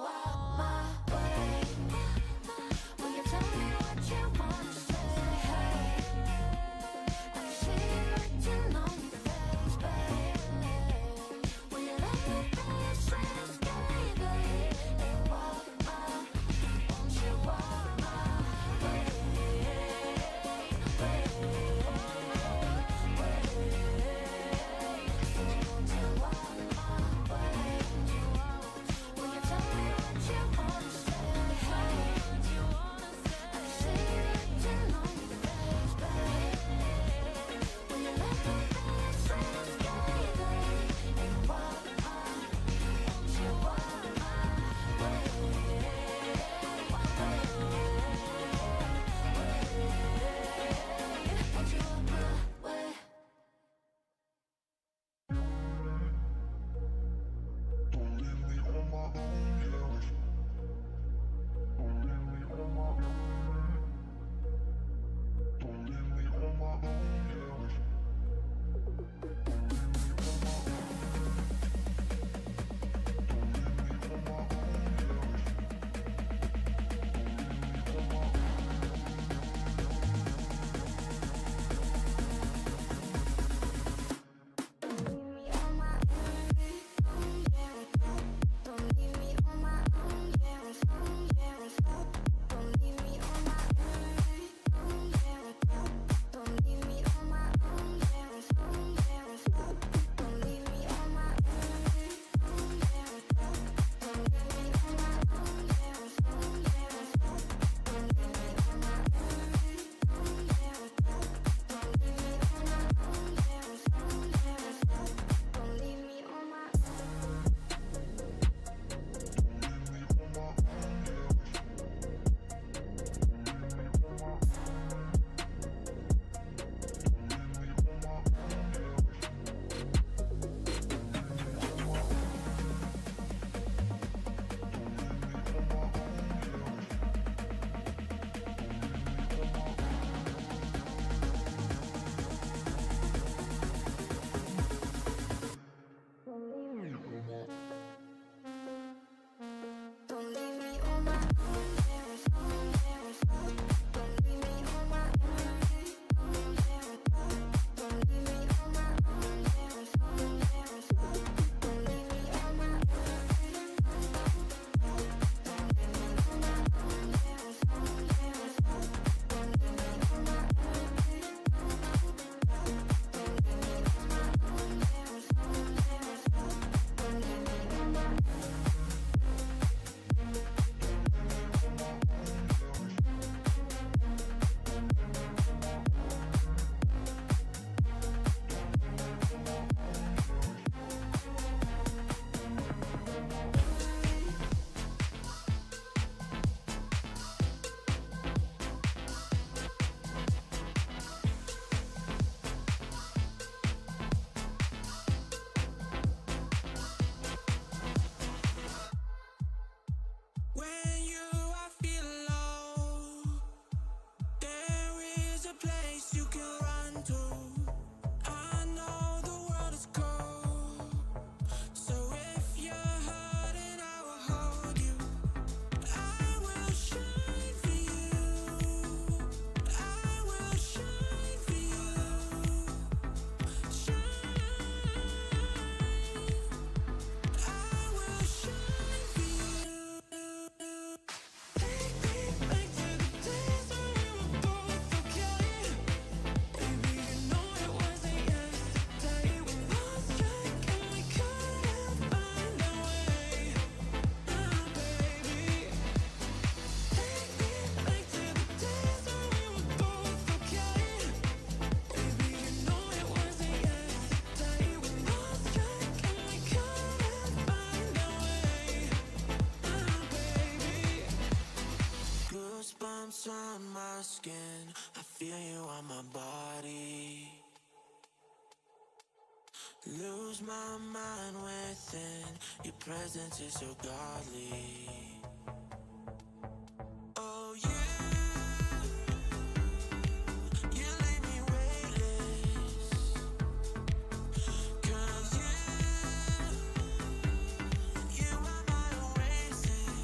out my way? Will you tell me what you wanna say? Hey, I can see it written on your face, babe. Will you let me be your sweet escape, babe? And walk my, won't you walk my way? Goosebumps on my skin, I feel you on my body. Lose my mind within, your presence is so godly. Oh, you leave me weightless. 'Cause you are my oasis.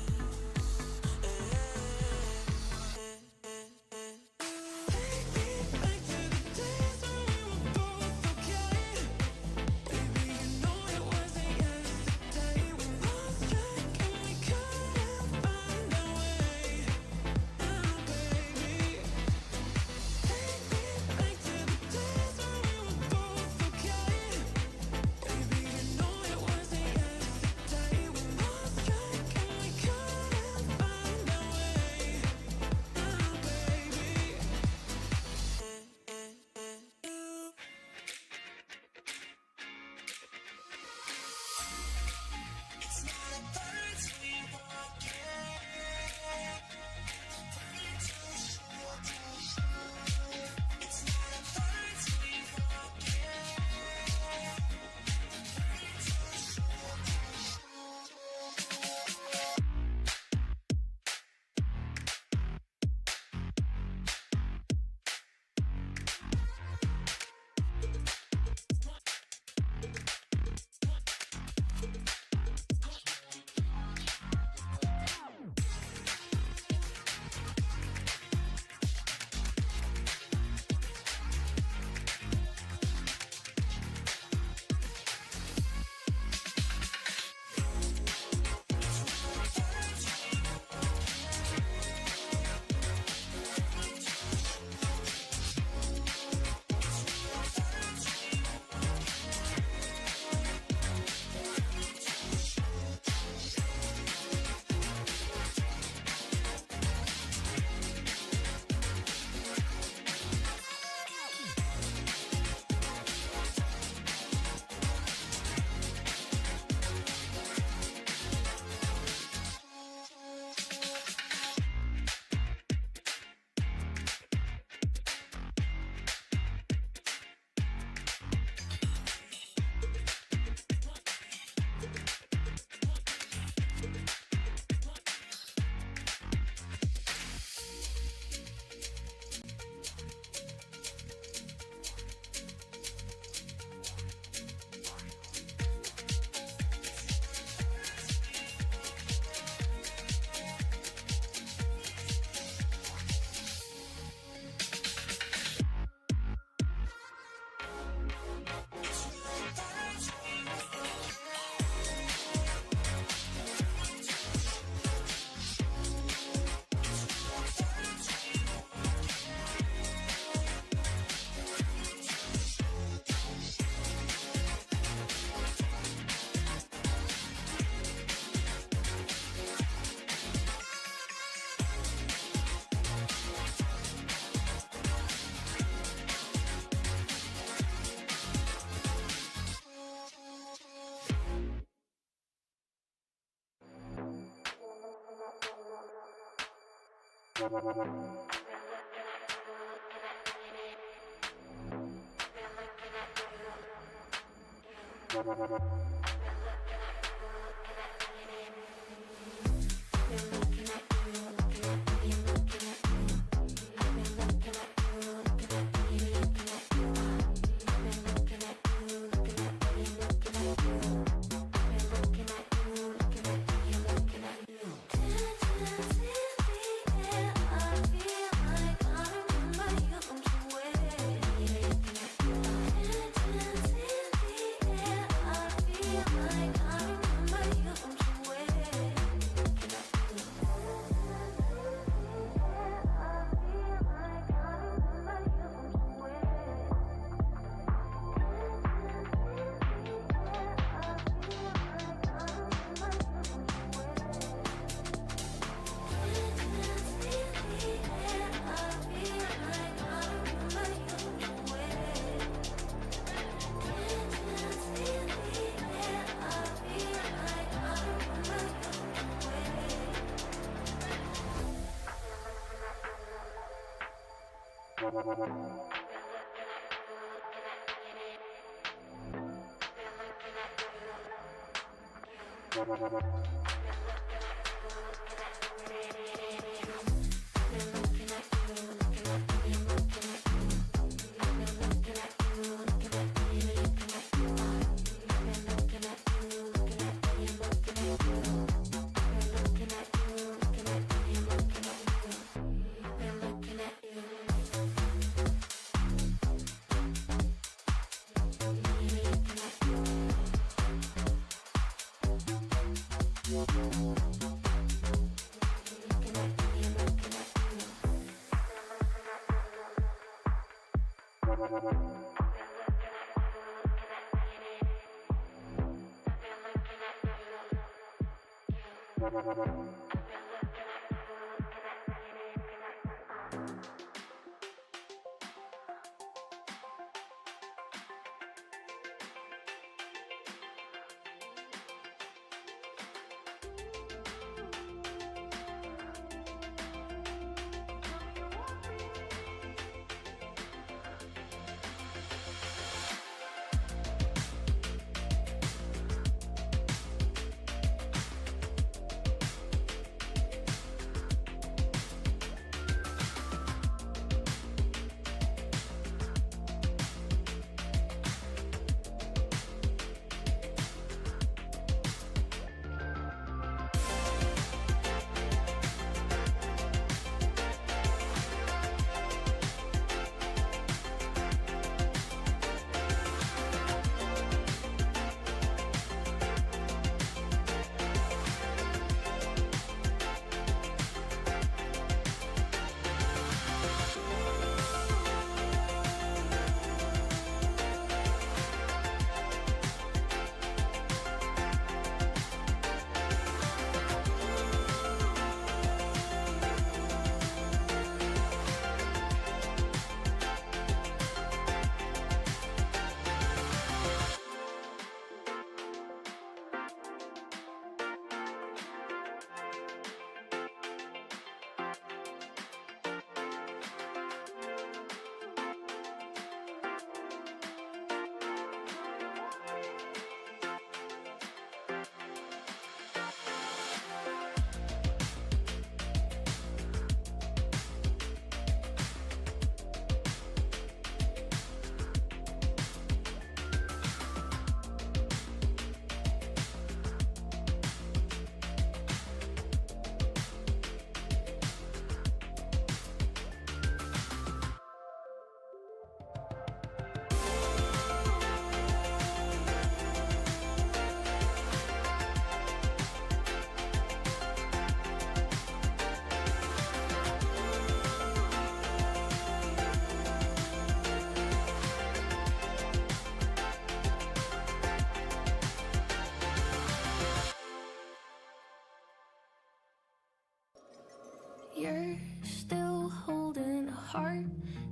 You're still holding a heart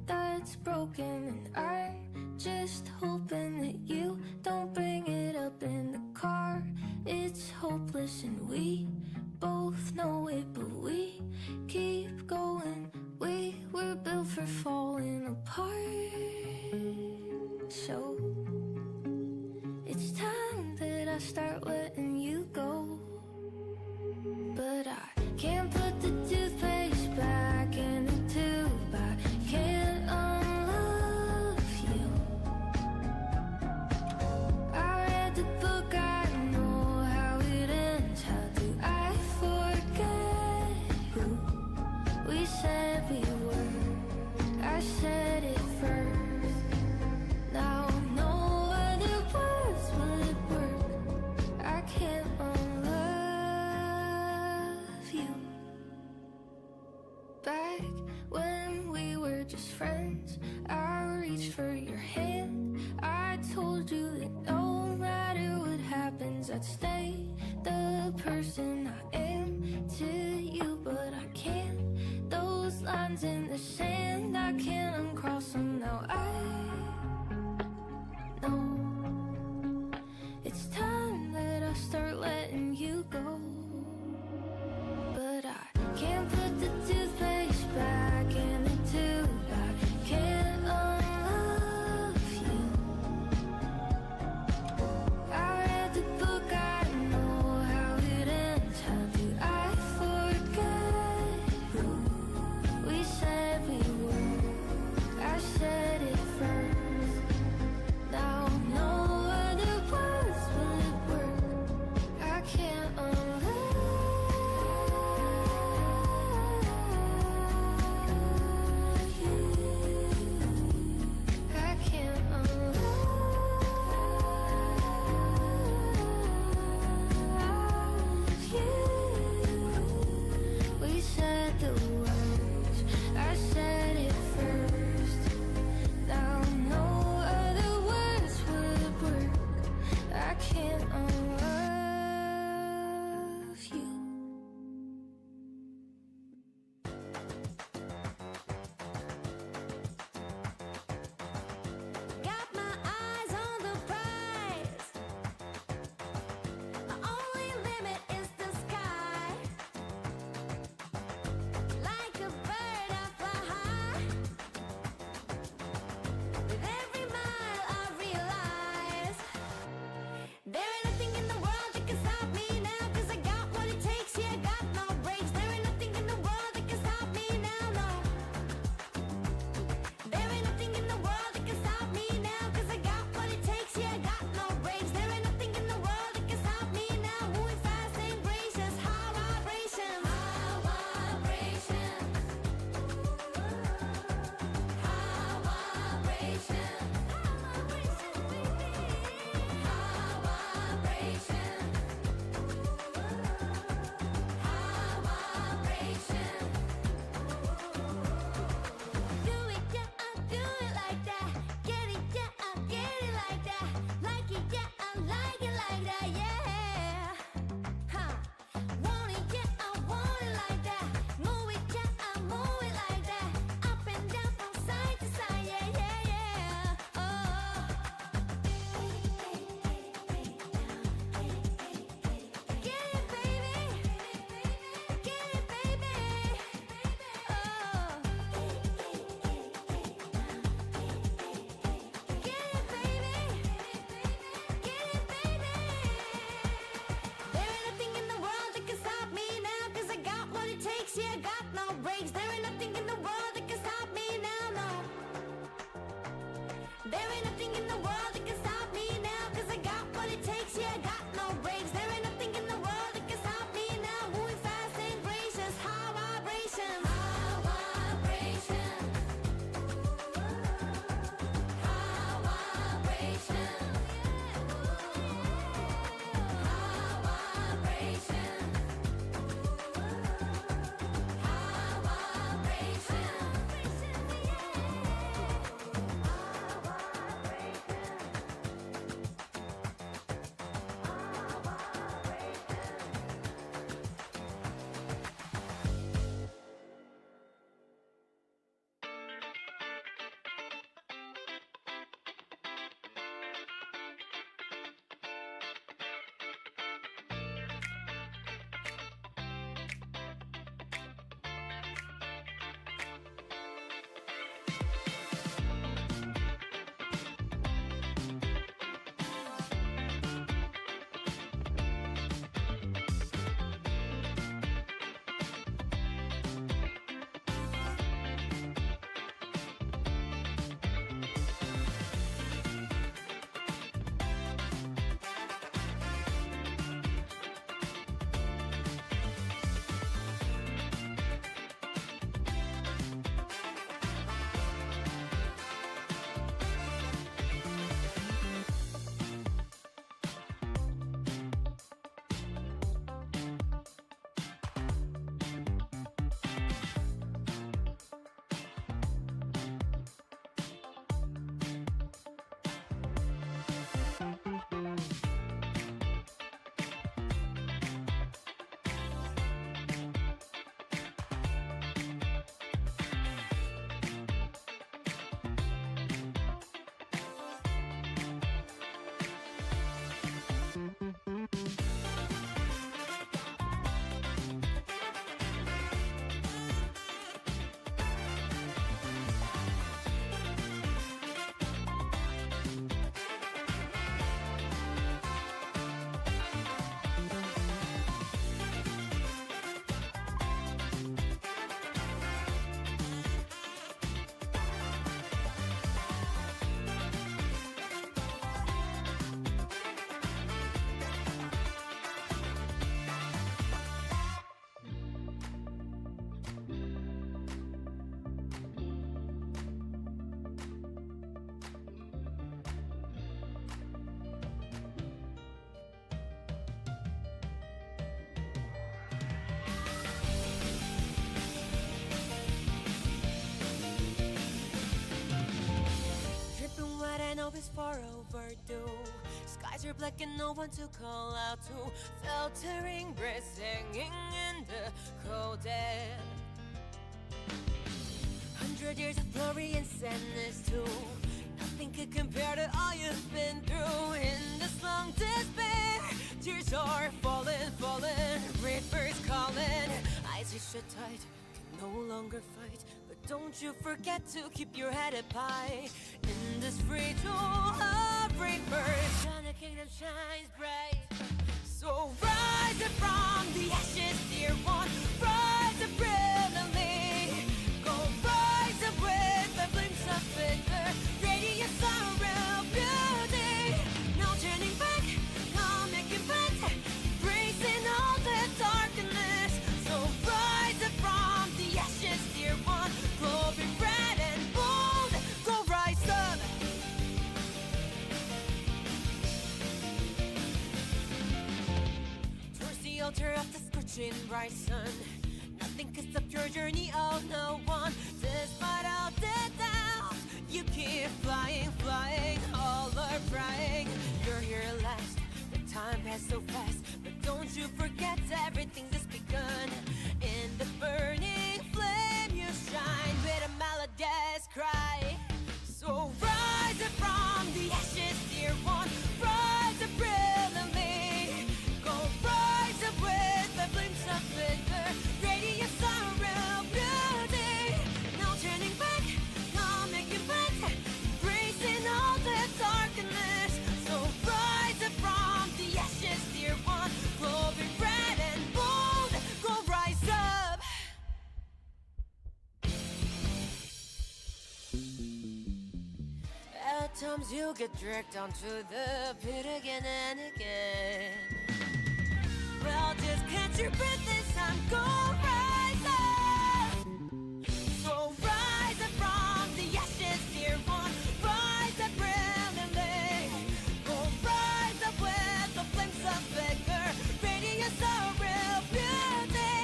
that's broken, and I'm just hoping that you don't bring it up in the car. It's hopeless and we both know it, but we keep going back when we were just friends. I reached for your hand. I told you that no matter what happens, I'd stay the person I am to you, but I can't. Those lines in the sand, I can't uncross them now. I know it's time that I start letting you go, but I can't put the toothpaste back in the tube. I can't unlove you. I read the book, I know how it ends. How do I forget who we said we were? I said it first. Now no other words will work. I can't unlove you. I can't unlove you. We said the words, I said it first. Now no other words would work. I can't unlove you. Got my eyes on the prize. My only limit is the sky. Like a bird, I fly high. With every mile, I realize there ain't nothing in the world that can stop me now. 'Cause I got what it takes, yeah, I got no brakes. There ain't nothing in the world that can stop me now, no. There ain't nothing in the world that can stop me now. 'Cause I got what it takes, yeah, I got no brakes. There ain't nothing in the world that can stop me now. Moving fast and gracious, high vibration. High vibration. High vibration. High vibration. High vibration. Do it, yeah, I do it like that. Get it, yeah, I get it like that. Like it, yeah, I like it like that, yeah. Huh. Want it, yeah, I want it like that. Move it, yeah, I move it like that. Up and down from side to side, yeah, yeah, yeah. Oh. Get it, baby. Get it, baby. Oh. Get it, baby. Get it, baby. There ain't nothing in the world that can stop me now. 'Cause I got what it takes, yeah, I got no brakes. There ain't nothing in the world that can stop me now, no. There ain't nothing in the world that can stop me now. 'Cause I got what it takes, yeah, I got no brakes. There ain't nothing in the world that can stop me now. Moving fast and gracious, high vibration. High vibration. High vibration. High vibration. High vibration. is far overdue. Skies are black and no one to call out to. Filtering breath hanging in the cold air. 100 years of glory and sadness too. Nothing could compare to all you've been through. In this long despair, tears are falling, falling. Rivers calling, eyes are shut tight, can no longer fight. But don't you forget to keep your head up high. In this free tool of rebirth, the kingdom shines bright. So rise up from the ashes, dear one. Rise up brilliantly. Go rise up with the flames of vigor. Radiance of real beauty. No turning back, no making back. Embracing all the darkness. So rise up from the ashes, dear one. Glory red and bold. Go rise up. Towards the altar of the scorching bright sun. Nothing can stop your journey, oh no one. Despite all the doubts, you keep flying, flying. All are crying, you're here last. The time passed so fast, but don't you forget everything that's begun. In the burning flame you shine with a melodious cry. So rise up from the ashes, dear one. Rise up brilliantly. Go rise up with the flames of vigor. Radiance of real beauty. No turning back, no making back. Embracing all the darkness. So rise up from the ashes, dear one. Glory red and bold. Go rise up. At times you get dragged onto the pit again and again. Well, just catch your breath this time. Go rise up. So rise up from the ashes, dear one. Rise up brilliantly. Go rise up with the flames of vigor. Radiance of real beauty.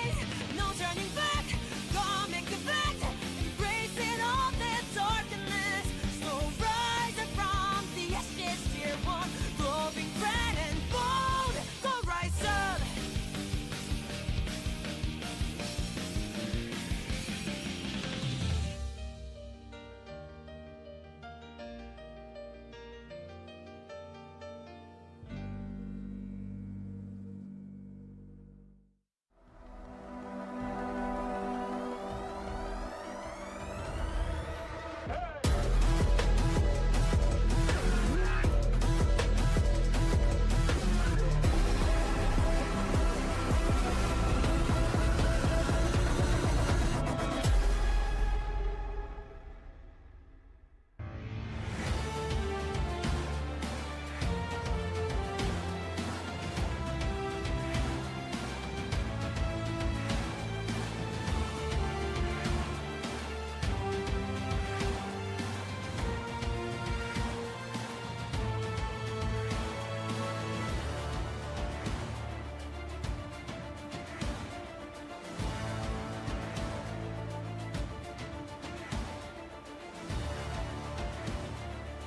No turning back. Go make it back. Embracing all the darkness. So rise up from the ashes, dear one. Glowing red and bold. Go rise up.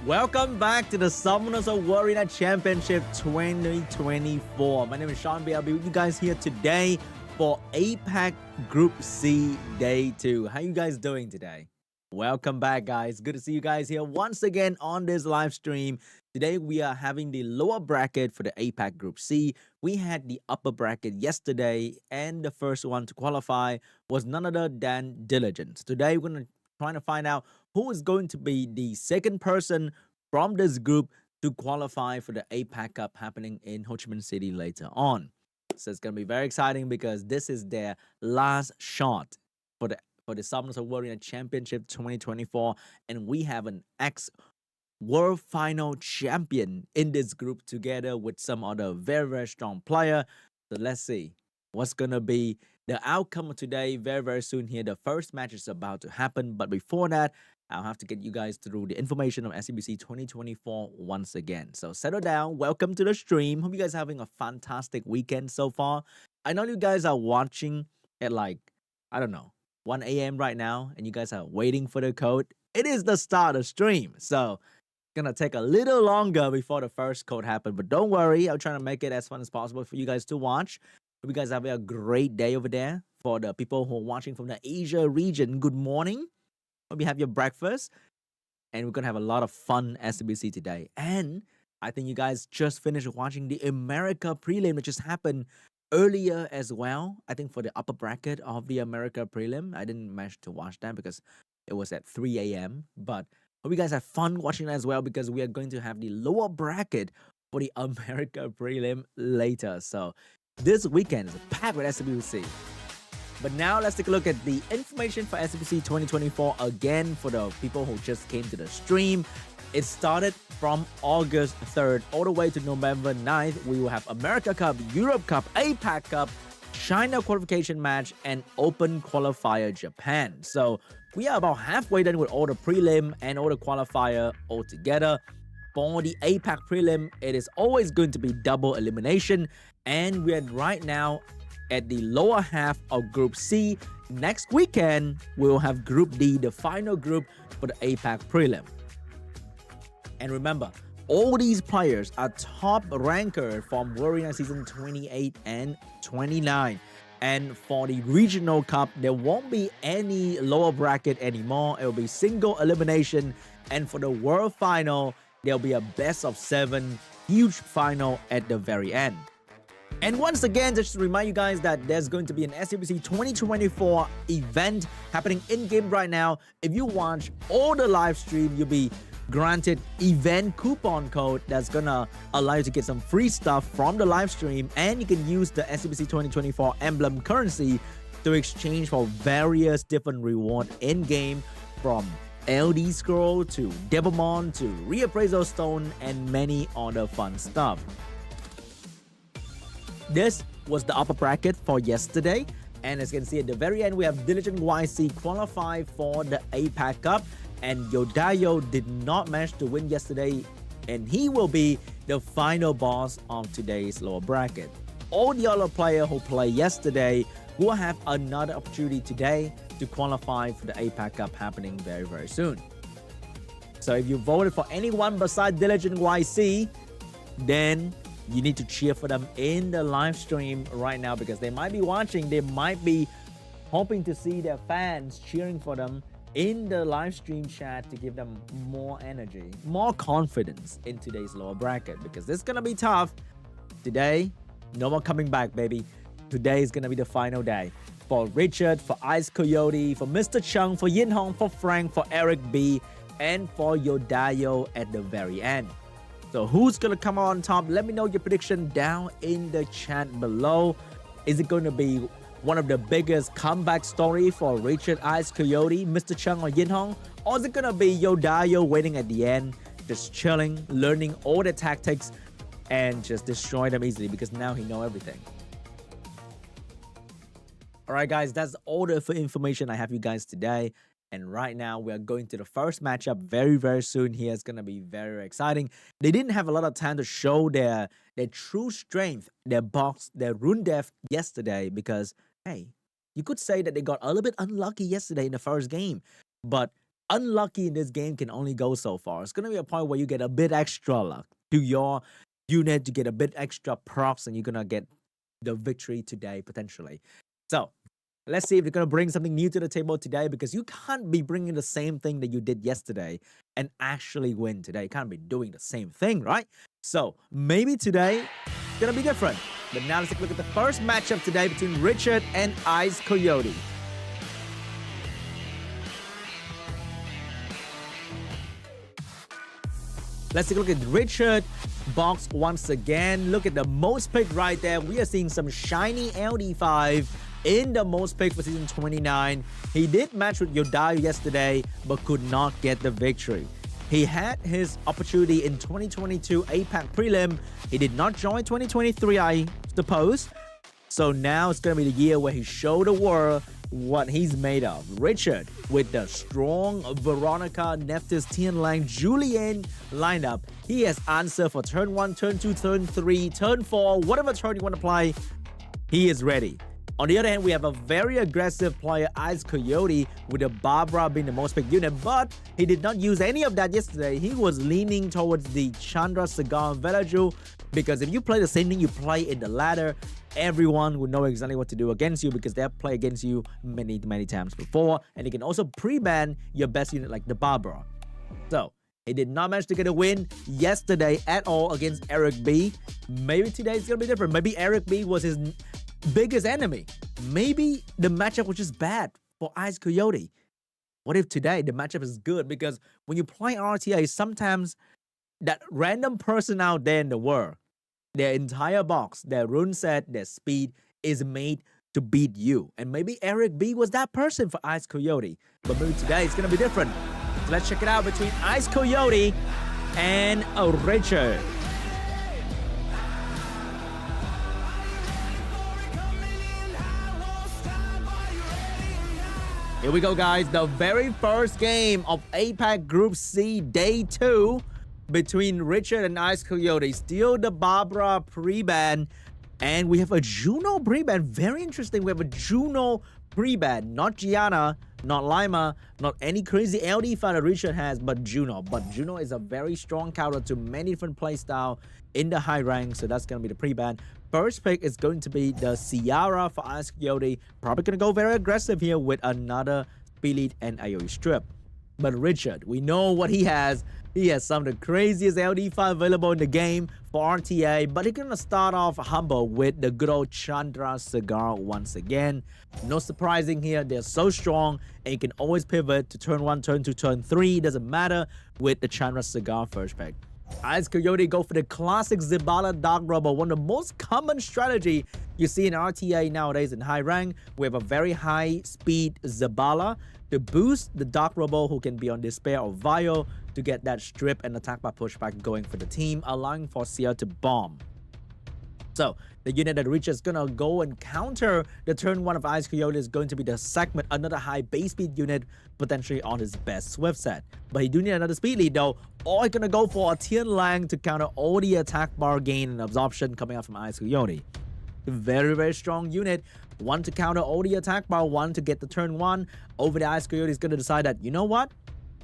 Welcome back to the Summoners of Arena Championship 2024. My name is Sean B. I'll be with you guys here today for APAC Group C Day 2. How you guys doing today? Welcome back, guys. Good to see you guys here once again on this live stream. Today we are having the lower bracket for the APAC Group C. We had the upper bracket yesterday, and the first one to qualify was none other than Diligence. Today we're going to try to find out who is going to be the second person from this group to qualify for the APAC Cup happening in Ho Chi Minh City later on. So it's going to be very exciting because this is their last shot for the Summoners of Arena Championship 2024, and we have an ex-World Final champion in this group together with some other very, very strong player. So let's see what's going to be the outcome of today very, very soon here. The first match is about to happen, but before that, I'll have to get you guys through the information of SWC 2024 once again. So settle down. Welcome to the stream. Hope you guys are having a fantastic weekend so far. I know you guys are watching at like, I don't know, 1 a.m. right now, and you guys are waiting for the code. It is the start of stream. So gonna take a little longer before the first code happened, but don't worry, I'm trying to make it as fun as possible for you guys to watch. Hope you guys have a great day over there. For the people who are watching from the Asia region, good morning. Hope you have your breakfast. And we're gonna have a lot of fun SWC today. And I think you guys just finished watching the America prelim that just happened earlier as well. I think for the upper bracket of the America prelim. I didn't manage to watch that because it was at 3 a.m. But hope you guys have fun watching that as well, because we are going to have the lower bracket for the America prelim later. So this weekend is packed with SWC. But now let's take a look at the information for SWC 2024 again for the people who just came to the stream. It started from August 3rd all the way to November 9th. We will have America Cup, Europe Cup, APAC Cup, China qualification match, and Open Qualifier Japan. So we are about halfway done with all the prelim and all the qualifier all together. For the APAC prelim, it is always going to be double elimination. And we're right now at the lower half of Group C. Next weekend, we'll have Group D, the final group for the APAC prelim. And remember, all these players are top ranker from Warrior Season 28 and 29. And for the regional cup, there won't be any lower bracket anymore. It will be single elimination. And for the world final, there'll be a best of 7 huge final at the very end. And once again, just to remind you guys that there's going to be an SWC 2024 event happening in-game right now. If you watch all the live stream, you'll be granted event coupon code that's gonna allow you to get some free stuff from the live stream, and you can use the SWC 2024 emblem currency to exchange for various different reward in-game, from LD scroll to Devilmon to reappraisal stone and many other fun stuff. This was the upper bracket for yesterday, and as you can see at the very end, we have Diligent YC qualify for the APAC Cup, and YODAYOOO did not manage to win yesterday, and he will be the final boss of today's lower bracket. All the other players who played yesterday will have another opportunity today to qualify for the APAC Cup happening very, very soon. So if you voted for anyone besides Diligent YC, then you need to cheer for them in the live stream right now, because they might be watching. They might be hoping to see their fans cheering for them in the live stream chat to give them more energy, more confidence in today's lower bracket, because this is going to be tough. Today, no more coming back, baby. Today is going to be the final day for Richard, for ICEDCOYOTE, for MR.CHUNG, for YINHONG, for Frank, for ERIC.B, and for YODAYOOO at the very end. So who's going to come on top? Let me know your prediction down in the chat below. Is it going to be one of the biggest comeback story for Richard, ICEDCOYOTE, MR.CHUNG, or YINHONG? Or is it going to be YODAYOOO waiting at the end, just chilling, learning all the tactics, and just destroy them easily, because now he knows everything? Alright guys, that's all the information I have you guys today. And right now, we are going to the first matchup very, very soon here. It's going to be very, very exciting. They didn't have a lot of time to show their true strength, their box, their rune depth yesterday, because, hey, you could say that they got a little bit unlucky yesterday in the first game. But unlucky in this game can only go so far. It's going to be a point where you get a bit extra luck to your unit, to get a bit extra procs, and you're going to get the victory today, potentially. So let's see if they're going to bring something new to the table today, because you can't be bringing the same thing that you did yesterday and actually win today. You can't be doing the same thing, right? So maybe today it's going to be different. But now let's take a look at the first matchup today between Richard and ICEDCOYOTE. Let's take a look at Richard box once again. Look at the most pick right there. We are seeing some shiny LD5 in the most pick for season 29. He did match with YODAYOOO yesterday, but could not get the victory. He had his opportunity in 2022 APAC prelim. He did not join 2023, I suppose. So now it's going to be the year where he showed the world what he's made of. Richard with the strong Veronica, Nephthys, Tianlang, Julian lineup. He has answer for turn 1, turn 2, turn 3, turn 4, whatever turn you want to play. He is ready. On the other hand, we have a very aggressive player, ICEDCOYOTE, with the Barbara being the most picked unit, but he did not use any of that yesterday. He was leaning towards the Chandra, Cigar, and Velaju, because if you play the same thing you play in the ladder, everyone would know exactly what to do against you because they have played against you many times before, and you can also pre-ban your best unit like the Barbara. So, he did not manage to get a win yesterday at all against ERIC.B. Maybe today it's going to be different. Maybe ERIC.B was his biggest enemy. Maybe the matchup was just bad for ICEDCOYOTE. What if today the matchup is good? Because when you play RTA, sometimes that random person out there in the world, their entire box, their rune set, their speed is made to beat you. And maybe ERIC.B was that person for ICEDCOYOTE. But maybe today it's going to be different. So let's check it out between ICEDCOYOTE and Richard. Here we go, guys. The very first game of APAC Group C Day 2 between Richard and ICEDCOYOTE. Still the Barbara pre-ban. And we have a Juno pre-ban. Very interesting. We have a Juno pre-ban. Not Gianna, not Lima, not any crazy LD fighter Richard has, but Juno. But Juno is a very strong counter to many different playstyle in the high rank. So that's going to be the pre-ban. First pick is going to be the Ciara for ICEDCOYOTE. Probably going to go very aggressive here with another speed lead and AoE strip. But Richard, we know what he has. He has some of the craziest LD5 available in the game for RTA, but he's going to start off humble with the good old Chandra Cigar once again. No surprising here, they're so strong and you can always pivot to turn 1, turn 2, turn 3. Doesn't matter with the Chandra Cigar first pick. ICEDCOYOTE go for the classic Zabala Dark Robo, one of the most common strategy you see in RTA nowadays in high rank. We have a very high speed Zabala to boost the Dark Robo who can be on Despair or Vio to get that strip and attack by pushback going for the team, allowing for Sia to bomb. So the unit that Richard is gonna go and counter the turn 1 of ICEDCOYOTE is going to be the Segment, another high base speed unit, potentially on his best Swift set. But he do need another speed lead though, or he's gonna go for a Tian Lang to counter all the attack bar gain and absorption coming out from ICEDCOYOTE. Very strong unit. One to counter all the attack bar, one to get the turn 1. Over the ICEDCOYOTE is gonna decide that, you know what?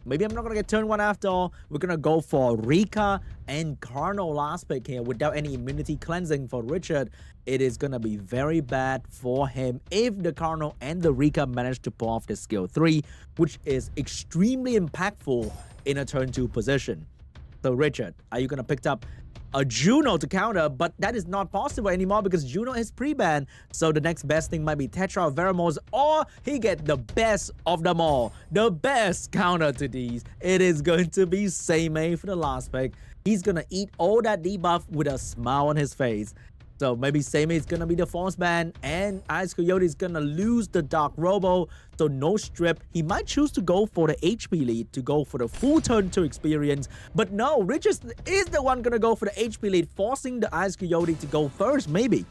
Maybe I'm not going to get turn 1 after all. We're going to go for Rika and Carno last pick here without any immunity cleansing for Richard. It is going to be very bad for him if the Carno and the Rika manage to pull off the skill 3, which is extremely impactful in a turn 2 position. So Richard, are you going to pick up a Juno to counter? But that is not possible anymore because Juno is pre-banned. So the next best thing might be Tetra or Veramos, or he get the best of them all. The best counter to these. It is going to be Seimei for the last pick. He's going to eat all that debuff with a smile on his face. So maybe Seimei is going to be the force ban and ICEDCOYOTE is going to lose the Dark Robo. So no strip. He might choose to go for the HP lead to go for the full turn 2 experience. But no, Richard is the one going to go for the HP lead, forcing the ICEDCOYOTE to go first, maybe.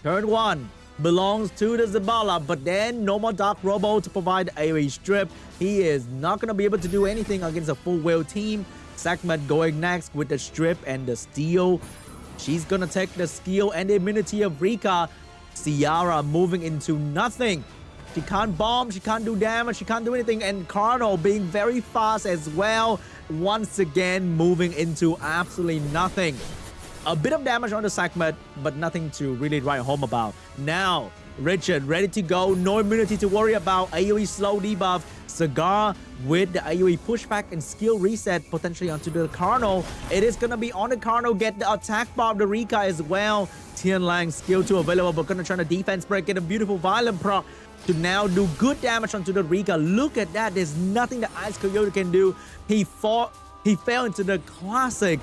Turn 1 belongs to the Zabala, but then no more Dark Robo to provide the AoE strip. He is not going to be able to do anything against a full whale team. Segment going next with the strip and the steal. She's gonna take the skill and the immunity of Rika. Ciara moving into nothing. She can't bomb, she can't do damage, she can't do anything. And Carno being very fast as well. Once again moving into absolutely nothing. A bit of damage on the Segment, but nothing to really write home about. Now, Richard ready to go. No immunity to worry about. AoE slow debuff. Cigar with the AoE pushback and skill reset potentially onto the Carno. It is going to be on the Carno. Get the attack bar of the Rika as well. Tian Lang skill 2 available, but going to try to defense break. Get a beautiful violent proc to now do good damage onto the Rika. Look at that. There's nothing that ICEDCOYOTE can do. He fell into the classic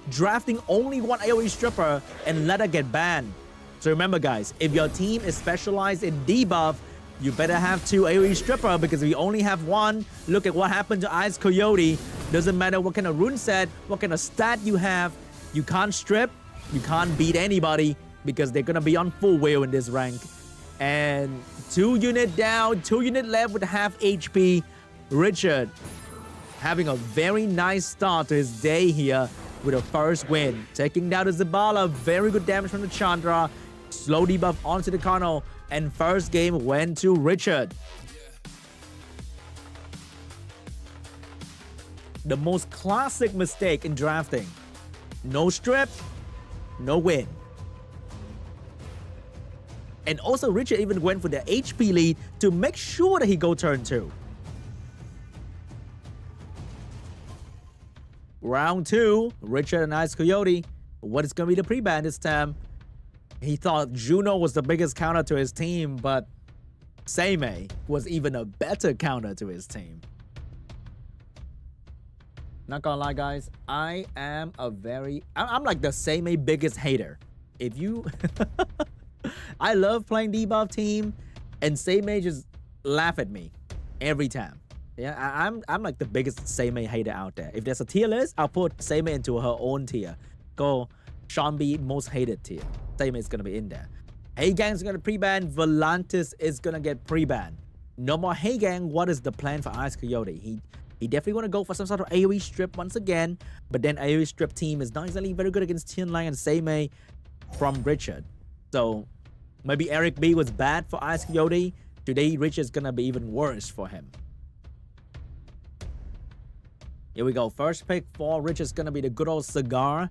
drafting only one AoE stripper and let her get banned. So remember guys, if your team is specialized in debuff, you better have 2 AoE stripper because if you only have 1, look at what happened to ICEDCOYOTE. Doesn't matter what kind of rune set, what kind of stat you have, you can't strip, you can't beat anybody because they're gonna be on full whale in this rank. And 2 unit down, 2 unit left with half HP. Richard having a very nice start to his day here. with a first win. Taking down the Zabala. Very good damage from the Chandra. Slow debuff onto the Kano. And first game went to Richard. The most classic mistake in drafting. No strip, no win. And also Richard even went for the HP lead to make sure that he go turn 2. Round 2, Richard and ICEDCOYOTE. What is going to be the pre-ban this time? He thought Juno was the biggest counter to his team, but Seimei was even a better counter to his team. Not gonna lie, guys, I'm like the Seimei biggest hater. If you... I love playing debuff team, and Seimei just laugh at me every time. Yeah, I'm like the biggest Seimei hater out there. If there's a tier list, I'll put Seimei into her own tier. Go Sean B most hated tier. Seimei is gonna be in there. Hey Gang is gonna pre-ban. Volantis is gonna get pre-ban. No more Hey Gang. What is the plan for ICEDCOYOTE? He definitely want to go for some sort of AoE strip once again, but then AoE strip team is not exactly very good against Tianlang and Seimei from Richard. So maybe ERIC.B was bad for ICEDCOYOTE. Today Richard is gonna be even worse for him. Here we go. First pick for Richard is gonna be the good old Cigar.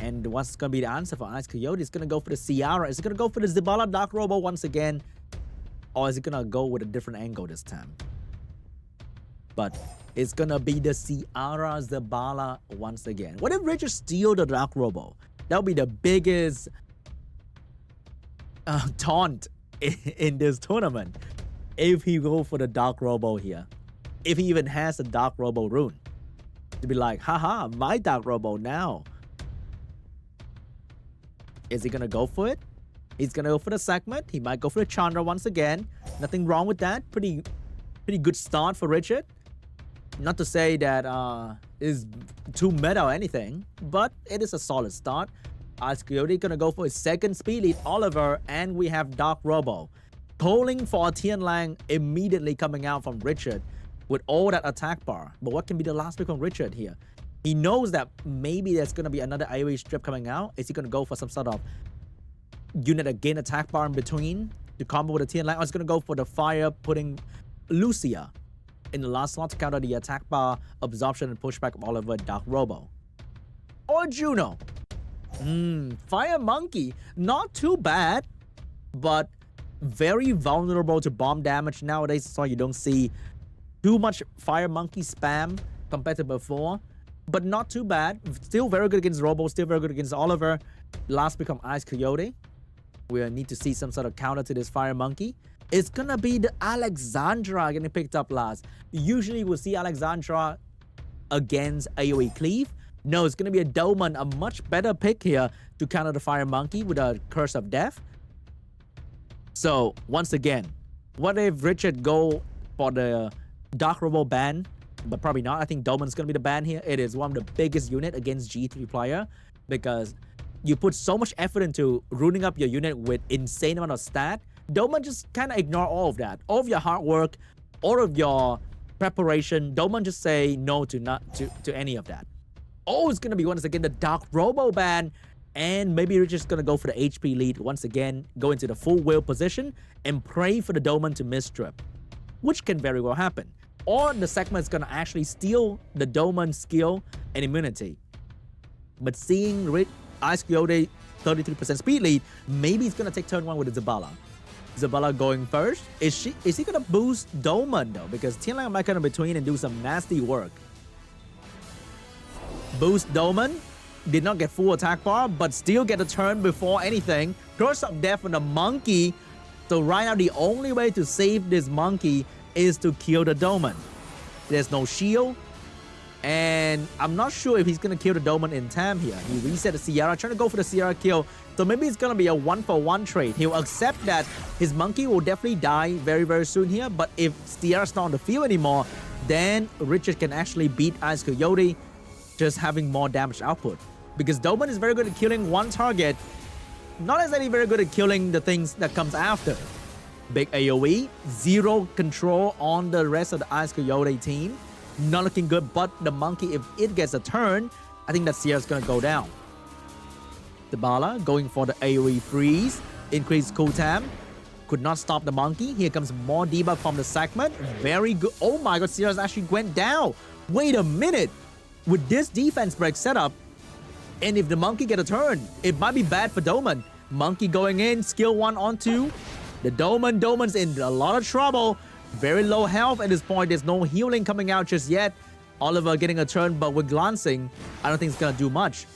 And what's gonna be the answer for ICEDCOYOTE? It's gonna go for the Ciara. Is it gonna go for the Zabala Dark Robo once again? Or is it gonna go with a different angle this time? But it's gonna be the Ciara Zabala once again. What if Richard steal the Dark Robo? That would be the biggest taunt in this tournament. If he go for the Dark Robo here. If he even has a Dark Robo rune. To be like, haha, my Dark Robo now. Is he gonna go for it? He's gonna go for the segment. He might go for the Chandra once again. Nothing wrong with that. Pretty good start for Richard. Not to say that is too meta or anything, but it is a solid start. ICEDCOYOTE gonna go for his second speed lead, Oliver, and we have Dark Robo. Calling for a Tianlang immediately coming out from Richard with all that attack bar. But what can be the last pick from Richard here? He knows that maybe there's gonna be another AoE strip coming out. Is he gonna go for some sort of unit again attack bar in between to combo with the Tianlang? Or is he gonna go for the fire, putting Lucia in the last slot to counter the attack bar, absorption, and pushback of Oliver, Dark Robo? Or Juno? Fire Monkey, not too bad, but very vulnerable to bomb damage nowadays, so you don't see too much Fire Monkey spam compared to before, but not too bad. Still very good against Robo, still very good against Oliver. Last become ICEDCOYOTE. We need to see some sort of counter to this Fire Monkey. It's gonna be the Alexandra getting picked up last. Usually we'll see Alexandra against AoE Cleave. No, it's gonna be a Doman, a much better pick here to counter the Fire Monkey with a Curse of Death. So once again, what if Richard go for the Dark Robo ban? But probably not. I think Doman's gonna be the ban here. It is one of the biggest unit against G3 player because you put so much effort into ruining up your unit with insane amount of stat. Doman just kind of ignore all of that. All of your hard work, all of your preparation. Doman just say no to any of that. Oh, it's gonna be once again the Dark Robo ban. And maybe Richard's gonna go for the HP lead once again, go into the full wheel position and pray for the Doman to misstrip, which can very well happen. Or the segment is gonna actually steal the Doman skill and immunity. But seeing ICEDCOYOTE 33% speed lead, maybe he's gonna take turn 1 with the Zabala. Zabala going first. Is he gonna boost Doman though? Because Tianlang might come in between and do some nasty work. Boost Doman. Did not get full attack bar, but still get a turn before anything. Curse of Death on the monkey. So right now the only way to save this monkey is to kill the Doman. There's no shield. And I'm not sure if he's gonna kill the Doman in time here. He reset the Ciara, trying to go for the Ciara kill. So maybe it's gonna be a 1-for-1 trade. He'll accept that his monkey will definitely die very, very soon here. But if Ciara's not on the field anymore, then Richard can actually beat ICEDCOYOTE, just having more damage output. Because Doman is very good at killing one target, not exactly very good at killing the things that comes after. Big AoE, zero control on the rest of the ICEDCOYOTE team. Not looking good, but the monkey, if it gets a turn, I think that Sierra's gonna go down. Zabala going for the AoE freeze. Increased cooldown. Could not stop the monkey. Here comes more debuff from the segment. Very good. Oh my god, Sierra's actually went down. Wait a minute. With this defense break setup, and if the monkey get a turn, it might be bad for Doman. Monkey going in, skill 1 onto the Doman. Doman's in a lot of trouble. Very low health at this point. There's no healing coming out just yet. Oliver getting a turn, but with glancing, I don't think it's gonna do much.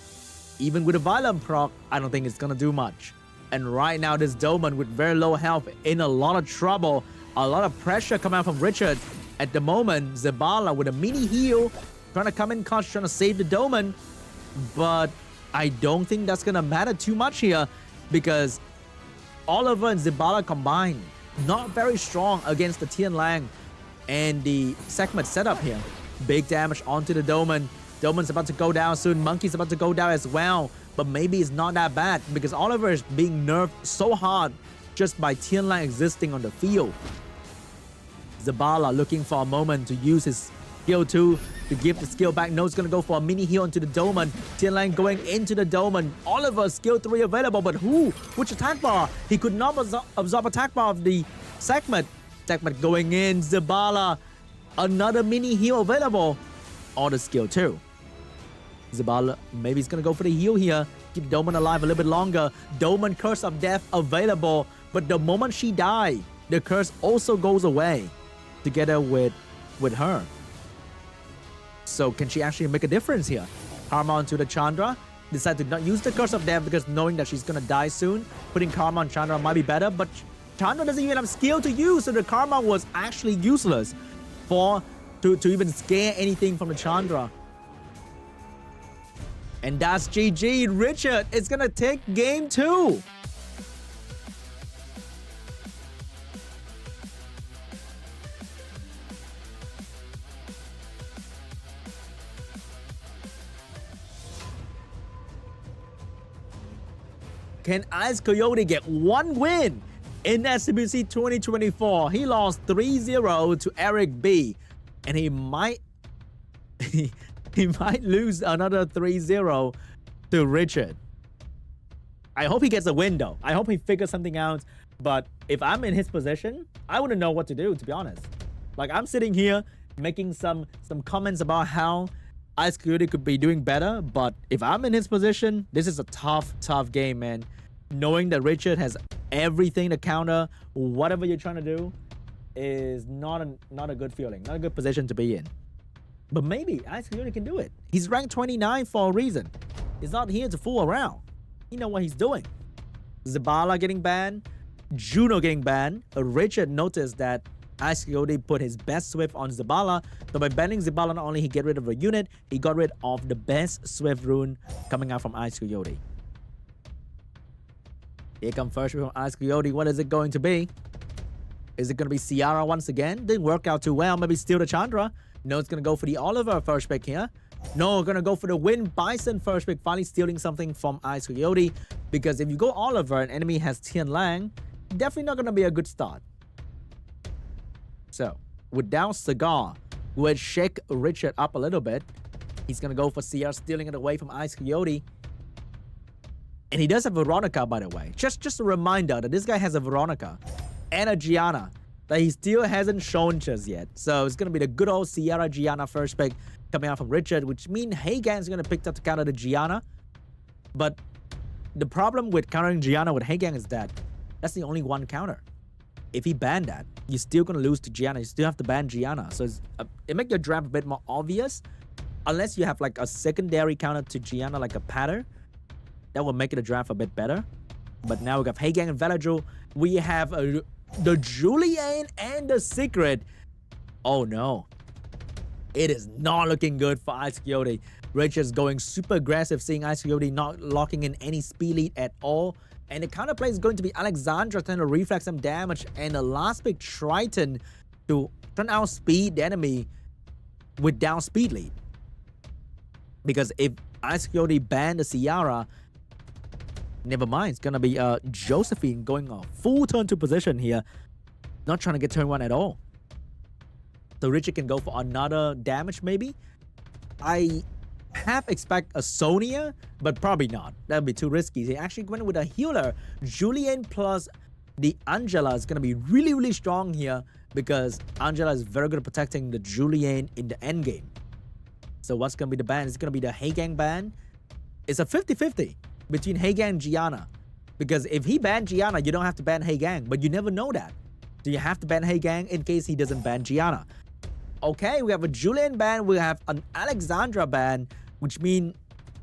Even with a violent proc, I don't think it's gonna do much. And right now, this Doman with very low health in a lot of trouble. A lot of pressure coming out from Richard. At the moment, Zabala with a mini heal, trying to come in clutch, trying to save the Doman. But I don't think that's gonna matter too much here because Oliver and Zabala combined, not very strong against the Tian Lang and the segment setup here. Big damage onto the Doman. Doman's about to go down soon. Monkey's about to go down as well. But maybe it's not that bad because Oliver is being nerfed so hard just by Tian Lang existing on the field. Zabala looking for a moment to use his skill 2 to give the skill back. No, it's going to go for a mini heal onto the Doman. Tian Lang going into the Doman. Oliver skill 3 available, but who? Which attack bar? He could not absorb attack bar of the segment. Segment going in. Zabala. Another mini heal available. Or the skill 2. Zabala, maybe he's gonna go for the heal here. Keep Doman alive a little bit longer. Doman Curse of Death available. But the moment she dies, the curse also goes away. Together with her. So can she actually make a difference here? Karma onto the Chandra. Decide to not use the Curse of Death because knowing that she's gonna die soon. Putting Karma on Chandra might be better. But Chandra doesn't even have skill to use. So the Karma was actually useless to even scare anything from the Chandra. And that's GG. Richard is gonna take game 2. Can ICEDCOYOTE get one win in SWC 2024? He lost 3-0 to ERIC.B. And he might he might lose another 3-0 to Richard. I hope he gets a win though. I hope he figures something out. But if I'm in his position, I wouldn't know what to do, to be honest. Like, I'm sitting here making some comments about how ICEDCOYOTE could be doing better. But if I'm in his position, this is a tough game, man. Knowing that Richard has everything to counter whatever you're trying to do is not a good feeling, not a good position to be in. But maybe ICEDCOYOTE can do it. He's ranked 29 for a reason. He's not here to fool around. He knows what he's doing. Zabala getting banned. Juno getting banned. Richard noticed that ICEDCOYOTE put his best Swift on Zabala. So by banning Zabala, not only he get rid of a unit, he got rid of the best Swift rune coming out from ICEDCOYOTE. Here comes first from ICEDCOYOTE. What is it going to be? Is it going to be Ciara once again? Didn't work out too well. Maybe steal the Chandra. No, it's going to go for the Oliver first pick here. No, going to go for the Win Bison first pick. Finally stealing something from ICEDCOYOTE. Because if you go Oliver and enemy has Tian Lang, definitely not going to be a good start. So, without Cigar, would shake Richard up a little bit. He's going to go for CR, stealing it away from ICEDCOYOTE. And he does have Veronica, by the way. Just a reminder that this guy has a Veronica and a Gianna that he still hasn't shown just yet. So it's going to be the good old Sierra Gianna first pick coming out from Richard, which means Hagan's going to pick up to counter the Gianna. But the problem with countering Gianna with Hagan is that that's the only one counter. If he banned that, you're still going to lose to Gianna. You still have to ban Gianna. So it makes your draft a bit more obvious. Unless you have like a secondary counter to Gianna, like a pattern. That will make the draft a bit better. But now we got Hagan and Velagel. We have the Julian and the Secret. Oh no. It is not looking good for ICEDCOYOTE. Richard's going super aggressive, seeing ICEDCOYOTE not locking in any speed lead at all. And the counterplay is going to be Alexandra trying to reflect some damage. And the last pick, Triton, to try to outspeed the enemy with down speed lead. Because if ICEDCOYOTE ban the Ciara, never mind, it's gonna be Josephine going a full turn 2 position here. Not trying to get turn 1 at all. So Richard can go for another damage maybe. I half expect a Sonya, but probably not. That would be too risky. He actually went with a healer. Julian plus the Angela is going to be really, really strong here because Angela is very good at protecting the Julian in the end game. So what's going to be the ban? Is it going to be the Haegang ban? It's a 50-50 between Haegang and Gianna. Because if he banned Gianna, you don't have to ban Haegang, but you never know that. So you have to ban Haegang in case he doesn't ban Gianna. Okay, we have a Julian ban, we have an Alexandra ban, which means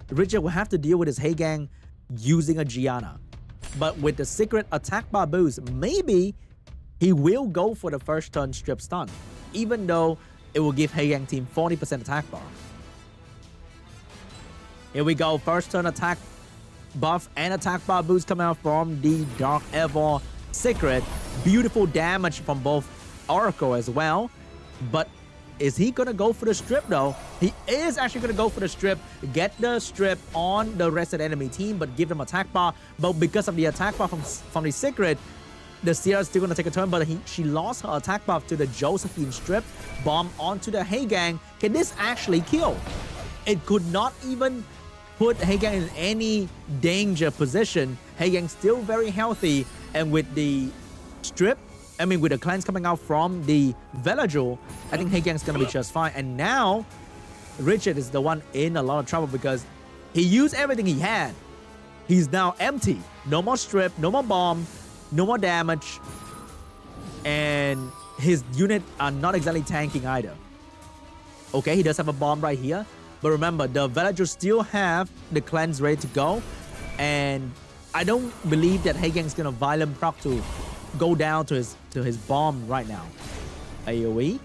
Richard will have to deal with his Haegang using a Gianna. But with the secret attack bar boost, maybe he will go for the first turn strip stun, even though it will give Haegang team 40% attack bar. Here we go, first turn attack buff and attack bar boost coming out from the Dark Evo secret. Beautiful damage from both Oracle as well. But is he gonna go for the strip though? He is actually gonna go for the strip, get the strip on the rest of the enemy team, but give them attack bar. But because of the attack bar from the secret, the Sierra is still gonna take a turn, but she lost her attack buff to the Josephine strip. Bomb onto the Haegang. Can this actually kill? It could not even put Haegang in any danger position. Haegang still very healthy, and with the strip, with the cleanse coming out from the Velajoul, I think Haegang's gonna be just fine. And now, Richard is the one in a lot of trouble because he used everything he had. He's now empty. No more strip, no more bomb, no more damage. And his unit are not exactly tanking either. Okay, he does have a bomb right here. But remember, the Velajoul still have the cleanse ready to go. And I don't believe that Haegang's gonna violent proc to go down to his bomb right now. AoE.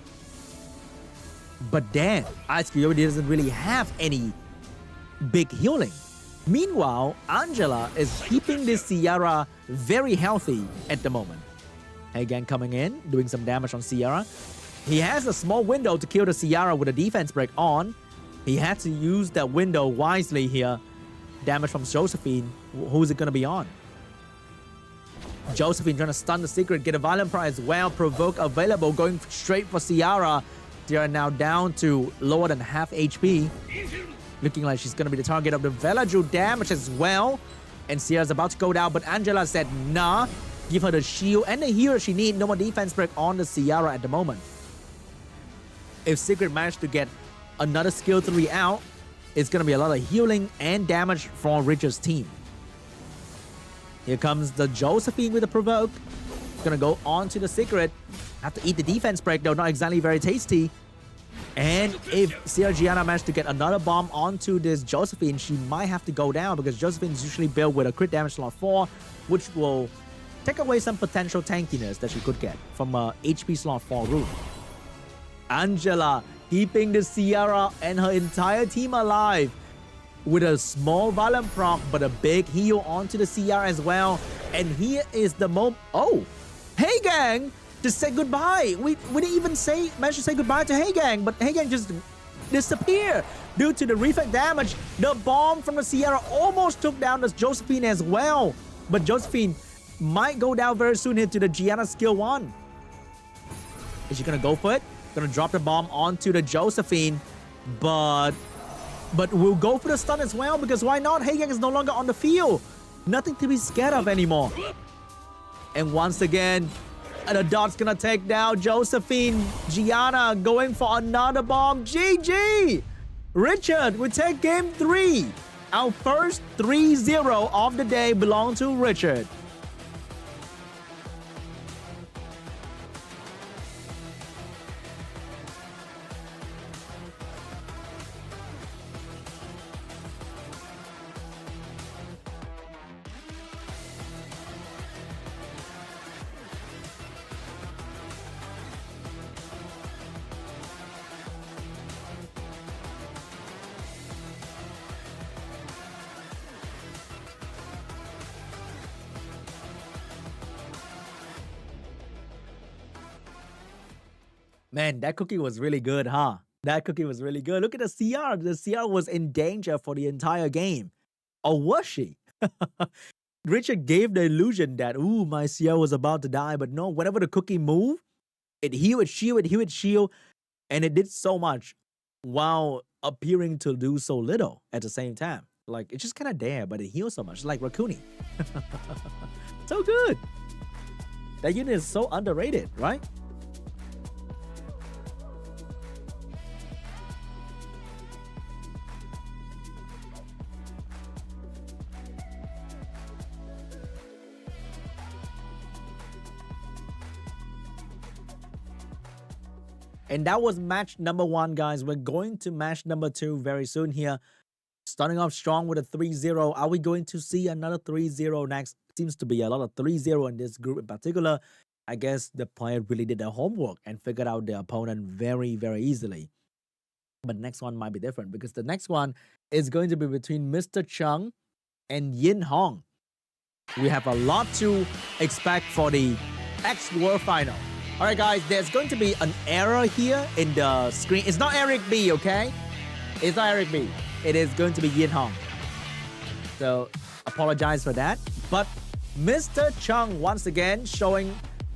But damn, ICEDCOYOTE doesn't really have any big healing. Meanwhile, Angela is keeping this Sierra very healthy at the moment. Haegang coming in, doing some damage on Sierra. He has a small window to kill the Sierra with a defense break on. He had to use that window wisely here. Damage from Josephine. Who's it gonna be on? Josephine trying to stun the secret, get a violent proc as well. Provoke available, going straight for Sierra. They are now down to lower than half HP. Looking like she's gonna be the target of the Velajoul damage as well. And Sierra's about to go down, but Angela said nah. Give her the shield and the healer she needs. No more defense break on the Sierra at the moment. If Secret managed to get another skill 3 out, it's gonna be a lot of healing and damage from Richard's team. Here comes the Josephine with the provoke. Gonna go on to the secret. Have to eat the defense break though, not exactly very tasty. And if Sierra Gianna managed to get another bomb onto this Josephine, she might have to go down because Josephine is usually built with a crit damage slot 4, which will take away some potential tankiness that she could get from a HP slot 4 room. Angela keeping the Sierra and her entire team alive with a small violent proc, but a big heal onto the Sierra as well. And here is the moment. Oh, Haegang just said goodbye. We didn't even manage to say goodbye to Haegang, but Haegang just disappeared due to the reflect damage. The bomb from the Sierra almost took down the Josephine as well, but Josephine might go down very soon into the Gianna skill 1. Is she gonna go for it? Gonna drop the bomb onto the Josephine, but we'll go for the stun as well because why not? Haegang is no longer on the field. Nothing to be scared of anymore. And once again, the dot's gonna take down Josephine. Gianna going for another bomb. GG! Richard, we take game 3. Our first 3-0 of the day belong to Richard. Man, that cookie was really good, huh? That cookie was really good. Look at the CR. The CR was in danger for the entire game. Or was she? Richard gave the illusion that, ooh, my CR was about to die. But no, whenever the cookie moved, it healed, it shield, and it did so much. while appearing to do so little at the same time. Like, it's just kind of there, but it heals so much. Like Rakuni. So good. That unit is so underrated, right? And that was match number 1, guys. We're going to match number 2 very soon here. Starting off strong with a 3-0. Are we going to see another 3-0 next? Seems to be a lot of 3-0 in this group in particular. I guess the player really did their homework and figured out their opponent very, very easily. But next one might be different because the next one is going to be between MR.CHUNG and YINHONG. We have a lot to expect for the X World Final. All right, guys, there's going to be an error here in the screen. It's not ERIC.B, okay? It's not ERIC.B. It is going to be YINHONG. So, apologize for that. But MR.CHUNG once again showing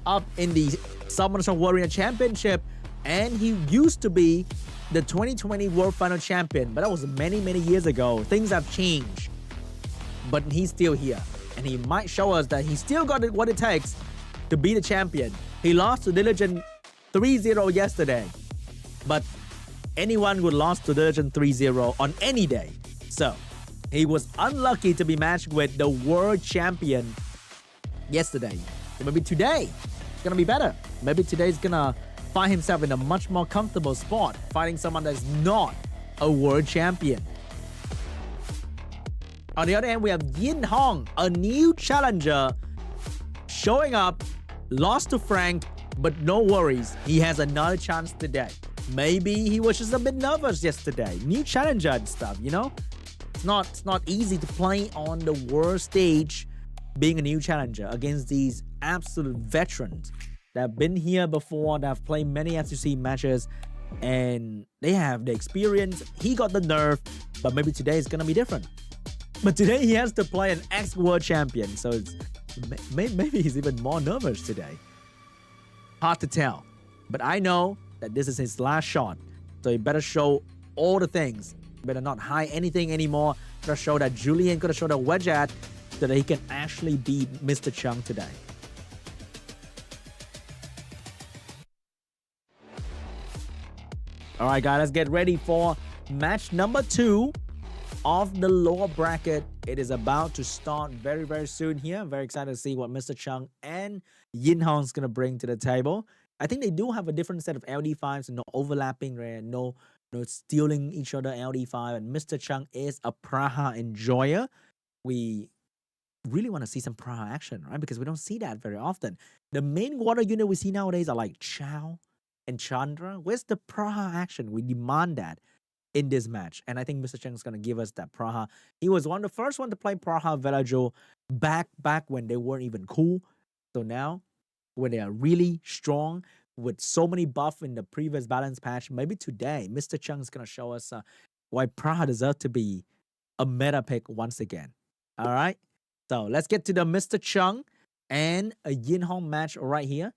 up in the Summoners Warrior Championship. And he used to be the 2020 World Final Champion. But that was many, many years ago. Things have changed. But he's still here. And he might show us that he still got what it takes to be the champion. He lost to Diligent 3-0 yesterday. But anyone would lose to Diligent 3-0 on any day. So, he was unlucky to be matched with the world champion yesterday. So maybe today it's gonna be better. Maybe today's gonna find himself in a much more comfortable spot, fighting someone that's not a world champion. On the other hand, we have YINHONG, a new challenger, showing up, lost to Frank, but no worries, he has another chance today. Maybe he was just a bit nervous yesterday. New challenger and stuff, you know? It's not easy to play on the world stage being a new challenger against these absolute veterans that have been here before, that have played many SWC matches, and they have the experience. He got the nerve, but maybe today is gonna be different. But today he has to play an ex-world champion, so it's maybe he's even more nervous today. Hard to tell. But I know that this is his last shot. So he better show all the things. Better not hide anything anymore. Gotta show that Julian, gotta show that wedge at, so that he can actually beat MR.CHUNG today. Alright guys, let's get ready for match number 2 of the lower bracket. It is about to start very, very soon here. I'm very excited to see what MR.CHUNG and YINHONG is going to bring to the table. I think they do have a different set of LD5s, no overlapping, right? No stealing each other LD5. And MR.CHUNG is a Praha enjoyer. We really want to see some Praha action, right? Because we don't see that very often. The main water unit we see nowadays are like Chow and Chandra. Where's the Praha action? We demand that in this match. And I think MR.CHUNG is going to give us that Praha. He was one of the first one to play Praha Villaggio back when they weren't even cool. So now, when they are really strong, with so many buff in the previous balance patch, maybe today, MR.CHUNG is going to show us why Praha deserves to be a meta pick once again. All right? So let's get to the MR.CHUNG and a YINHONG match right here.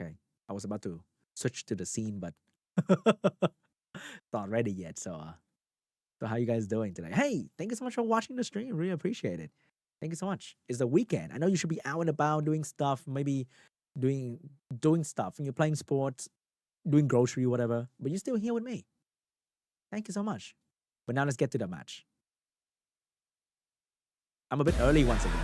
Okay, I was about to switch to the scene, but not ready yet. So how you guys doing today? Hey, thank you so much for watching the stream. Really appreciate it. Thank you so much. It's the weekend. I know you should be out and about doing stuff, maybe doing stuff, and you're playing sports, doing grocery, whatever. But you're still here with me. Thank you so much. But now let's get to the match. I'm a bit early once again.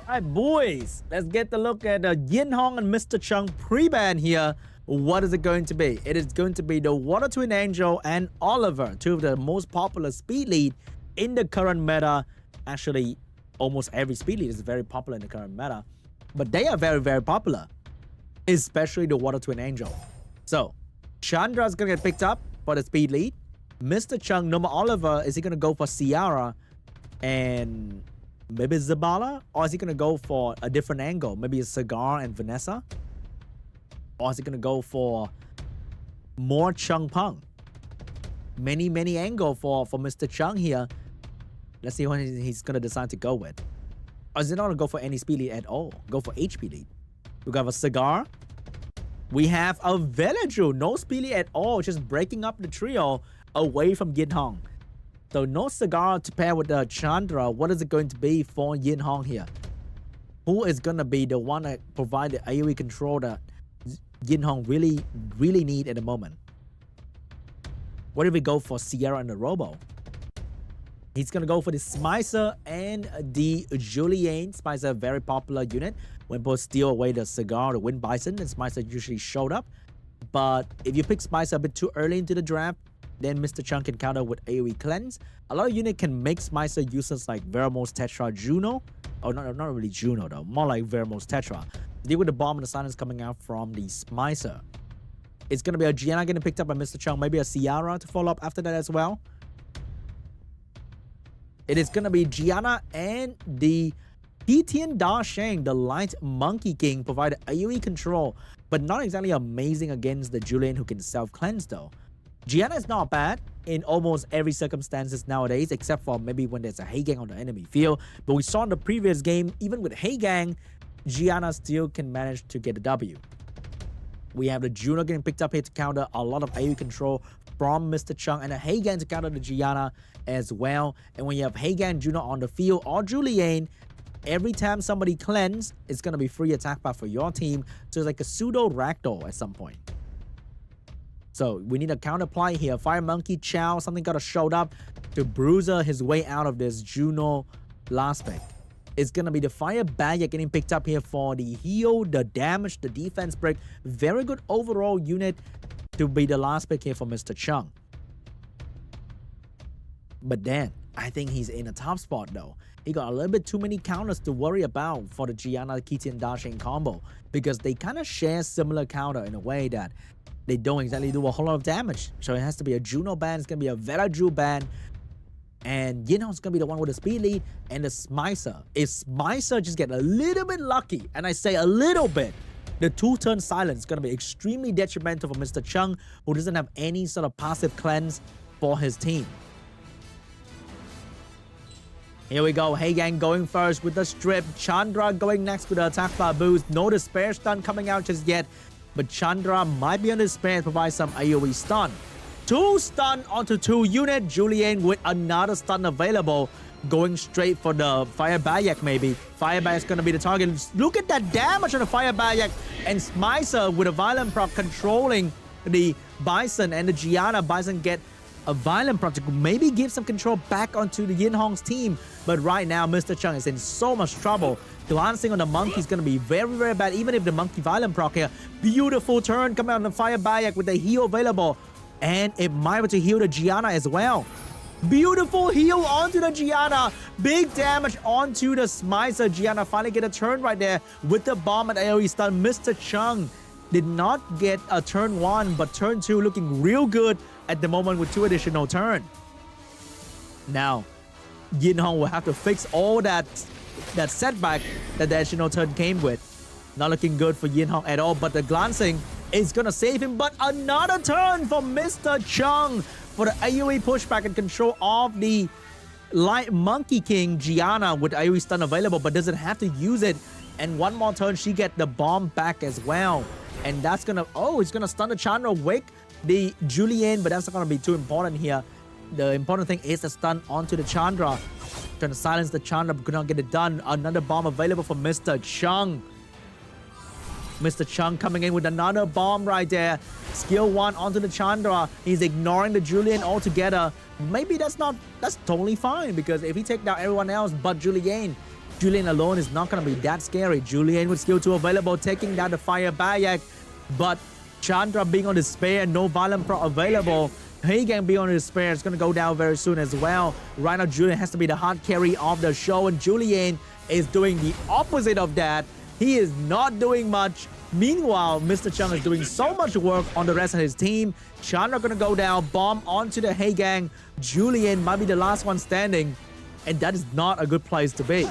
Alright, boys, let's get the look at YINHONG and MR.CHUNG pre-ban here. What is it going to be? It is going to be the Water Twin Angel and Oliver, two of the most popular speed lead in the current meta. Actually, almost every speed lead is very popular in the current meta. But they are very, very popular, especially the Water Twin Angel. So, Chandra is going to get picked up for the speed lead. MR.CHUNG, Noma Oliver, is he going to go for Ciara? And Maybe Zabala? Or is he gonna go for a different angle? Maybe a Cigar and Vanessa? Or is he gonna go for more Chung Peng? Many angle for Mr. Chung here. Let's see what he's gonna decide to go with. Or is he not gonna go for any speed lead at all? Go for HP lead. We have a Cigar. We have a Velodru. No speed lead at all. Just breaking up the trio away from YINHONG. So no Cigar to pair with the Chandra. What is it going to be for YINHONG here? Who is gonna be the one that provide the AoE control that YINHONG really need at the moment? What if we go for Sierra and the Robo? He's gonna go for the Smicer and the Julian. Smicer, very popular unit. When both steal away the Cigar to win Bison, and Smicer usually showed up. But if you pick Smicer a bit too early into the draft, then Mr. Chung can counter with AoE Cleanse. A lot of units can make Smicer useless like Veramos, Tetra, Juno. Oh, not really Juno though. More like Veramos, Tetra. Deal with the Bomb and the Silence coming out from the Smicer. It's going to be a Gianna getting picked up by Mr. Chung. Maybe a Ciara to follow up after that as well. It is going to be Gianna and the Titian Da Sheng, the Light Monkey King, provide AoE control, but not exactly amazing against the Julian who can self-cleanse though. Gianna is not bad in almost every circumstances nowadays, except for maybe when there's a Heigang on the enemy field. But we saw in the previous game, even with Heigang, Gianna still can manage to get a W. We have the Juno getting picked up here to counter a lot of AoE control from Mr. Chung, and a Heigang to counter the Gianna as well. And when you have Heigang, Juno on the field, or Julian, every time somebody cleanse, it's going to be free attack bar for your team. So it's like a pseudo ragdoll at some point. So we need a counterplay here. Fire Monkey, Chow, something got to showed up to bruiser his way out of this Juno last pick. It's going to be the Fire Barrier getting picked up here for the heal, the damage, the defense break. Very good overall unit to be the last pick here for Mr. Chung. But then, I think he's in a top spot though. He got a little bit too many counters to worry about for the Gianna, Kitty, and Dashing combo, because they kind of share similar counter in a way that they don't exactly do a whole lot of damage. So it has to be a Juno ban, it's going to be a Velodru ban, and YINHONG's going to be the one with the speed lead, and the Smicer. If Smicer just get a little bit lucky, and I say a little bit, the two-turn silence is going to be extremely detrimental for Mr. Chung, who doesn't have any sort of passive cleanse for his team. Here we go, Heigang going first with the strip. Chandra going next with the attack bar boost. No despair stun coming out just yet, but Chandra might be on despair to provide some AoE stun. 2 stun onto 2 unit. Julian with another stun available, going straight for the Fire Bayak maybe. Fire Bayak's gonna be the target. Look at that damage on the Fire Bayak, and Smicer with a violent proc controlling the Bison, and the Gianna. Bison get a violent proc to maybe give some control back onto the YINHONG's team. But right now, Mr. Chung is in so much trouble. Glancing on the monkey is going to be very bad, even if the monkey violent proc here. Beautiful turn coming out on the Fire Bayak with the heal available. And it might be able to heal the Gianna as well. Beautiful heal onto the Gianna. Big damage onto the Smicer. Gianna finally get a turn right there with the bomb and AoE stun. Mr. Chung did not get a turn 1, but turn 2 looking real good at the moment with 2 additional turn. Now, YINHONG will have to fix all that setback that the additional turn came with. Not looking good for YINHONG at all, but the glancing is going to save him. But another turn for Mr. Chung for the AoE pushback and control of the Light Monkey King. Gianna with AoE stun available, but doesn't have to use it. And one more turn, she get the bomb back as well. And that's going to, he's going to stun the Chandra, wake the Julian, but that's not going to be too important here. The important thing is the stun onto the Chandra. Trying to silence the Chandra, but could not get it done. Another bomb available for Mr. Chung. Mr. Chung coming in with another bomb right there. Skill 1 onto the Chandra. He's ignoring the Julian altogether. Maybe that's totally fine, because if he take down everyone else but Julian alone is not going to be that scary. Julian with skill 2 available, taking down the Fire Bayak, but Chandra being on despair, no violent pro available. Heigang being on despair is going to go down very soon as well. Right now, Julian has to be the hard carry of the show, and Julian is doing the opposite of that. He is not doing much. Meanwhile, Mr. Chung is doing so much work on the rest of his team. Chandra going to go down, bomb onto the Heigang. Julian might be the last one standing. And that is not a good place to be.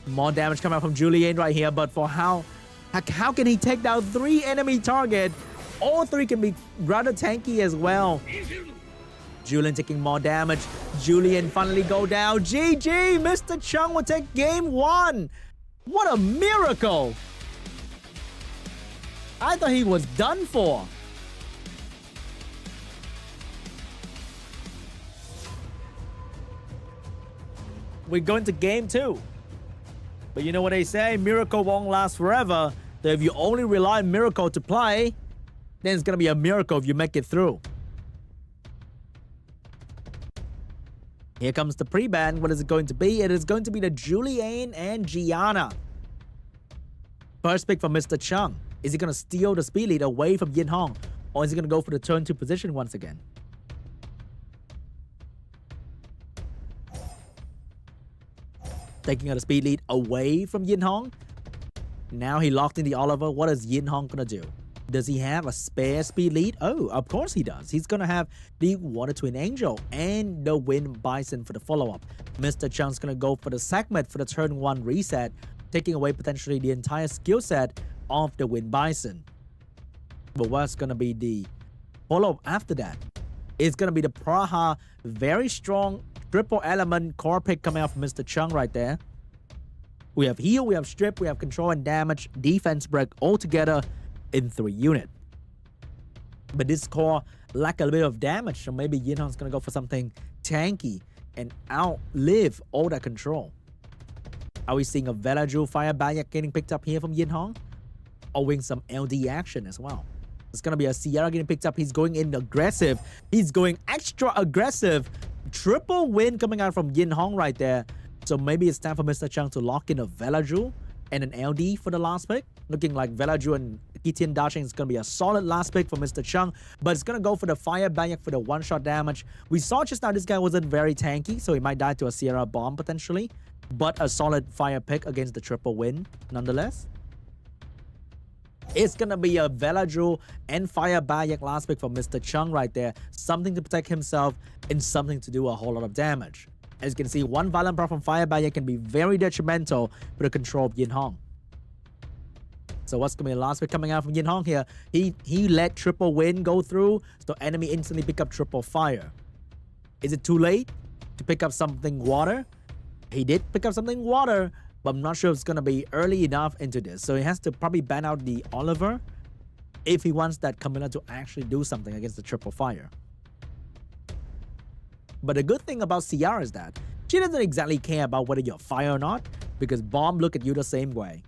More damage coming out from Julian right here, but for how can he take down 3 enemy targets? All 3 can be rather tanky as well. Julian taking more damage. Julian finally go down. GG! Mr. Chung will take game 1. What a miracle! I thought he was done for. We're going to game 2. But you know what they say, miracle won't last forever. So if you only rely on miracle to play, then it's gonna be a miracle if you make it through. Here comes the pre-ban. What is it going to be? It is going to be the Julian and Gianna. First pick for Mr. Chung. Is he gonna steal the speed lead away from YINHONG? Or is he gonna go for the turn 2 position once again? Taking out the speed lead away from YINHONG. Now he locked in the Oliver. What is YINHONG gonna do? Does he have a spare speed lead? Oh, of course he does. He's gonna have the Water Twin Angel and the Wind Bison for the follow-up. Mr. Chung's gonna go for the segment for the turn 1 reset, taking away potentially the entire skill set of the Wind Bison. But what's gonna be the follow-up after that? It's gonna be the Praha, very strong triple element core pick coming out from Mr. Chung right there. We have heal, we have strip, we have control and damage, defense break all together in 3 units. But this core lack a little bit of damage, so maybe YINHONG's gonna go for something tanky and outlive all that control. Are we seeing a Velajul Fire Bayak getting picked up here from YINHONG? Owing some LD action as well. It's gonna be a Sierra getting picked up. He's going in aggressive. He's going extra aggressive. Triple win coming out from YINHONG right there. So maybe it's time for Mr. Chung to lock in a Velajul and an LD for the last pick. Looking like Velajul and Kitian Dashing is going to be a solid last pick for Mr. Chung. But it's going to go for the Fire Banyak for the one-shot damage. We saw just now this guy wasn't very tanky, so he might die to a Sierra Bomb potentially. But a solid fire pick against the triple win nonetheless. It's going to be a Velajul and Fire Banyak last pick for Mr. Chung right there. Something to protect himself and something to do a whole lot of damage. As you can see, one Violent Breath from Fire Banyak can be very detrimental for the control of YINHONG. So what's going to be the last pick coming out from YINHONG here? He let triple win go through, so enemy instantly pick up triple fire. Is it too late to pick up something water? He did pick up something water, but I'm not sure if it's going to be early enough into this. So he has to probably ban out the Oliver if he wants that Camilla to actually do something against the triple fire. But the good thing about Sierra is that she doesn't exactly care about whether you're fire or not, because Bomb look at you the same way.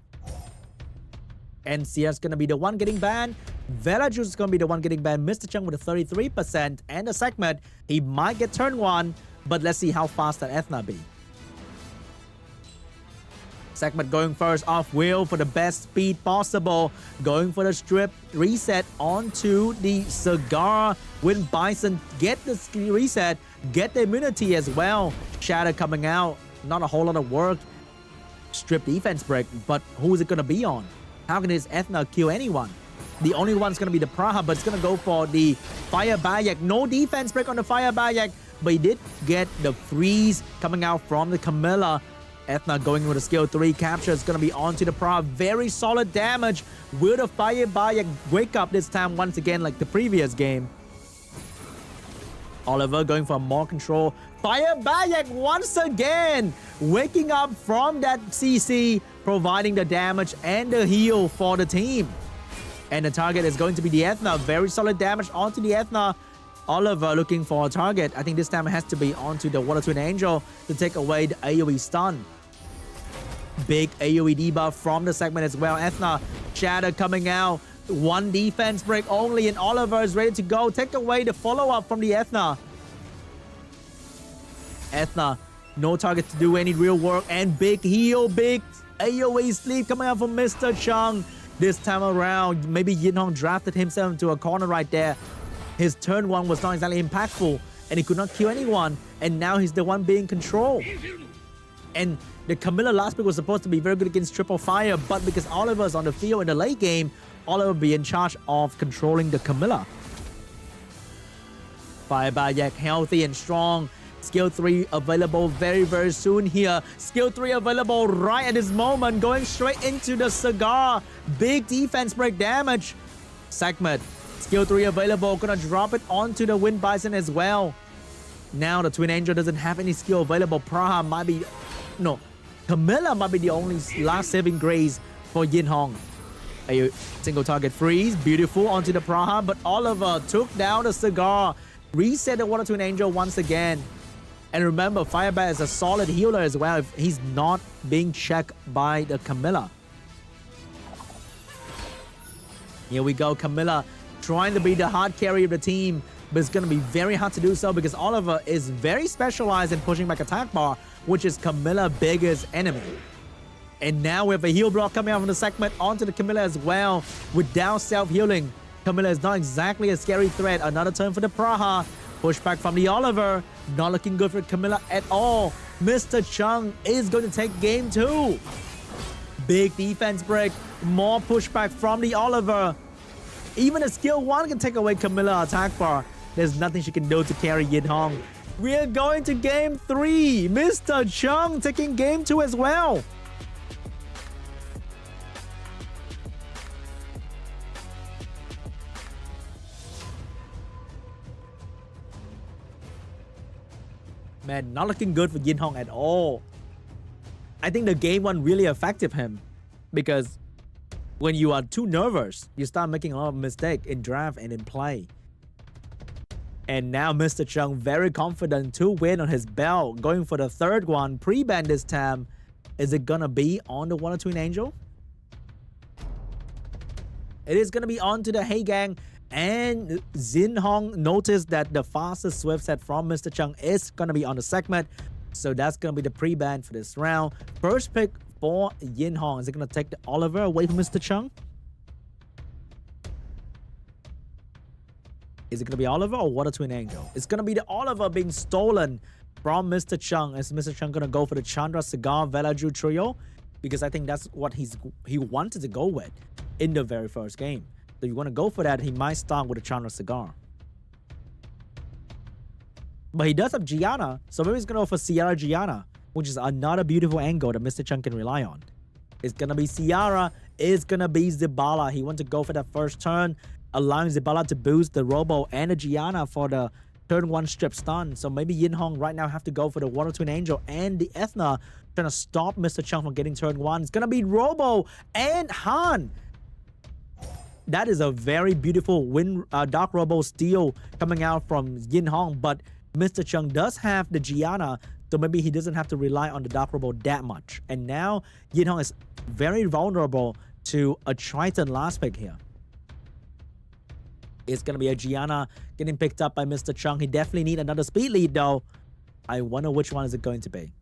And Sierra's gonna be the one getting banned. Velajul is gonna be the one getting banned. Mr. Chung with a 33% and a segment. He might get turn 1, but let's see how fast that Ethna be. Segment going first off wheel for the best speed possible. Going for the strip reset onto the Cigar. Wind Bison get the reset, get the immunity as well. Shatter coming out, not a whole lot of work. Strip defense break, but who is it going to be on? How can this Ethna kill anyone? The only one's going to be the Praha, but it's going to go for the Fire Bayak. No defense break on the Fire Bayak, but he did get the freeze coming out from the Camilla. Ethna going with a skill 3 capture is going to be onto the Praha. Very solid damage. Will the Fire Bayak wake up this time once again like the previous game? Oliver going for more control. Fire Bayak once again waking up from that CC, providing the damage and the heal for the team. And the target is going to be the Ethna. Very solid damage onto the Ethna. Oliver looking for a target. I think this time it has to be onto the Water Twin Angel to take away the AoE stun. Big AoE debuff from the segment as well. Ethna, Shatter coming out. One defense break only, and Oliver is ready to go. Take away the follow-up from the Ethna. Ethna, no target to do any real work, and big heal, big AoE sleep coming out from Mr. Chung. This time around, maybe YINHONG drafted himself into a corner right there. His turn 1 was not exactly impactful, and he could not kill anyone, and now he's the one being controlled. And the Camilla last pick was supposed to be very good against triple fire, but because Oliver's on the field in the late game, Oliver will be in charge of controlling the Camilla. Fire Bayak healthy and strong. Skill 3 available very soon here. Skill 3 available right at this moment. Going straight into the cigar. Big defense break damage. Segment. Skill 3 available. Gonna drop it onto the Wind Bison as well. Now the Twin Angel doesn't have any skill available. Praha might be... No. Camilla might be the only last saving grace for YINHONG. A single target freeze. Beautiful onto the Praha. But Oliver took down the cigar. Reset the Water Twin Angel once again. And remember, Firebat is a solid healer as well if he's not being checked by the Camilla. Here we go, Camilla trying to be the hard carry of the team, but it's going to be very hard to do so because Oliver is very specialized in pushing back attack bar, which is Camilla's biggest enemy. And now we have a heal block coming out from the segment onto the Camilla as well with down self-healing. Camilla is not exactly a scary threat. Another turn for the Praha. Pushback from the Oliver. Not looking good for Camilla at all. MR.CHUNG is going to take game 2. Big defense break. More pushback from the Oliver. Even a skill 1 can take away Camilla attack bar. There's nothing she can do to carry YINHONG. We're going to game 3. MR.CHUNG taking game 2 as well. Man, not looking good for YINHONG at all. I think the game 1 really affected him because when you are too nervous, you start making a lot of mistakes in draft and in play. And now MR.CHUNG very confident to win on his belt, going for the third one, pre-ban this time. Is it gonna be on the Water Twin Angel? It is gonna be on to the Hey Gang. And YINHONG noticed that the fastest swift set from MR.CHUNG is going to be on the segment. So that's going to be the pre-ban for this round. First pick for YINHONG. Is it going to take the Oliver away from MR.CHUNG? Is it going to be Oliver or Water Twin Angel? It's going to be the Oliver being stolen from MR.CHUNG. Is MR.CHUNG going to go for the Chandra Cigar Velaju trio? Because I think that's what he wanted to go with in the very first game. So you want to go for that, he might start with a Chandra Cigar. But he does have Gianna, so maybe he's going to go for Ciara Gianna, which is another beautiful angle that MR.CHUNG can rely on. It's going to be Ciara, it's going to be Zibala. He wants to go for that first turn, allowing Zibala to boost the Robo and the Gianna for the turn 1 strip stun. So maybe YINHONG right now have to go for the Water Twin Angel and the Ethna, trying to stop MR.CHUNG from getting turn 1. It's going to be Robo and Han. That is a very beautiful Dark Robo steal coming out from YINHONG, but MR.CHUNG does have the Gianna, so maybe he doesn't have to rely on the Dark Robo that much. And now YINHONG is very vulnerable to a Triton last pick here. It's going to be a Gianna getting picked up by MR.CHUNG. He definitely needs another speed lead though. I wonder which one is it going to be.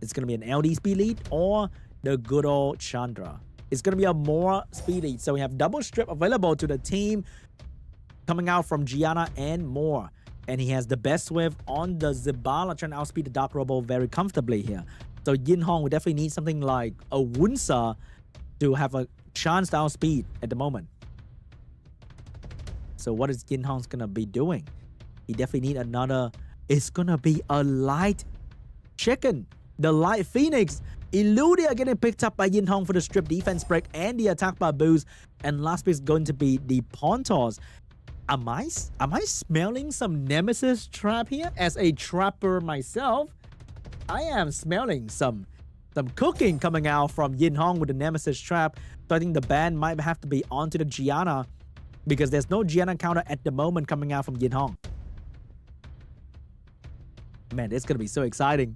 It's going to be an LD speed lead or the good old Chandra. It's going to be a more speed lead. So we have double strip available to the team coming out from Gianna and more. And he has the best swift on the Zibala, trying to outspeed the Dark Robo very comfortably here. So YINHONG would definitely need something like a Wunsa to have a chance to outspeed at the moment. So what is YINHONG's going to be doing? He definitely need another. It's going to be a light chicken. The light Phoenix. Illudia getting picked up by YINHONG for the strip defense break and the attack bar boost. And last pick is going to be the Pontos. Am I smelling some Nemesis trap here? As a trapper myself, I am smelling some cooking coming out from YINHONG with the Nemesis trap. So I think the ban might have to be onto the Gianna because there's no Gianna counter at the moment coming out from YINHONG. Man, it's going to be so exciting.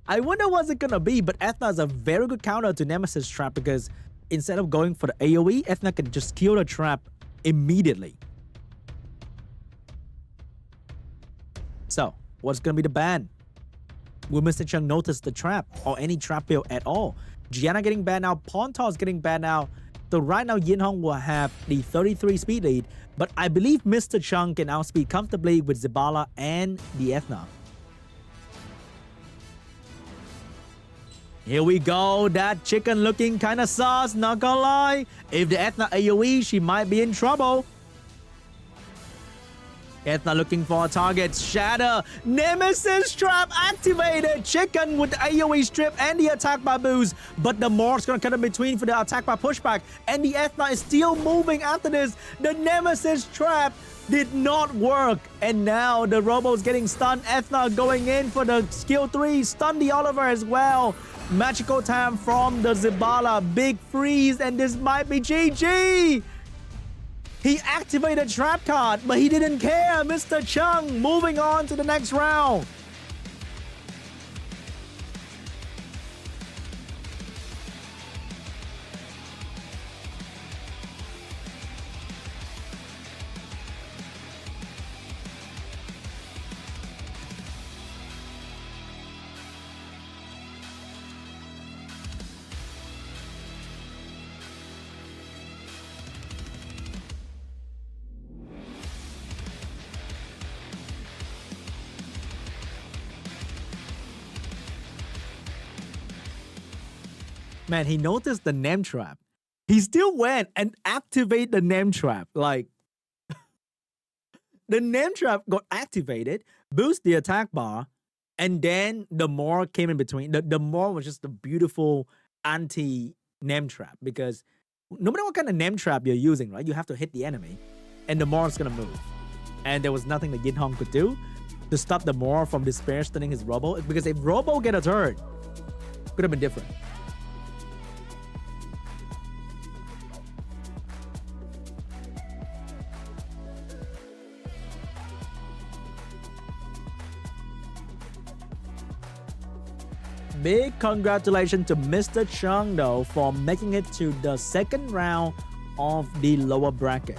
I wonder what's it going to be, but Ethna is a very good counter to Nemesis trap because instead of going for the AoE, Ethna can just kill the trap immediately. So, what's going to be the ban? Will MR.CHUNG notice the trap or any trap build at all? Gianna getting banned now, Pontos getting banned now. So right now, YINHONG will have the 33 speed lead, but I believe MR.CHUNG can outspeed comfortably with Zibala and the Ethna. Here we go. That chicken looking kind of sus, not gonna lie. If the Ethna AoE, she might be in trouble. Ethna looking for a target. Shatter. Nemesis trap activated. Chicken with the AoE strip and the attack by boost. But the Morph's gonna cut in between for the attack by pushback. And the Ethna is still moving after this. The Nemesis trap did not work. And now the Robo's getting stunned. Ethna going in for the skill 3. Stun the Oliver as well. Magical time from the Zibala. Big freeze. And this might be GG. He activated trap card, but he didn't care. Mr. Chung moving on to the next round. Man, he noticed the name trap. He still went and activated the name trap. Like, the name trap got activated, boost the attack bar, and then the Maw came in between. The Maw was just a beautiful anti-name trap because no matter what kind of name trap you're using, right, you have to hit the enemy, and the Maw is going to move. And there was nothing that YINHONG could do to stop the Maw from despair stunning his Robo, because if Robo get a turret, could have been different. Big congratulations to Mr. Chung though for making it to the second round of the lower bracket.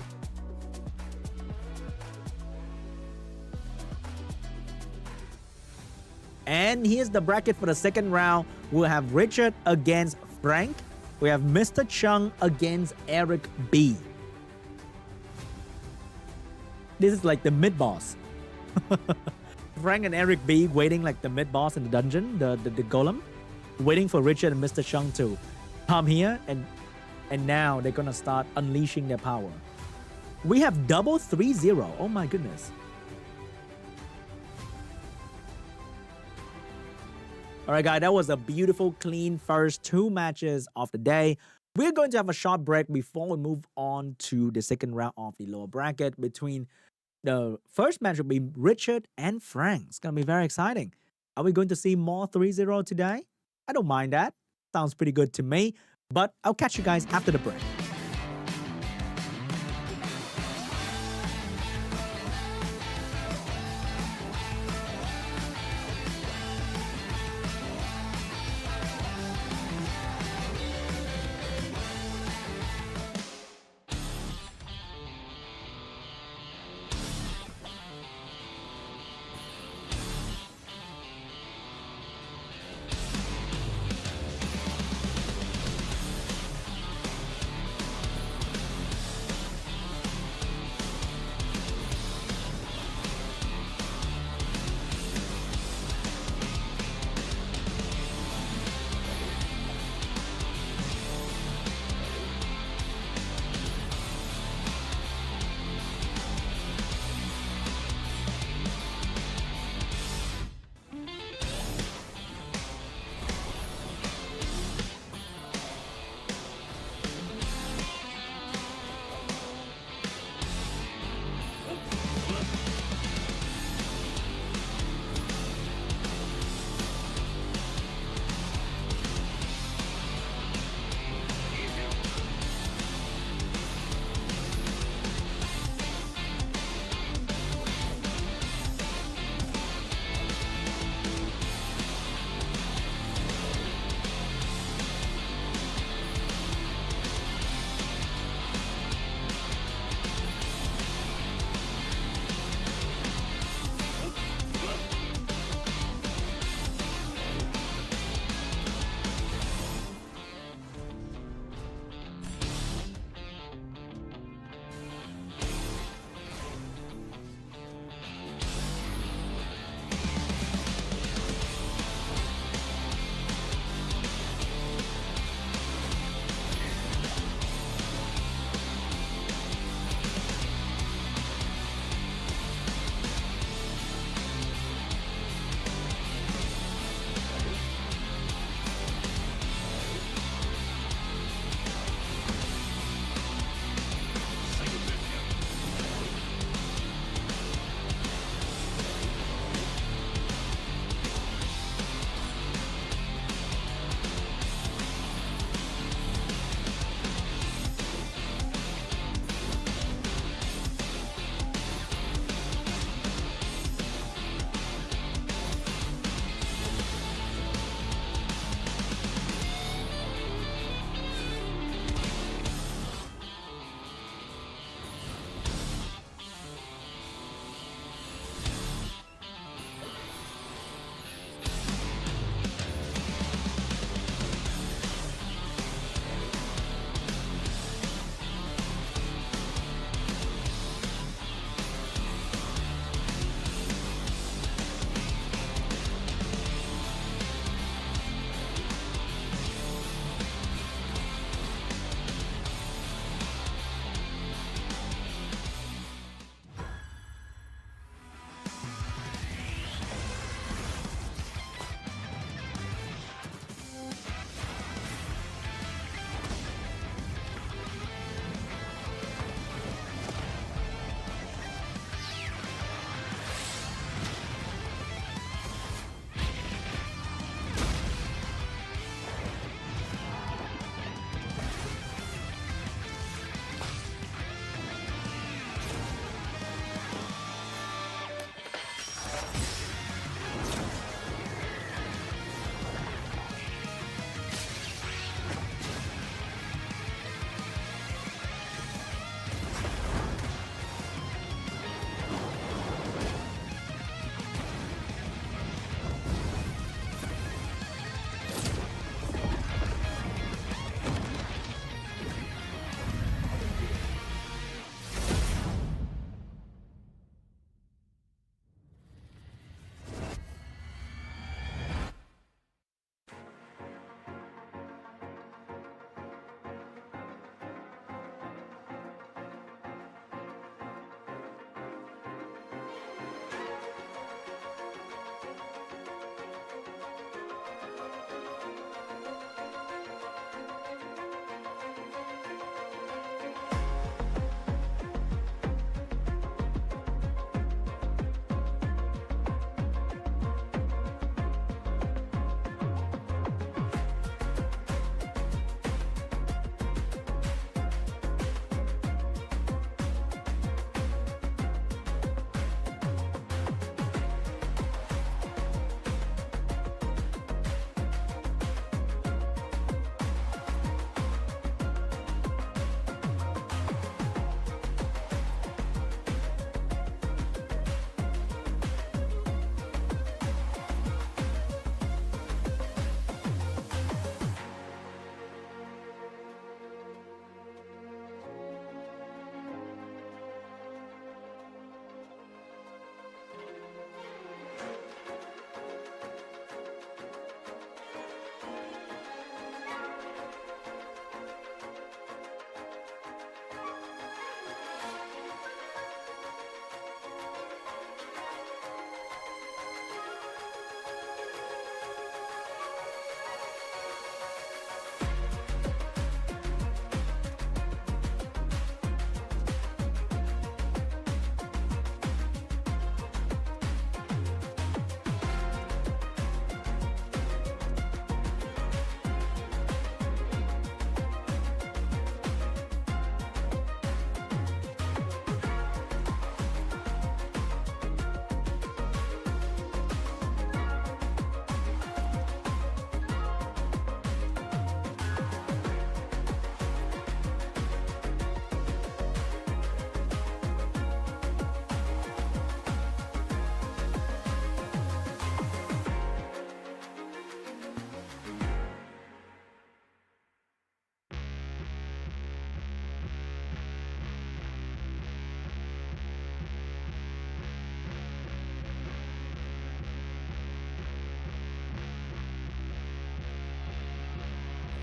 And here's the bracket for the second round. We'll have Richard against Frank. We have Mr. Chung against ERIC.B. This is like the mid-boss. Frank and ERIC.B waiting like the mid-boss in the dungeon, the golem, waiting for Richard and Mr. Chung to come here, and now they're gonna start unleashing their power. We have double 3-0. Oh my goodness. All right, guys, that was a beautiful, clean first 2 matches of the day. We're going to have a short break before we move on to the second round of the lower bracket. Between the first match will be Richard and Frank. It's going to be very exciting. Are we going to see more 3-0 today? I don't mind that. Sounds pretty good to me. But I'll catch you guys after the break.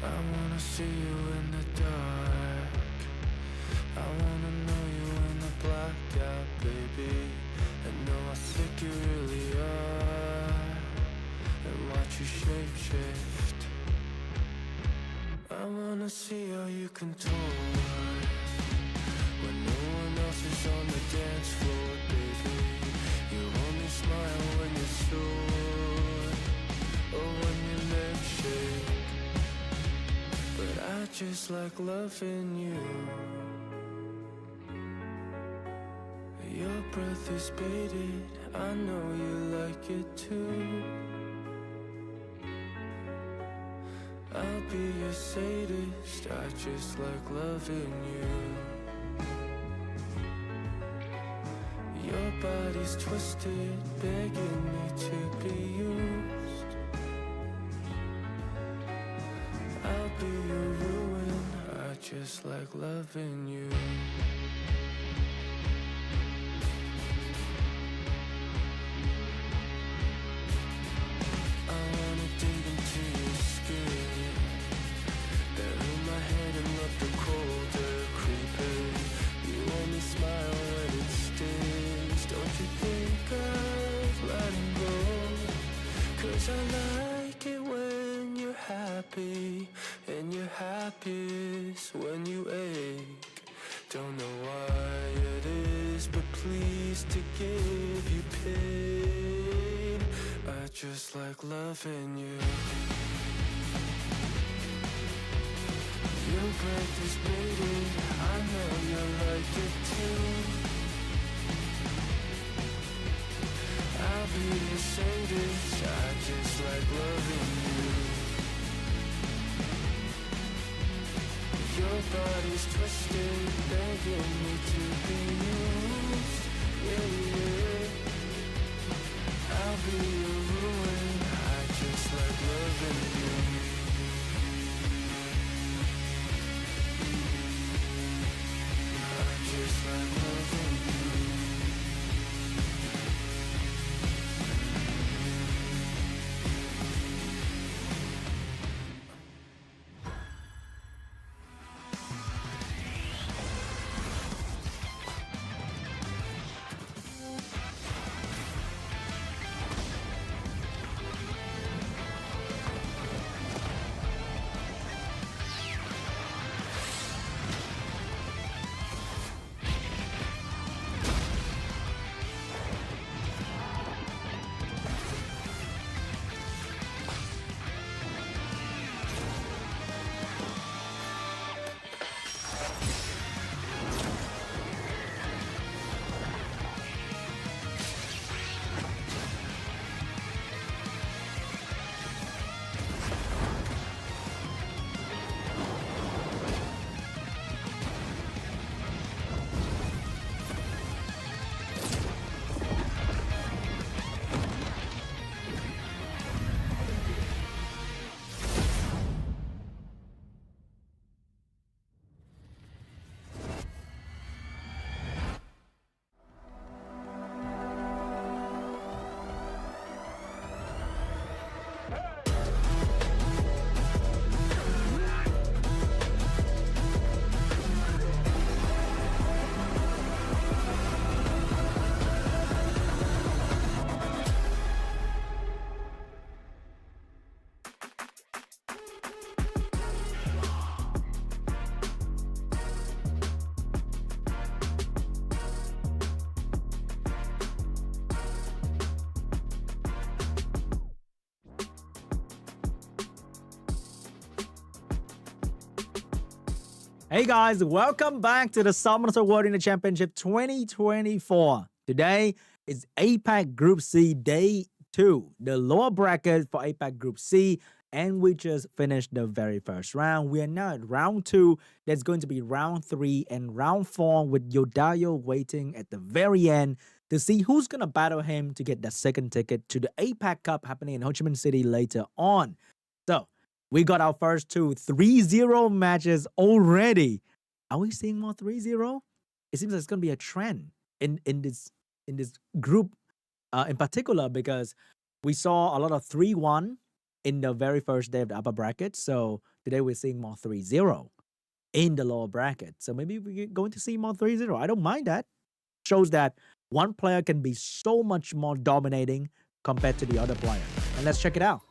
I wanna see you in the dark. I wanna know you in the blackout, baby, and know how thick you really are, and watch you shape shift. I wanna see how you contort when no one else is on the dance floor, baby. You only smile when you're sure, or when your legs shake. But I just like loving you. Your breath is bated, I know you like it too. I'll be your sadist, I just like loving you. Your body's twisted, begging me to be used. I'll be your ruin, I just like loving you. I wanna dig into your skin, bury my head and let the cold air creep in. You only smile when it stings. Don't you think of letting go? 'Cause I like it when you're happy, and you're happiest when you ache. Don't know why it is, but please to give you pain. I just like loving you. Your breath is bated, I know you like it too. I'll be the sadist, I just like loving you. Your body's twisted, begging me to be used. Yeah, yeah. I'll be your ruin, I just like loving you. I just like loving you. Hey guys, welcome back to the Summoners World in the Championship 2024. Today is APAC Group C Day 2, the lower bracket for APAC Group C, and we just finished the very first round. We are now at round 2. There's going to be round 3 and round 4 with YODAYOOO waiting at the very end to see who's going to battle him to get the second ticket to the APAC Cup happening in Ho Chi Minh City later on. So, we got our first two 3-0 matches already. Are we seeing more 3-0? It seems like it's going to be a trend in this group in particular, because we saw a lot of 3-1 in the very first day of the upper bracket. So today we're seeing more 3-0 in the lower bracket. So maybe we're going to see more 3-0. I don't mind that. Shows that one player can be so much more dominating compared to the other player. And let's check it out.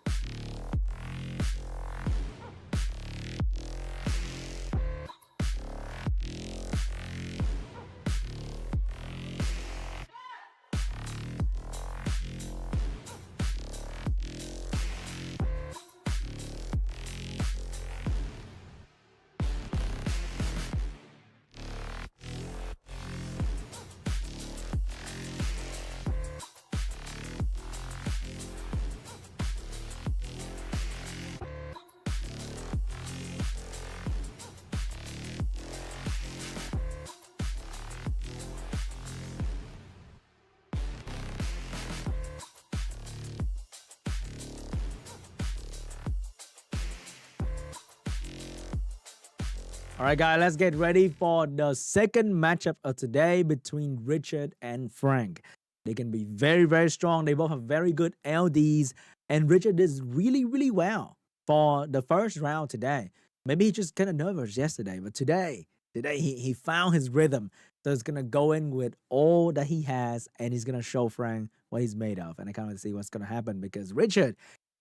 All right, guys, let's get ready for the second matchup of today between Richard and Frank. They can be very, very strong. They both have very good LDs. And Richard did really, really well for the first round today. Maybe he's just kind of nervous yesterday, but today he found his rhythm. So he's going to go in with all that he has, and he's going to show Frank what he's made of. And I can't wait to see what's going to happen because Richard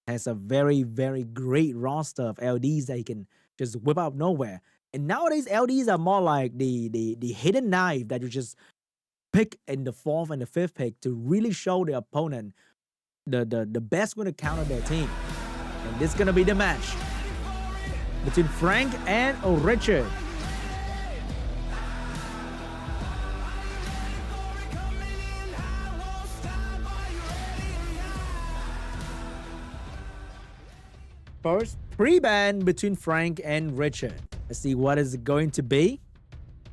has a very, very great roster of LDs that he can just whip out of nowhere. And nowadays, LDs are more like the hidden knife that you just pick in the 4th and the 5th pick to really show the opponent the best way to counter their team. And this is going to be the match between Frank and Richard. First, pre-ban between Frank and Richard. Let's see what is it going to be.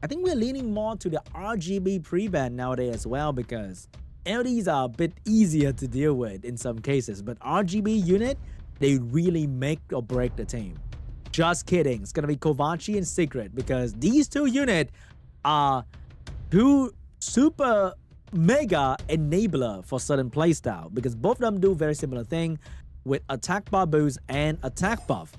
I think we're leaning more to the RGB pre-ban nowadays as well because LDs are a bit easier to deal with in some cases. But RGB unit, they really make or break the team. Just kidding. It's going to be Kovaci and Secret because these two units are two super mega enabler for certain playstyle because both of them do very similar thing with attack bar boost and attack buff.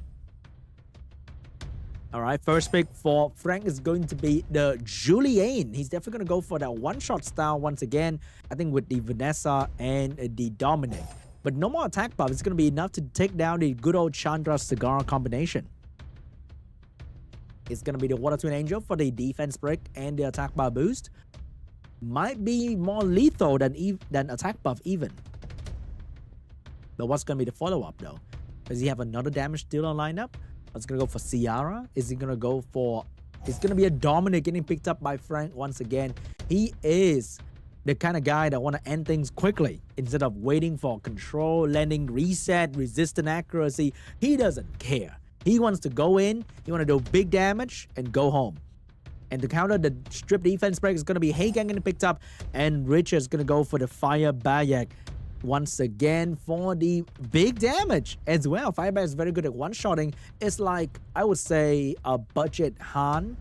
All right, first pick for Frank is going to be the Julian. He's definitely going to go for that one-shot style once again. I think with the Vanessa and the Dominic. But no more attack buff. It's going to be enough to take down the good old Chandra Cigar combination. It's going to be the Water Twin Angel for the defense break and the attack bar boost. Might be more lethal than attack buff even. But what's going to be the follow-up though? Does he have another damage dealer lineup? It's going to go for Ciara. Is he going to go for... It's going to be a Dominic getting picked up by Frank once again. He is the kind of guy that want to end things quickly instead of waiting for control, landing, reset, resistant accuracy. He doesn't care. He wants to go in. He want to do big damage and go home. And to counter the strip defense break is going to be Heigang getting picked up. And Richard's going to go for the Fire Bayak once again for the big damage as well. Fireback is very good at one-shotting. It's like, I would say, a budget Han,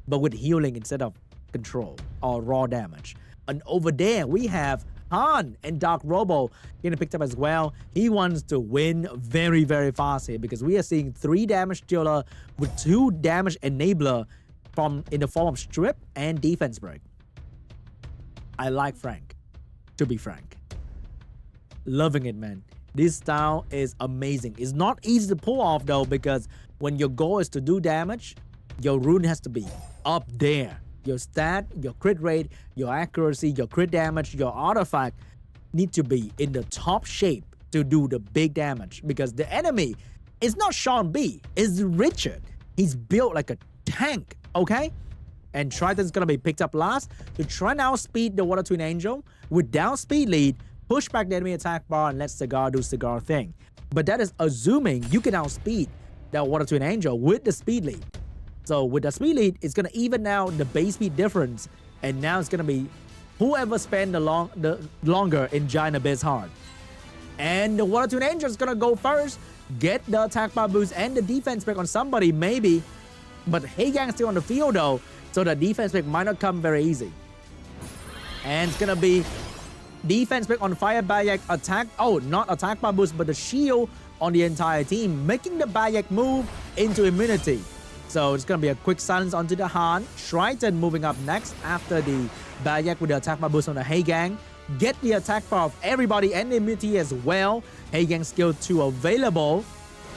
but with healing instead of control or raw damage. And over there, we have Han and Dark Robo getting picked up as well. He wants to win very, very fast here because we are seeing 3 damage dealer with 2 damage enabler in the form of strip and defense break. I like Frank, to be frank. Loving it, man. This style is amazing. It's not easy to pull off though because when your goal is to do damage, your rune has to be up there. Your stat, your crit rate, your accuracy, your crit damage, your artifact need to be in the top shape to do the big damage because the enemy is not Sean B, it's Richard. He's built like a tank, okay? And Triton's gonna be picked up last to try and outspeed the Water Twin Angel with down speed lead, push back the enemy attack bar and let Cigar do Cigar thing. But that is assuming you can outspeed that Water Twin Angel with the speed lead. So with the speed lead, it's going to even out the base speed difference. And now it's going to be whoever spend the longer in Giant Abyss hard. And the Water Twin Angel is going to go first, get the attack bar boost and the defense pick on somebody maybe. But Heigang's still on the field though, so the defense pick might not come very easy. And it's going to be defense pick on Fire Bayak attack. Oh, not attack bar boost, but the shield on the entire team, making the Bayek move into immunity. So it's going to be a quick silence onto the Han. Triton moving up next after the Bayek with the attack bar boost on the Heigang. Get the attack bar of everybody and the immunity as well. Heigang skill 2 available.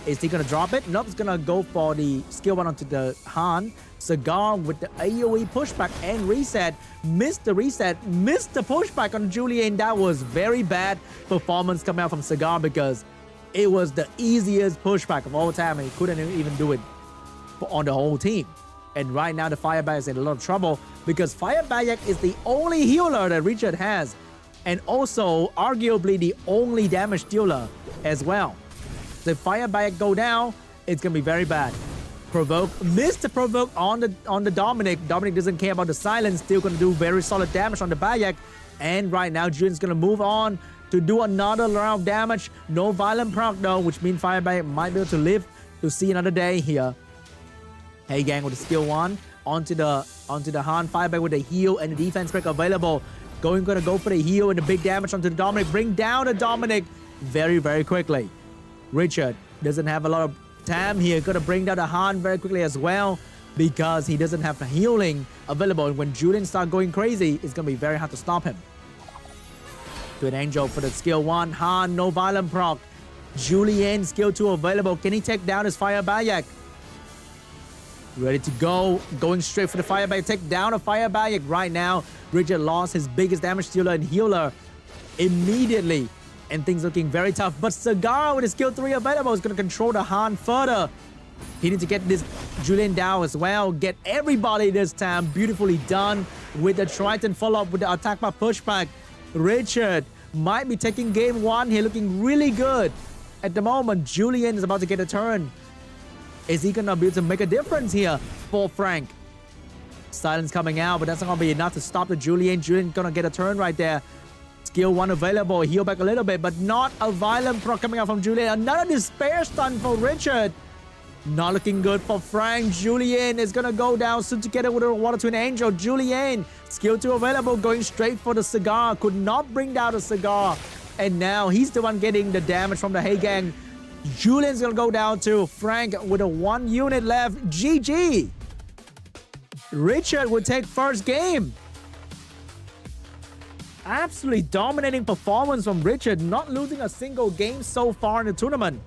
Is he going to drop it? Nope, he's going to go for the skill 1 onto the Han. Cigar with the AoE pushback and reset. Missed the reset, missed the pushback on Julian. That was very bad performance coming out from Cigar because it was the easiest pushback of all time and he couldn't even do it on the whole team. And right now the Fire Bayek is in a lot of trouble because Fire Bayek is the only healer that Richard has and also arguably the only damage dealer as well. So if Fire Bayek go down, it's going to be very bad. Provoke, missed the provoke on the Dominic. Dominic doesn't care about the silence, still going to do very solid damage on the Bayek. And right now Julian's going to move on to do another round of damage. No violent proc though, which means Fire Bayek might be able to live to see another day here. Heigang with the skill 1 onto the Han. Fire Bayek with the heal and the defense break available. Gonna go for the heal and the big damage onto the Dominic. Bring down the Dominic very, very quickly. Richard doesn't have a lot of time here. Gonna bring down the Han very quickly as well because he doesn't have the healing available. And when Julian starts going crazy, it's gonna be very hard to stop him. To an Angel for the skill 1. Han, no violent proc. Julian, skill 2 available. Can he take down his Fire Bayek? Ready to go. Going straight for the Fire Bayek. Take down a Fire Bayek right now. Richard lost his biggest damage dealer and healer immediately. And things looking very tough. But Cigar with his skill 3 available is going to control the Han further. He needs to get this Julian down as well. Get everybody this time. Beautifully done with the Triton follow-up with the attack by pushback. Richard might be taking game 1 here. Looking really good. At the moment, Julian is about to get a turn. Is he going to be able to make a difference here for Frank? Silence coming out, but that's not going to be enough to stop the Julian. Julian going to get a turn right there. Skill 1 available. Heal back a little bit, but not a violent proc coming out from Julian. Another despair stun for Richard. Not looking good for Frank. Julian is going to go down soon together with a Water Twin Angel. Julian, skill 2 available, going straight for the Cigar. Could not bring down the Cigar. And now he's the one getting the damage from the Heigang. Julian's going to go down to Frank with a 1 unit left. GG. Richard would take first game. Absolutely dominating performance from Richard, not losing a single game so far in the tournament.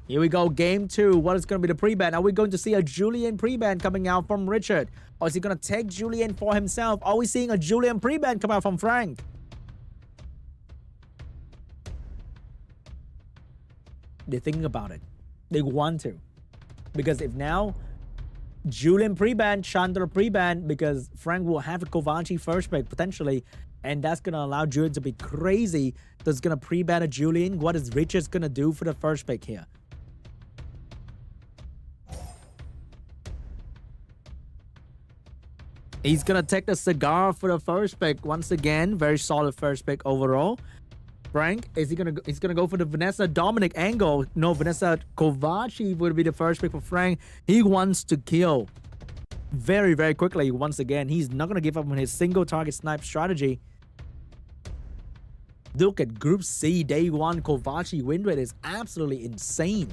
Here we go, game 2. What is going to be the pre-ban? Are we going to see a Julian pre-ban coming out from Richard? Or is he going to take Julian for himself? Are we seeing a Julian pre-ban come out from Frank? They're thinking about it. They want to. Because if now Julian pre-ban, Chandra pre-ban, because Frank will have a Kovaci first pick potentially, and that's going to allow Julian to be crazy. That's going to pre-ban a Julian. What is Richard going to do for the first pick here? He's going to take the Cigar for the first pick once again. Very solid first pick overall. Frank, he's gonna go for the Vanessa Dominic angle. No, Vanessa Kovaci would be the first pick for Frank. He wants to kill very, very quickly once again. He's not gonna give up on his single target snipe strategy. Look at Group C day 1. Kovaci win rate is absolutely insane.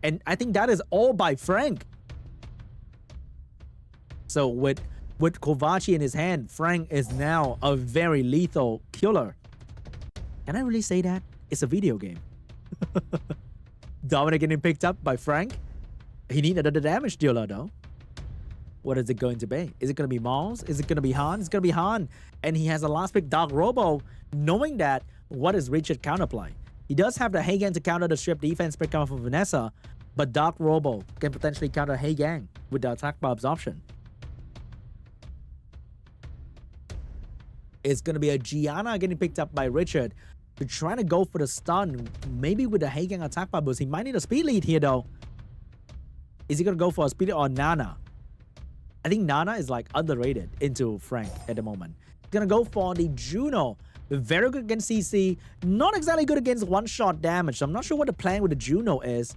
And I think that is all by Frank. So with Kovaci in his hand, Frank is now a very lethal killer. Can I really say that? It's a video game. Dominic getting picked up by Frank. He needs another damage dealer though. What is it going to be? Is it going to be Mars? Is it going to be Han? It's going to be Han. And he has a last pick, Dark Robo. Knowing that, what is Richard counterplay? He does have the Heigang to counter the strip defense pick coming from Vanessa. But Dark Robo can potentially counter Heigang with the attack by absorption. It's going to be a Gianna getting picked up by Richard. They're trying to go for the stun. Maybe with the Heigang attack by boost. He might need a speed lead here though. Is he going to go for a speed lead or Nana? I think Nana is like underrated into Frank at the moment. He's going to go for the Juno. Very good against CC. Not exactly good against one-shot damage. So I'm not sure what the plan with the Juno is.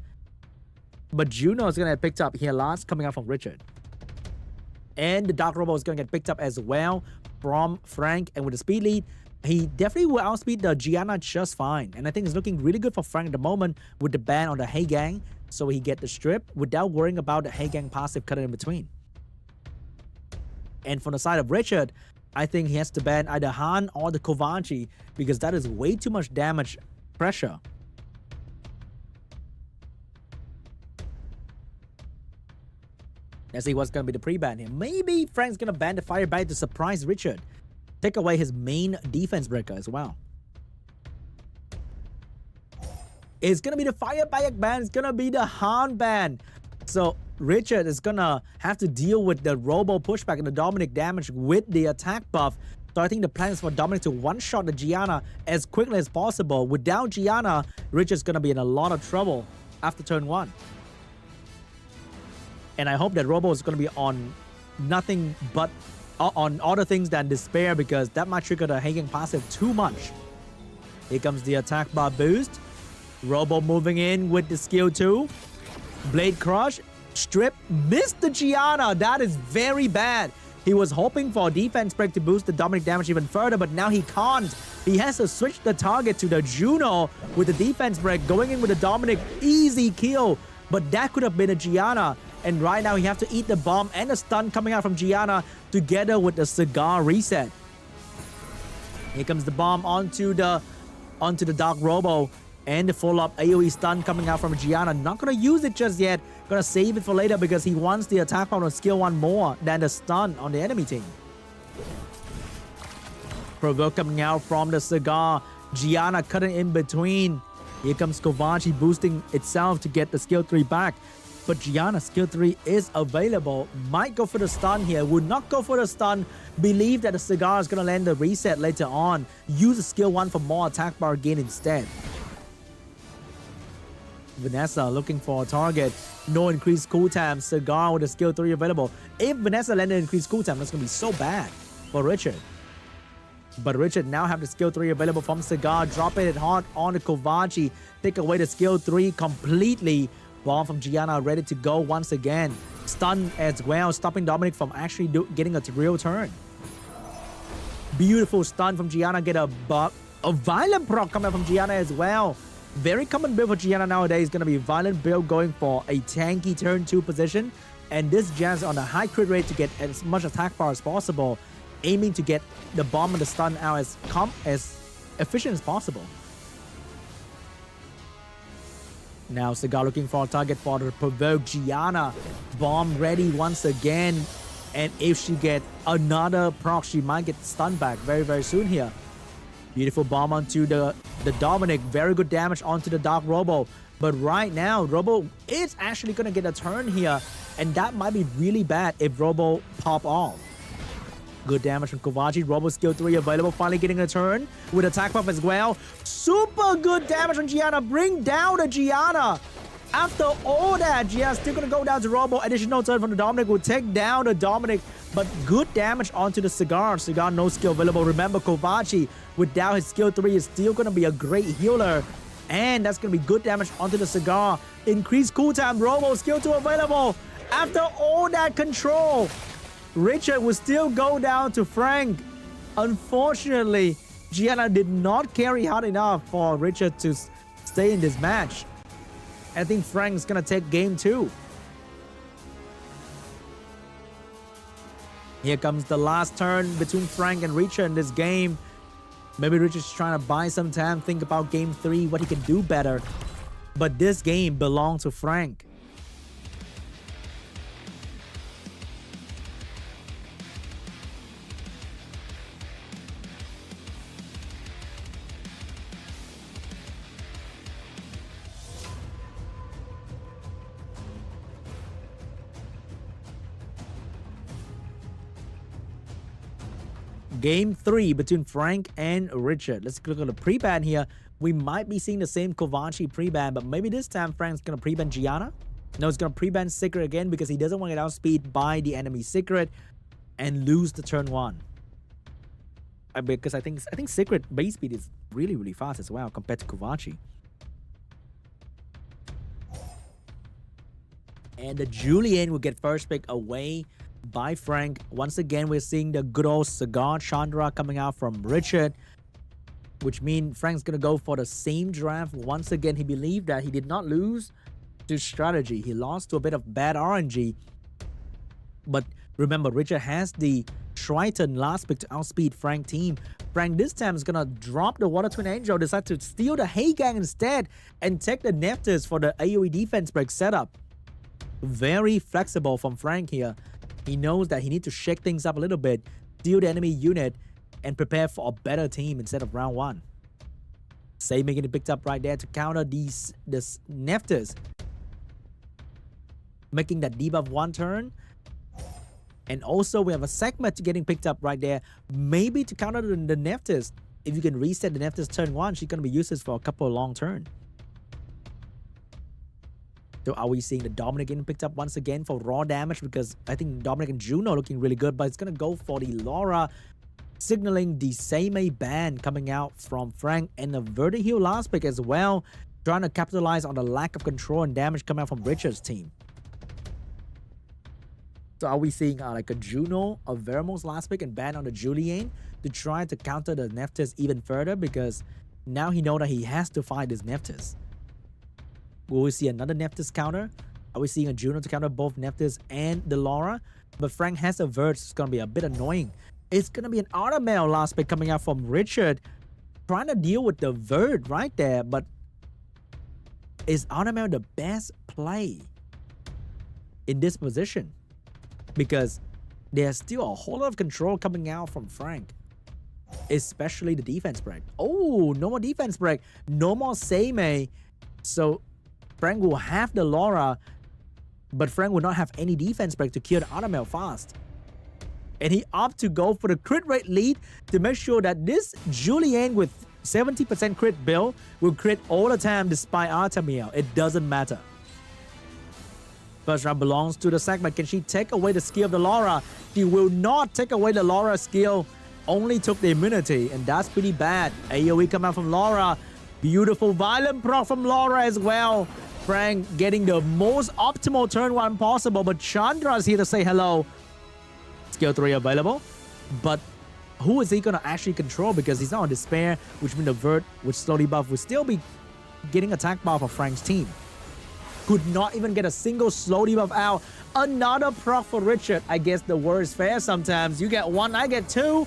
But Juno is going to get picked up here last, coming out from Richard. And the Dark Robo is going to get picked up as well from Frank. And with the speed lead, he definitely will outspeed the Gianna just fine. And I think it's looking really good for Frank at the moment with the ban on the Hey Gang. So he get the strip without worrying about the Hey Gang passive cutting in between. And from the side of Richard, I think he has to ban either Han or the Kovaci because that is way too much damage pressure. Let's see what's going to be the pre-ban here. Maybe Frank's going to ban the Fire Bite to surprise Richard. Take away his main defense breaker as well. It's going to be the Fire Bite ban. It's going to be the Han ban. So Richard is going to have to deal with the Robo pushback and the Dominic damage with the attack buff. So I think the plan is for Dominic to one-shot the Gianna as quickly as possible. Without Gianna, Richard's going to be in a lot of trouble after turn 1. And I hope that Robo is going to be on nothing but on other things than despair because that might trigger the Hagen passive too much. Here comes the attack bar boost. Robo moving in with the skill 2. Blade crush. Strip. Missed the Gianna. That is very bad. He was hoping for a defense break to boost the Dominic damage even further, but now he can't. He has to switch the target to the Juno with the defense break, going in with the Dominic. Easy kill. But that could have been a Gianna. And right now, he has to eat the bomb and the stun coming out from Gianna together with the cigar reset. Here comes the bomb onto the Dark Robo and the full-up AoE stun coming out from Gianna. Not going to use it just yet. Going to save it for later because he wants the attack power on skill 1 more than the stun on the enemy team. Provoke coming out from the cigar. Gianna cutting in between. Here comes Kovaci boosting itself to get the skill 3 back. But Gianna skill 3 is available. Might go for the stun here. Would not go for the stun. Believe that the cigar is going to land the reset later on. Use the skill 1 for more attack bar gain instead. Vanessa looking for a target. No increased cooltime. Cigar with the skill 3 available. If Vanessa landed increased cooltime, that's going to be so bad for Richard. But Richard now have the skill 3 available from Cigar. Dropping it hard on the Kovaci. Take away the skill 3 completely. Bomb from Gianna ready to go once again. Stun as well, stopping Dominic from actually getting a real turn. Beautiful stun from Gianna. Get a violent proc coming from Gianna as well. Very common build for Gianna nowadays is going to be violent build going for a tanky turn 2 position. And this Gianna's on a high crit rate to get as much attack power as possible. Aiming to get the bomb and the stun out as efficient as possible. Now Cigar looking for a target for the provoked Gianna. Bomb ready once again. And if she gets another proc, she might get stunned back very, very soon here. Beautiful bomb onto the Dominic. Very good damage onto the Dark Robo. But right now, Robo is actually going to get a turn here. And that might be really bad if Robo pop off. Good damage from Kovaci. Robo skill 3 available. Finally getting a turn with attack buff as well. Super good damage on Gianna. Bring down the Gianna. After all that, Gianna's still going to go down to Robo. Additional turn from the Dominic will take down the Dominic. But good damage onto the Cigar. Cigar no skill available. Remember, Kovaci without his skill 3 is still going to be a great healer. And that's going to be good damage onto the Cigar. Increased cooltime. Robo skill 2 available. After all that control, Richard will still go down to Frank. Unfortunately, Gianna did not carry hard enough for Richard to stay in this match. I think Frank's gonna take game 2. Here comes the last turn between Frank and Richard in this game. Maybe Richard's trying to buy some time, think about game 3, what he can do better. But this game belongs to Frank. Game 3 between Frank and Richard. Let's look at the pre-ban here. We might be seeing the same Kovaci pre-ban, but maybe this time Frank's going to pre-ban Gianna. No, he's going to pre-ban Secret again because he doesn't want to get outspeed by the enemy Secret and lose the turn 1. Because I think Secret base speed is really, really fast as well compared to Kovaci. And the Julian will get first pick away by Frank. Once again, we're seeing the good old Cigar Chandra coming out from Richard, which means Frank's gonna go for the same draft. Once again, he believed that he did not lose to strategy. He lost to a bit of bad RNG. But remember, Richard has the Triton last pick to outspeed Frank team. Frank this time is gonna drop the Water Twin Angel, decide to steal the Heigang instead, and take the Nephthys for the AoE defense break setup. Very flexible from Frank here. He knows that he needs to shake things up a little bit, steal the enemy unit, and prepare for a better team instead of round 1. Same getting picked up right there to counter this Nephthys, making that debuff 1 turn. And also we have a segment getting picked up right there, maybe to counter the Nephthys. If you can reset the Nephthys turn 1, she's going to be useless for a couple of long turns. So are we seeing the Dominic getting picked up once again for raw damage? Because I think Dominic and Juno looking really good, but it's going to go for the Laura, signaling the Seimei ban coming out from Frank, and the Vertiheel last pick as well, trying to capitalize on the lack of control and damage coming out from Richard's team. So are we seeing like a Juno, a Vermos last pick, and ban on the Julian to try to counter the Nephthys even further? Because now he knows that he has to fight this Nephthys. Will we see another Nephthys counter? Are we seeing a Juno to counter both Nephthys and the Laura? But Frank has a Vert, so it's going to be a bit annoying. It's going to be an Automel last pick coming out from Richard, trying to deal with the Vert right there. But is Automel the best play in this position? Because there's still a whole lot of control coming out from Frank, especially the defense break. Oh, no more defense break, no more Seimei. So Frank will have the Laura, but Frank will not have any defense break to kill the Automel fast. And he opts to go for the crit rate lead to make sure that this Julian with 70% crit build will crit all the time despite Artemiel. It doesn't matter. First round belongs to the segment. Can she take away the skill of the Laura? She will not take away the Laura skill. Only took the immunity, and that's pretty bad. AoE come out from Laura. Beautiful violent proc from Laura as well. Frank getting the most optimal turn 1 possible, but Chandra's here to say hello. Skill 3 available, but who is he going to actually control? Because he's not on Despair, which means the Vert, which slowly buff, will still be getting attack buff for Frank's team. Could not even get a single slow debuff out. Another proc for Richard. I guess the word is fair sometimes. You get 1, I get 2.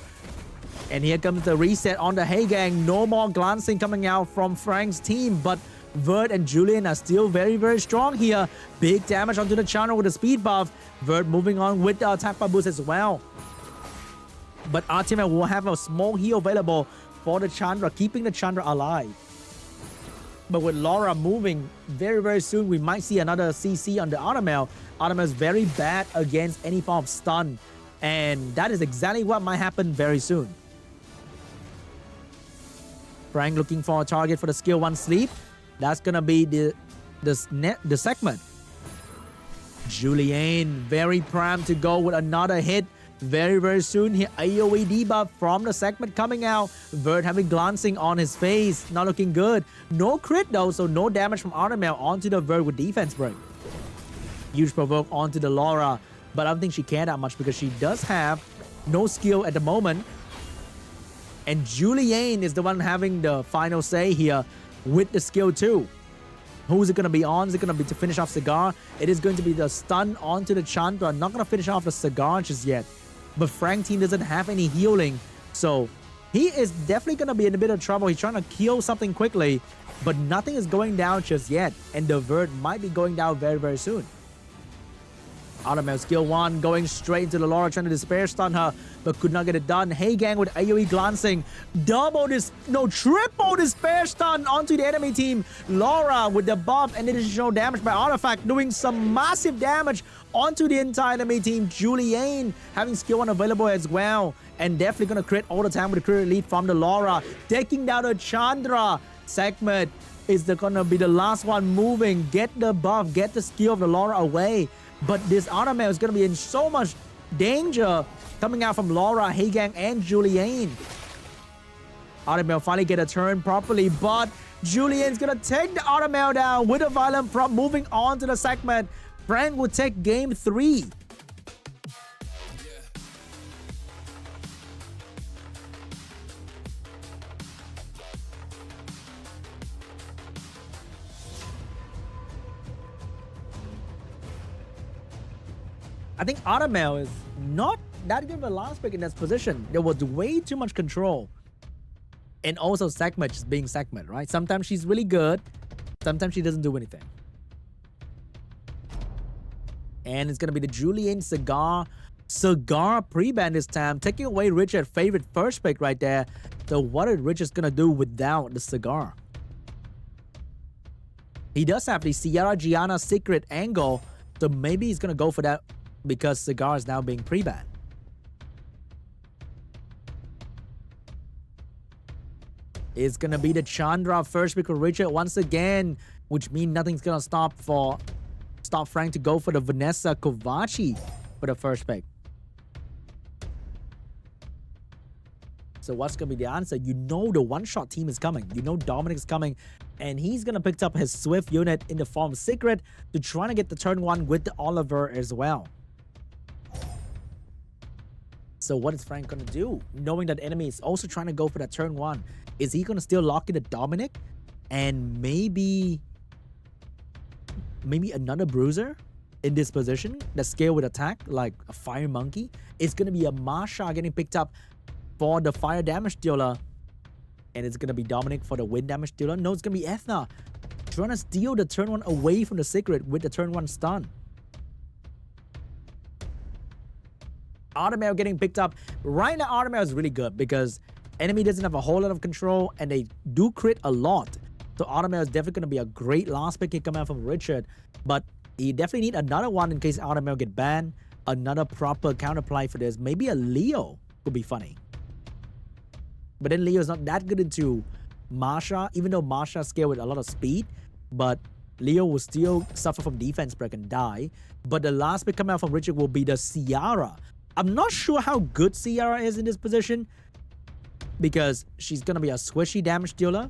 And here comes the reset on the Heigang. No more glancing coming out from Frank's team, but Vert and Julian are still very, very strong here. Big damage onto the Chandra with the speed buff. Vert moving on with the attack buff boost as well. But Artemia will have a small heal available for the Chandra, keeping the Chandra alive. But with Laura moving very, very soon, we might see another CC on the Automel. Automel is very bad against any form of stun, and that is exactly what might happen very soon. Frank looking for a target for the skill 1 sleep. That's gonna be the segment. Julian very primed to go with another hit very, very soon. Here AoE debuff from the segment coming out. Vert having glancing on his face, not looking good. No crit though, so no damage from Automel onto the Vert with defense break. Huge provoke onto the Laura, but I don't think she cared that much because she does have no skill at the moment. And Julian is the one having the final say here with the skill 2. Who's it going to be on? Is it going to be to finish off Cigar? It is going to be the stun onto the Chandra. Not going to finish off the Cigar just yet. But Frank team doesn't have any healing. So he is definitely going to be in a bit of trouble. He's trying to kill something quickly, but nothing is going down just yet. And the Vert might be going down very, very soon. Automel skill 1 going straight into the Laura, trying to Despair stun her, but could not get it done. Heigang with AoE glancing. Triple Despair stun onto the enemy team. Laura with the buff and additional damage by Artifact, doing some massive damage onto the entire enemy team. Julian having skill 1 available as well, and definitely going to crit all the time with the crit lead from the Laura. Taking down the Chandra. Segment is going to be the last one moving. Get the buff, get the skill of the Laura away. But this Automel is going to be in so much danger coming out from Laura, Heigang, and Julian. Automel finally get a turn properly, but Julian's going to take the Automel down with a violent prop. Moving on to the segment. Frank will take game 3. I think Automel is not that good of a last pick in this position. There was way too much control. And also Sekhmet just being Sekhmet, right? Sometimes she's really good. Sometimes she doesn't do anything. And it's going to be the Julian Cigar pre-ban this time, taking away Richard's favorite first pick right there. So what is Richard's going to do without the Cigar? He does have the Sierra Gianna secret angle, so maybe he's going to go for that because Cigar is now being pre-banned. It's going to be the Chandra first pick for Richard once again, which means nothing's going to stop Frank to go for the Vanessa Kovaci for the first pick. So what's going to be the answer? You know the one-shot team is coming. You know Dominic's coming. And he's going to pick up his Swift unit in the form of Secret to try to get the turn 1 with the Oliver as well. So what is Frank going to do? Knowing that the enemy is also trying to go for that turn 1. Is he going to still lock in the Dominic? And maybe another bruiser in this position that scale with attack like a Fire Monkey? It's going to be a Masha getting picked up for the fire damage dealer. And it's going to be Dominic for the wind damage dealer. No, it's going to be Ethna trying to steal the turn 1 away from the Secret with the turn 1 stun. Automel getting picked up. Right now, Automel is really good because enemy doesn't have a whole lot of control and they do crit a lot. So Automel is definitely going to be a great last pick coming out from Richard. But you definitely need another one in case Automel get banned. Another proper counterplay for this. Maybe a Leo would be funny. But then Leo is not that good into Masha, even though Masha scale with a lot of speed. But Leo will still suffer from defense break and die. But the last pick coming out from Richard will be the Ciara. I'm not sure how good Ciara is in this position because she's going to be a squishy damage dealer.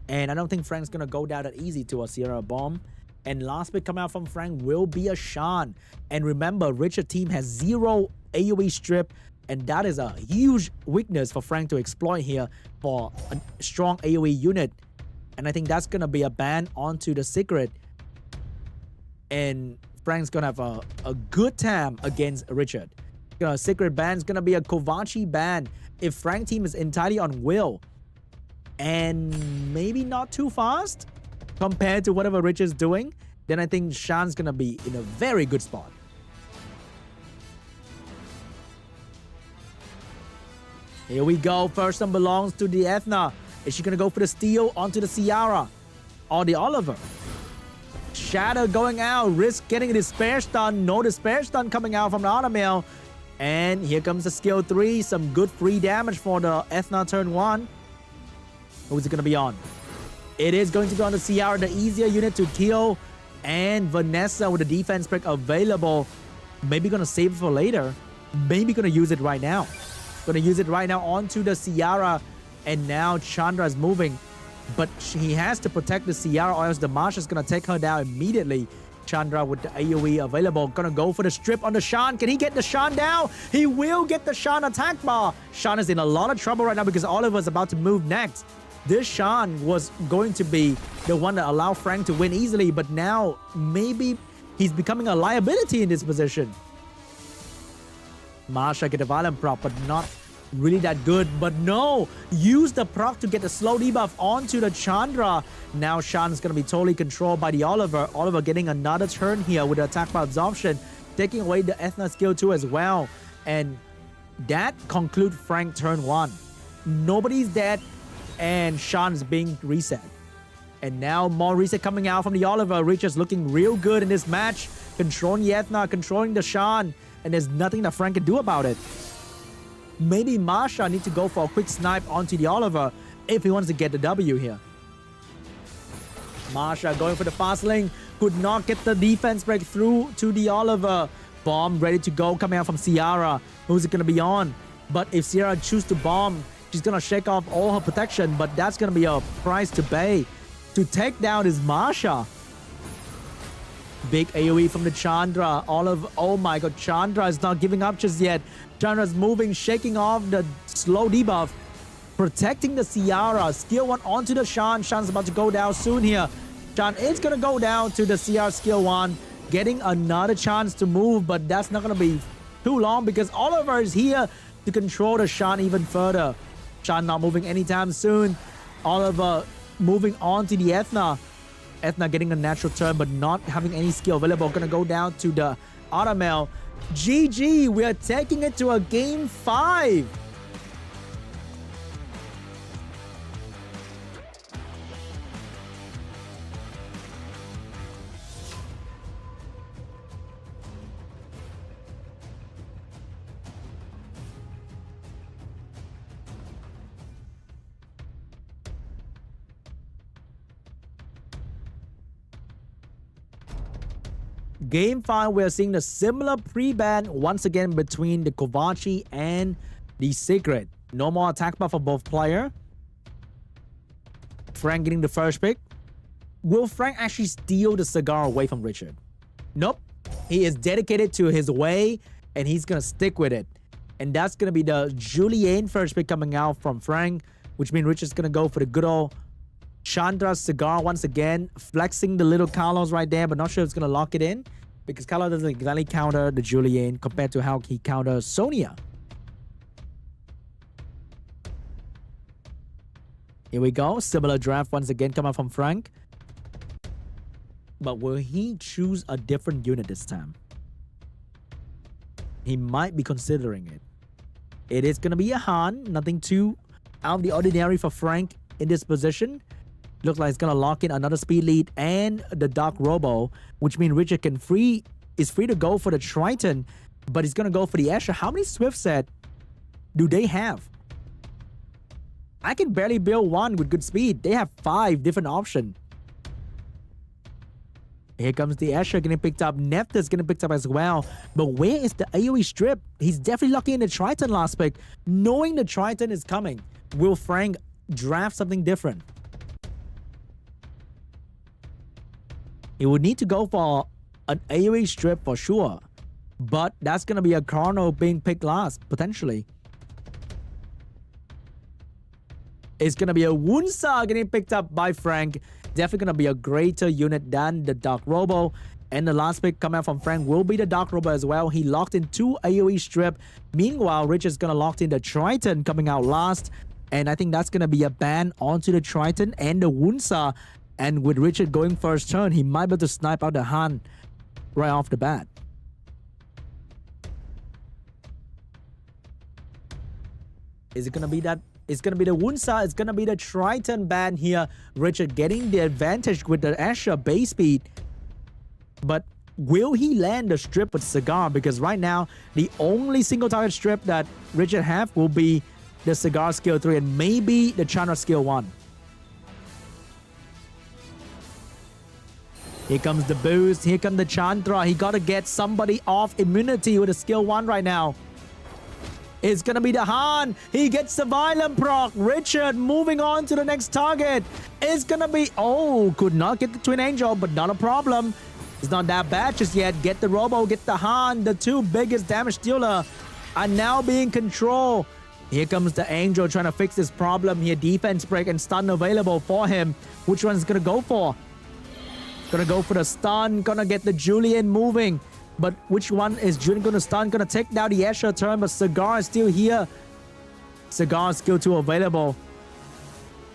And I don't think Frank's going to go down that easy to a Ciara bomb. And last pick coming out from Frank will be a Shan. And remember, Richard team has 0 AoE strip. And that is a huge weakness for Frank to exploit here for a strong AoE unit. And I think that's going to be a ban onto the Secret. And Frank's going to have a good time against Richard. Secret ban is going to be a Kovaci ban if Frank team is entirely on Will. And maybe not too fast compared to whatever Richard's doing. Then I think Shan's going to be in a very good spot. Here we go. First one belongs to the Ethna. Is she going to go for the steal onto the Ciara or the Oliver? Shadow going out. Risk getting a despair stun. No despair stun coming out from the Automel. And here comes the skill 3. Some good free damage for the Ethna turn 1. Who's it going to be on? It is going to be on the Ciara, the easier unit to kill. And Vanessa with the defense break available. Maybe going to save it for later. Maybe going to use it right now. Going to use it right now onto the Ciara. And now Chandra is moving. But he has to protect the Ciara or else the Masha is going to take her down immediately. Chandra with the AoE available. Gonna go for the strip on the Shan. Can he get the Shan down? He will get the Shan attack bar. Shan is in a lot of trouble right now because Oliver is about to move next. This Shan was going to be the one that allowed Frank to win easily. But now maybe he's becoming a liability in this position. Masha get a violent proc, but not really that good. But no, use the proc to get the slow debuff onto the Chandra. Now Shan's going to be totally controlled by the Oliver. Oliver getting another turn here with the attack by absorption, taking away the Ethna skill 2 as well. And that concludes Frank turn 1. Nobody's dead and Shan is being reset. And now more reset coming out from the Oliver. Richard's looking real good in this match. Controlling the Ethna, controlling the Shan. And there's nothing that Frank can do about it. Maybe Masha needs to go for a quick snipe onto the Oliver if he wants to get the W here. Masha going for the fast lane. Could not get the defense break through to the Oliver. Bomb ready to go coming out from Ciara. Who's it going to be on? But if Ciara chooses to bomb, she's going to shake off all her protection. But that's going to be a price to pay. To take down is Masha. Big AoE from the Chandra. Oh my god, Chandra is not giving up just yet. Chandra's moving, shaking off the slow debuff. Protecting the Ciara. Skill 1 onto the Shan. Shan's about to go down soon here. Shan is going to go down to the Ciara skill 1. getting another chance to move, but that's not going to be too long because Oliver is here to control the Shan even further. Shan not moving anytime soon. Oliver moving on to the Ethna. Ethna getting a natural turn but not having any skill available. Gonna go down to the Automel. GG, we are taking it to a game 5. Game 5, we're seeing the similar pre-ban once again between the Kovaci and the Secret. No more attack buff for both players. Frank getting the first pick. Will Frank actually steal the cigar away from Richard? Nope. He is dedicated to his way and he's going to stick with it. And that's going to be the Julien first pick coming out from Frank, which means Richard's going to go for the good old Chandra cigar once again, flexing the little Carlos right there, but not sure it's going to lock it in because Carlos doesn't exactly counter the Julien compared to how he counters Sonia. Here we go. Similar draft once again coming from Frank. But will he choose a different unit this time? He might be considering it. It is going to be a Han. Nothing too out of the ordinary for Frank in this position. Looks like it's going to lock in another speed lead and the Dark Robo, which means Richard is free to go for the Triton, but he's going to go for the Asher. How many Swift set do they have? I can barely build one with good speed. They have 5 different options. Here comes the Asher getting picked up. Nefta's getting picked up as well. But where is the AoE strip? He's definitely locking in the Triton last pick. Knowing the Triton is coming, will Frank draft something different? He would need to go for an AoE strip for sure. But that's going to be a Chrono being picked last, potentially. It's going to be a Wunsa getting picked up by Frank. Definitely going to be a greater unit than the Dark Robo. And the last pick coming out from Frank will be the Dark Robo as well. He locked in 2 AoE strip. Meanwhile, Richard's going to lock in the Triton coming out last. And I think that's going to be a ban onto the Triton and the Wunsa. And with Richard going first turn, he might be able to snipe out the Han right off the bat. Is it going to be that? It's going to be the Wunsa. It's going to be the Triton ban here. Richard getting the advantage with the Asher base speed. But will he land the strip with Cigar? Because right now, the only single target strip that Richard have will be the Cigar skill 3 and maybe the Chandra skill 1. Here comes the boost. Here comes the Chandra. He got to get somebody off immunity with a skill 1 right now. It's going to be the Han. He gets the violent proc. Richard moving on to the next target. It's going to be... Oh, could not get the Twin Angel, but not a problem. It's not that bad just yet. Get the Robo, get the Han. The 2 biggest damage dealer are now being controlled. Here comes the Angel trying to fix this problem here. Defense break and stun available for him. Which one is going to go for? Gonna go for the stun. Gonna get the Julien moving. But which one is Julien gonna stun? Gonna take down the Asher turn, but Cigar is still here. Cigar skill 2 available.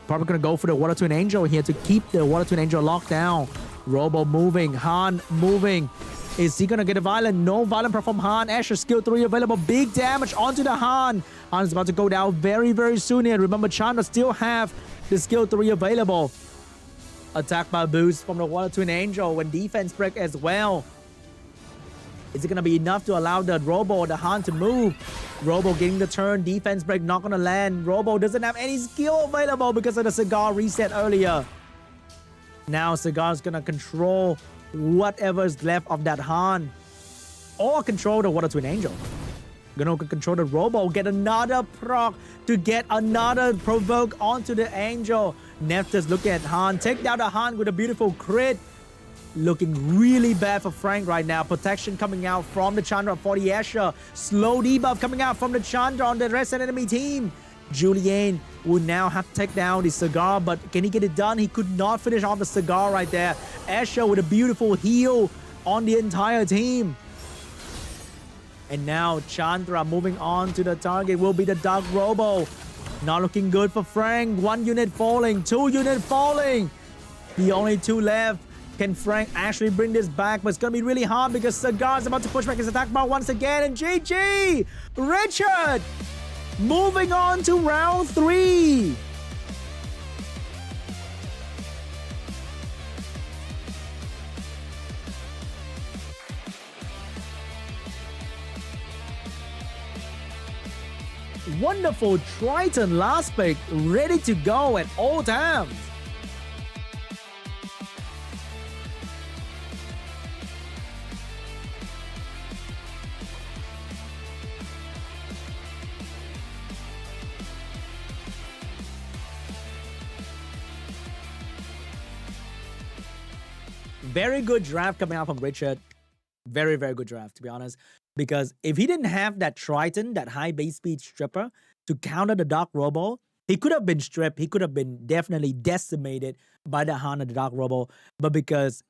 Probably gonna go for the Water Twin Angel here to keep the Water Twin Angel locked down. Robo moving. Han moving. Is he gonna get a violent? No violent from Han. Asher skill 3 available. Big damage onto the Han. Han is about to go down very, very soon here. Remember, Chandra still have the skill 3 available. Attack by boost from the Water Twin Angel when defense break as well. Is it going to be enough to allow the Robo or the Han to move? Robo getting the turn. Defense break not going to land. Robo doesn't have any skill available because of the Cigar reset earlier. Now Cigar is going to control whatever is left of that Han. Or control the Water Twin Angel. Gonna control the Robo. Get another proc to get another provoke onto the Angel. Nefta's looking at Han. Take down the Han with a beautiful crit. Looking really bad for Frank right now. Protection coming out from the Chandra for the Asher. Slow debuff coming out from the Chandra on the rest of the enemy team. Julien will now have to take down the Cigar, but can he get it done? He could not finish off the Cigar right there. Asher with a beautiful heal on the entire team. And now Chandra moving on to the target will be the Dark Robo. Not looking good for Frank. 1 unit falling, 2 unit falling. The only 2 left. Can Frank actually bring this back? But it's going to be really hard because Cigar's about to push back his attack bar once again. And GG! Richard! Moving on to round 3. Wonderful Triton last pick, ready to go at all times. Very good draft coming out from Richard. Very, very good draft, to be honest. Because if he didn't have that Triton, that high base speed stripper to counter the Dark Robo, he could have been stripped. He could have been definitely decimated by the hand of the Dark Robo. But because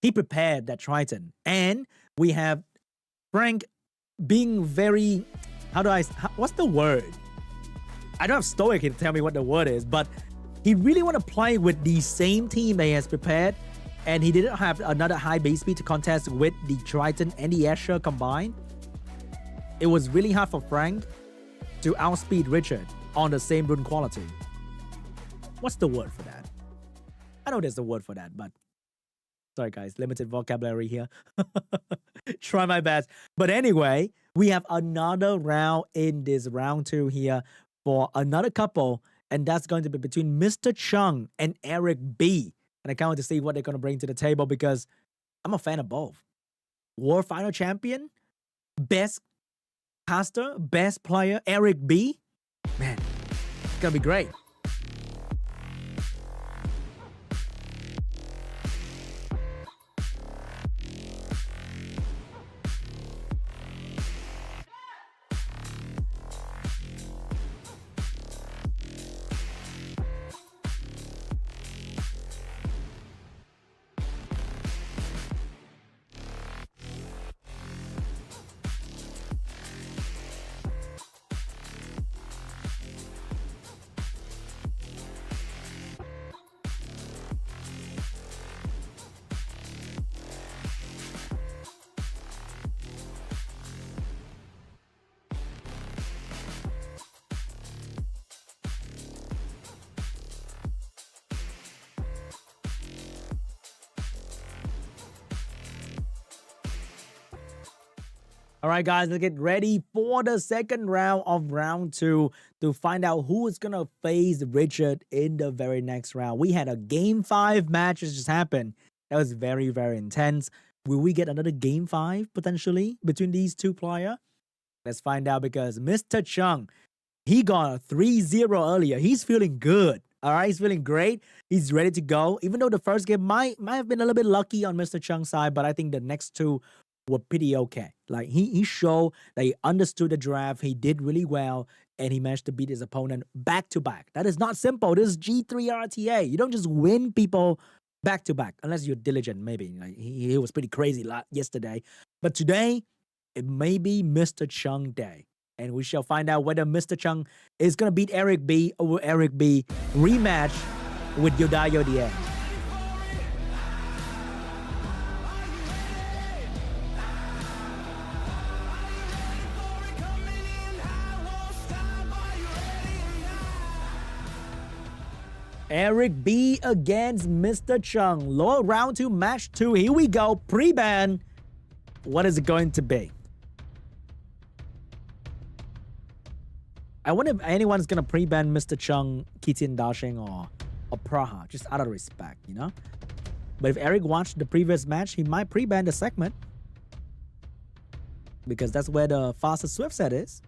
he prepared that Triton, and we have Frank being very, what's the word? I don't have Stoic here to tell me what the word is, but he really want to play with the same team that he has prepared. And he didn't have another high base speed to contest with the Triton and the Escher combined. It was really hard for Frank to outspeed Richard on the same rune quality. What's the word for that? I know there's a word for that, but sorry guys, limited vocabulary here. Try my best. But anyway, we have another round in this round 2 here for another couple. And that's going to be between Mr. Chung and ERIC.B. And I can't wait to see what they're going to bring to the table because I'm a fan of both. World Final Champion, best caster, best player, ERIC.B. Man, it's going to be great. All right, guys, let's get ready for the second round of round 2 to find out who is going to face Richard in the very next round. We had a Game 5 match that just happened. That was very, very intense. Will we get another Game 5 potentially between these 2 players? Let's find out because Mr. Chung, he got a 3-0 earlier. He's feeling good. All right, he's feeling great. He's ready to go. Even though the first game might have been a little bit lucky on Mr. Chung's side, but I think the next 2 were pretty okay. Like he showed that he understood the draft. He did really well, and he managed to beat his opponent back to back. That is not simple. This is G3 RTA. You don't just win people back to back unless you're diligent. Maybe like he was pretty crazy yesterday, but today it may be Mr. Chung day, and we shall find out whether Mr. Chung is gonna beat ERIC.B or will ERIC.B rematch with YODAYOOO. ERIC.B against Mr. Chung. Lower round 2, match 2. Here we go. Pre-ban. What is it going to be? I wonder if anyone's going to pre-ban Mr. Chung, Kitin Dashing, or Praha. Just out of respect, you know? But if Eric watched the previous match, he might pre-ban the segment. Because that's where the fastest Swift set is.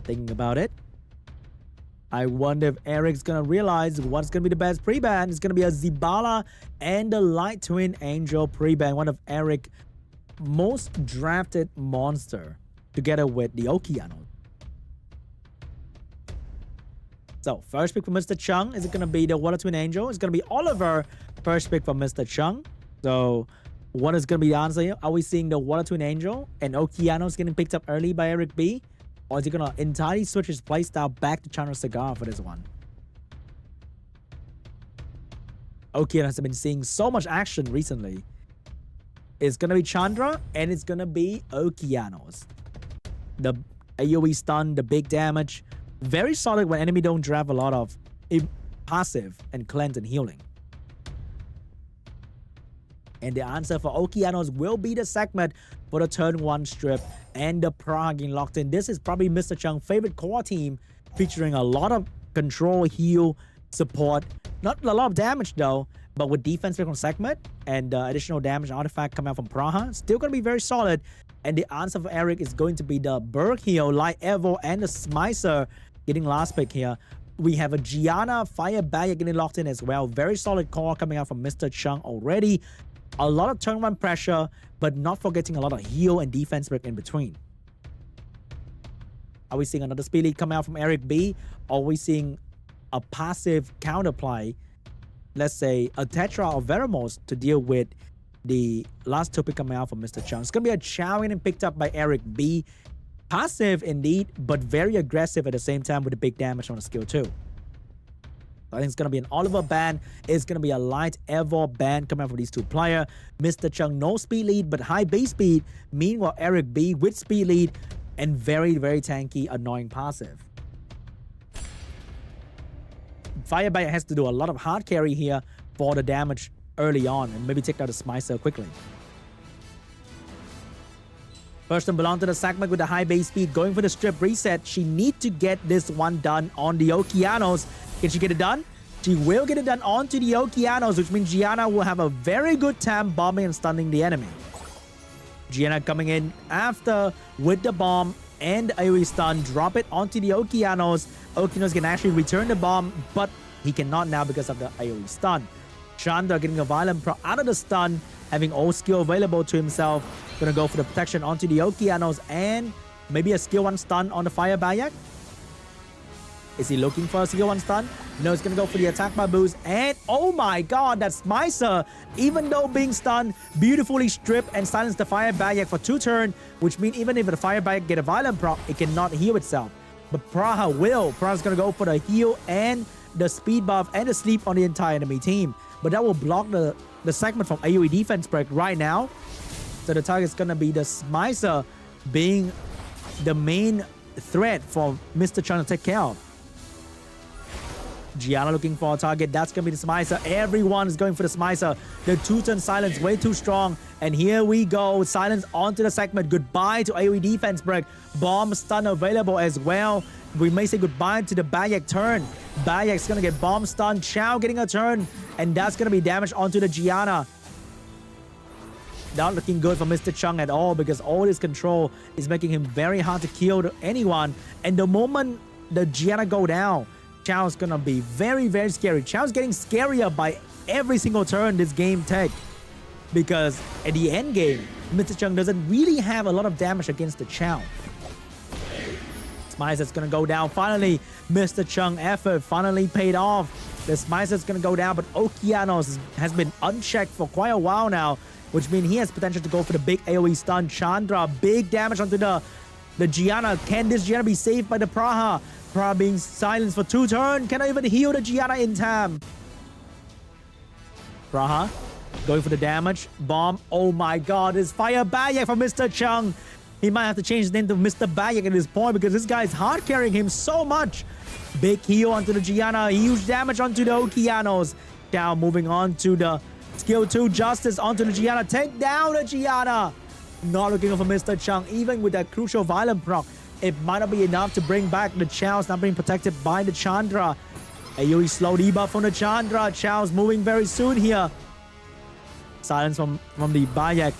Thinking about it. I wonder if Eric's gonna realize what's gonna be the best pre-ban. It's gonna be a Zibala and the Light Twin Angel pre-ban, one of Eric's most drafted monster, together with the Okiano. So first pick for Mr. Chung, is it gonna be the Water Twin Angel? It's gonna be Oliver First pick from Mr. Chung. So what is going to be the answer here? Are we seeing the Water Twin Angel and Okeanos getting picked up early by ERIC.B? Or is he going to entirely switch his playstyle back to Chandra Cigar for this one? Okeanos has been seeing so much action recently. It's going to be Chandra and it's going to be Okeanos. The AoE stun, the big damage. Very solid when enemy don't drive a lot of passive and cleanse and healing. And the answer for Okeanos will be the segment for the turn 1 strip and the Praha getting locked in. This is probably Mr. Chung's favorite core team, featuring a lot of control, heal, support. Not a lot of damage though, but with defense pick on segment and additional damage artifact coming out from Praha, still going to be very solid. And the answer for Eric is going to be the Berg heal, Light Evo, and the Smicer getting last pick here. We have a Gianna Fire Barrier getting locked in as well. Very solid core coming out from Mr. Chung already. A lot of turn 1 pressure, but not forgetting a lot of heal and defense break in between. Are we seeing another speed lead coming out from ERIC.B? Are we seeing a passive counterplay, let's say a Tetra or Veramos, to deal with the last 2 pick coming out from Mr. Chung? It's going to be a Chow getting picked up by ERIC.B. Passive indeed, but very aggressive at the same time with the big damage on the skill 2. I think it's going to be an Oliver ban. It's going to be a Light Evo ban coming out from these 2 players. Mr. Chung, no speed lead, but high base speed. Meanwhile, ERIC.B with speed lead and very, very tanky, annoying passive. Firebite has to do a lot of hard carry here for the damage early on and maybe take out the Smicer quickly. First one belong to the segment with the high base speed, going for the strip reset. She needs to get this one done on the Okeanos. Can she get it done? She will get it done onto the Okeanos, which means Gianna will have a very good time bombing and stunning the enemy. Gianna coming in after with the bomb and AoE stun, drop it onto the Okeanos. Okeanos can actually return the bomb, but he cannot now because of the AoE stun. Chandra getting a violent pro out of the stun, having all skill available to himself. Gonna go for the protection onto the Okeanos and maybe a skill 1 stun on the Fire Bayak. Is he looking for a skill 1 stun? No, he's gonna go for the attack by boost. And oh my god, that Smicer, even though being stunned, beautifully stripped and silenced the Fire Bayak for 2 turns, which means even if the Fire Bayak get a violent proc, it cannot heal itself. But Praha will. Praha's gonna go for the heal and the speed buff and the sleep on the entire enemy team. But that will block the segment from AoE defense break right now. So the target is gonna be the Smicer being the main threat for Mr. Chung to take care of. Gianna looking for a target. That's going to be the Smicer. Everyone is going for the Smicer. The 2-turn silence way too strong. And here we go. Silence onto the segment. Goodbye to AoE defense break. Bomb stun available as well. We may say goodbye to the Bayak turn. Bayak's going to get bomb stun. Chow getting a turn. And that's going to be damage onto the Gianna. Not looking good for Mr. Chung at all, because all his control is making him very hard to kill anyone. And the moment the Gianna go down, Chow's gonna be very, very scary. Chow's getting scarier by every single turn this game takes, because at the end game, Mr. Chung doesn't really have a lot of damage against the Chow. Smicer's gonna go down. Finally, Mr. Chung effort finally paid off. The Smicer's gonna go down, but Okeanos has been unchecked for quite a while now, which means he has potential to go for the big AoE stun. Chandra, big damage onto the Gianna. Can this Gianna be saved by the Praha? Praha being silenced for 2 turns. Can I even heal the Gianna in time? Praha going for the damage. Bomb. Oh my god, it's Fire Bayak for Mr. Chung. He might have to change his name to Mr. Bayak at this point, because this guy is hard carrying him so much. Big heal onto the Gianna. Huge damage onto the Okeanos. Now moving on to the skill 2 Justice onto the Gianna. Take down the Gianna. Not looking for Mr. Chung. Even with that crucial violent proc, it might not be enough to bring back the Chow's not being protected by the Chandra. AoE slow debuff from the Chandra. Chow's moving very soon here. Silence from the Bayak.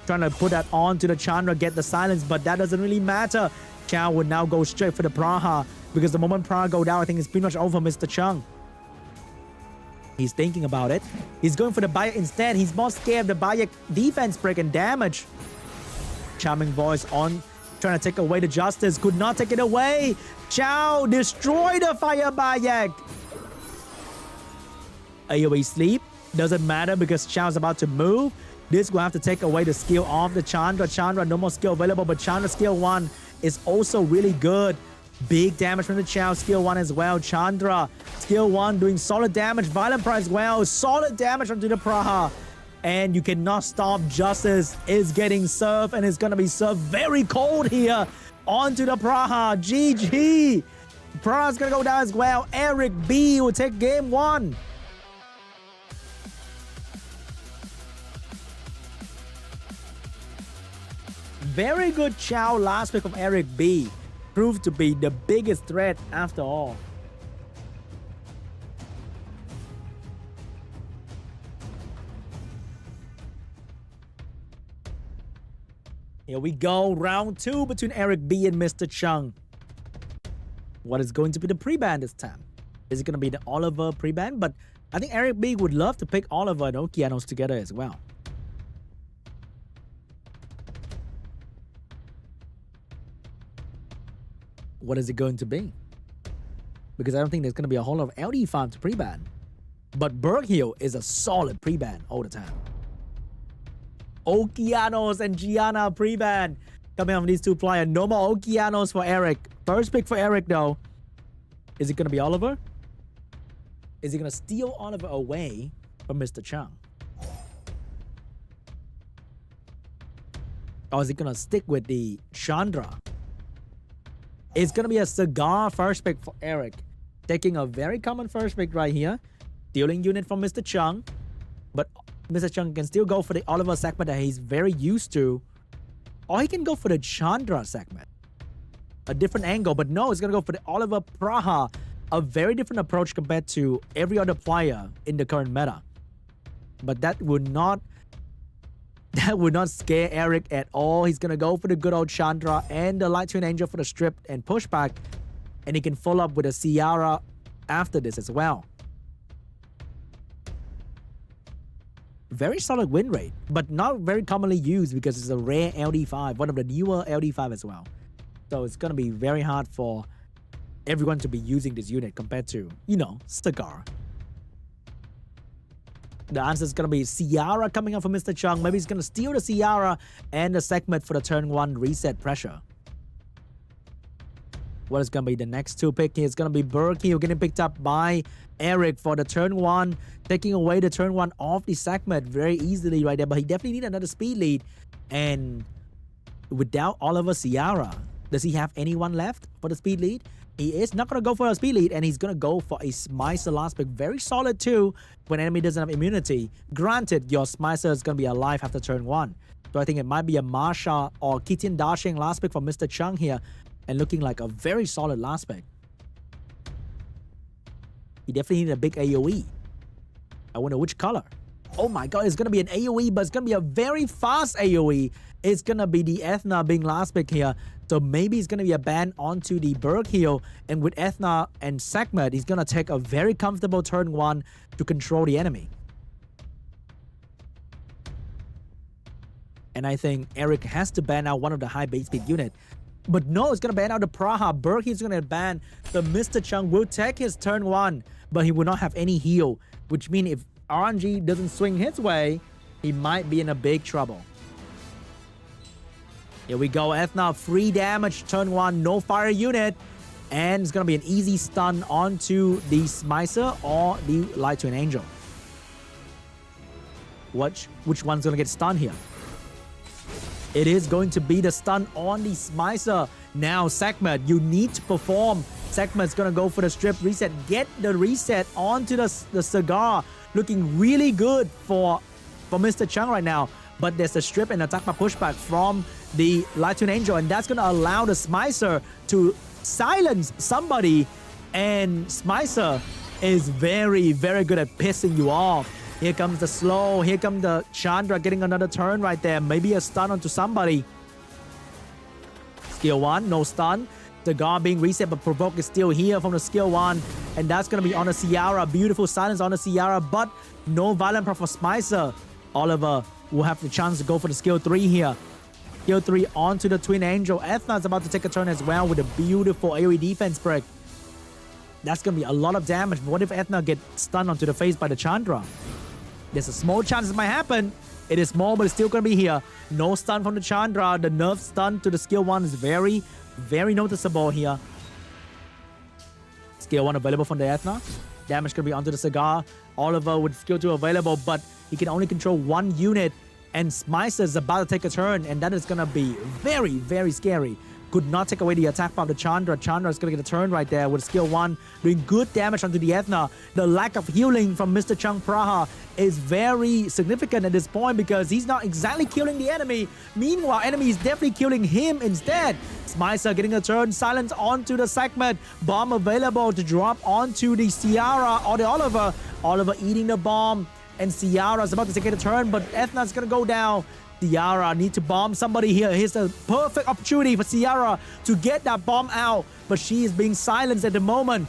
Trying to put that on to the Chandra, get the silence, but that doesn't really matter. Chow would now go straight for the Praha, because the moment Praha go down, I think it's pretty much over Mr. Chung. He's thinking about it. He's going for the Bayak instead. He's more scared of the Bayak defense break and damage. Charming voice on, trying to take away the Justice. Could not take it away. Chow destroy the Fire Bayak. AoE sleep. Doesn't matter because Chao's about to move. This will have to take away the skill of the Chandra. Chandra, no more skill available, but Chandra skill 1 is also really good. Big damage from the Chao, skill 1 as well. Chandra, skill 1 doing solid damage. Violent Praha as well, solid damage onto the Praha. And you cannot stop. Justice is getting served and it's gonna be served very cold here onto the Praha. GG. Praha's gonna go down as well. ERIC.B will take game 1. Very good Chao last pick of ERIC.B. Proved to be the biggest threat after all. Here we go, round 2 between ERIC.B and MR.CHUNG. What is going to be the pre-ban this time? Is it going to be the Oliver pre-ban? But I think ERIC.B would love to pick Oliver and Okeanos together as well. What is it going to be? Because I don't think there's going to be a whole lot of LD farm to pre-ban. But Berghio is a solid pre-ban all the time. Okeanos and Gianna pre-ban coming on these two players. No more Okeanos for Eric. First pick for Eric though. Is it going to be Oliver? Is he going to steal Oliver away from MR.CHUNG? Or is he going to stick with the Chandra? It's going to be a Cigar first pick for Eric. Taking a very common first pick right here. Stealing unit from MR.CHUNG. But MR.CHUNG can still go for the Oliver segment that he's very used to. Or he can go for the Chandra segment. A different angle. But no, he's going to go for the Oliver Praha. A very different approach compared to every other player in the current meta. But that would not scare Eric at all. He's going to go for the good old Chandra and the Light Twin Angel for the strip and pushback. And he can follow up with a Ciara after this as well. Very solid win rate, but not very commonly used because it's a rare LD5, one of the newer LD5 as well. So it's going to be very hard for everyone to be using this unit compared to, you know, Cigar. The answer is going to be Ciara coming up for MR.CHUNG. Maybe he's going to steal the Ciara and the segment for the turn 1 reset pressure. What is going to be the next 2 pick here? It's going to be Berkey, getting picked up by Eric for the turn 1, taking away the turn 1 off the segment very easily right there. But he definitely needs another speed lead. And without Oliver Ciara, does he have anyone left for the speed lead? He is not going to go for a speed lead, and he's going to go for a Smicer last pick. Very solid too when enemy doesn't have immunity. Granted, your Smicer is going to be alive after turn 1. So I think it might be a Marsha or Kitian Dashing last pick for MR.CHUNG here. And looking like a very solid last pick. He definitely needs a big AoE. I wonder which color. Oh my god, it's going to be an AoE, but it's going to be a very fast AoE. It's going to be the Ethna being last pick here. So maybe it's going to be a ban onto the Berghio. And with Ethna and Segment, he's going to take a very comfortable turn 1 to control the enemy. And I think Eric has to ban out one of the high base speed unit. But no, it's going to ban out the Praha. Berghio's going to ban the MR.CHUNG. Will take his turn 1, but he will not have any heal. Which means if RNG doesn't swing his way, he might be in a big trouble. Here we go. Ethna, free damage, turn 1, no fire unit. And it's going to be an easy stun onto the Smicer or the Light Twin Angel. Which one's going to get stunned here? It is going to be the stun on the Smicer. Now, Segment, you need to perform. Segment's going to go for the strip reset. Get the reset onto the Cigar. Looking really good for MR.CHUNG right now. But there's a strip and attack by pushback from the Light Twin Angel. And that's going to allow the Smicer to silence somebody. And Smicer is very, very good at pissing you off. Here comes the slow. Here comes the Chandra getting another turn right there. Maybe a stun onto somebody. Skill 1, no stun. The guard being reset, but Provoke is still here from the skill 1. And that's going to be on a Ciara. Beautiful silence on a Ciara, but no Violent Praha for Smicer. Oliver will have the chance to go for the skill 3 here. Skill 3 onto the Twin Angel. Ethna is about to take a turn as well with a beautiful AoE defense break. That's going to be a lot of damage. What if Ethna gets stunned onto the face by the Chandra? There's a small chance it might happen. It is small, but it's still going to be here. No stun from the Chandra. The nerf stun to the skill 1 is very, very noticeable here. Skill 1 available from the Ethna. Damage going to be onto the Cigar. Oliver with skill 2 available, but he can only control 1 unit. And Smicer is about to take a turn, and that is going to be very, very scary. Could not take away the attack power of the Chandra. Chandra is going to get a turn right there with skill 1, doing good damage onto the Ethna. The lack of healing from Mr. Chung Praha is very significant at this point because he's not exactly killing the enemy. Meanwhile, enemy is definitely killing him instead. Smicer getting a turn, silence onto the segment. Bomb available to drop onto the Ciara or the Oliver. Oliver eating the bomb, and Ciara is about to take a turn, but Ethna's going to go down. Ciara need to bomb somebody here. Here's the perfect opportunity for Ciara to get that bomb out, but she is being silenced at the moment.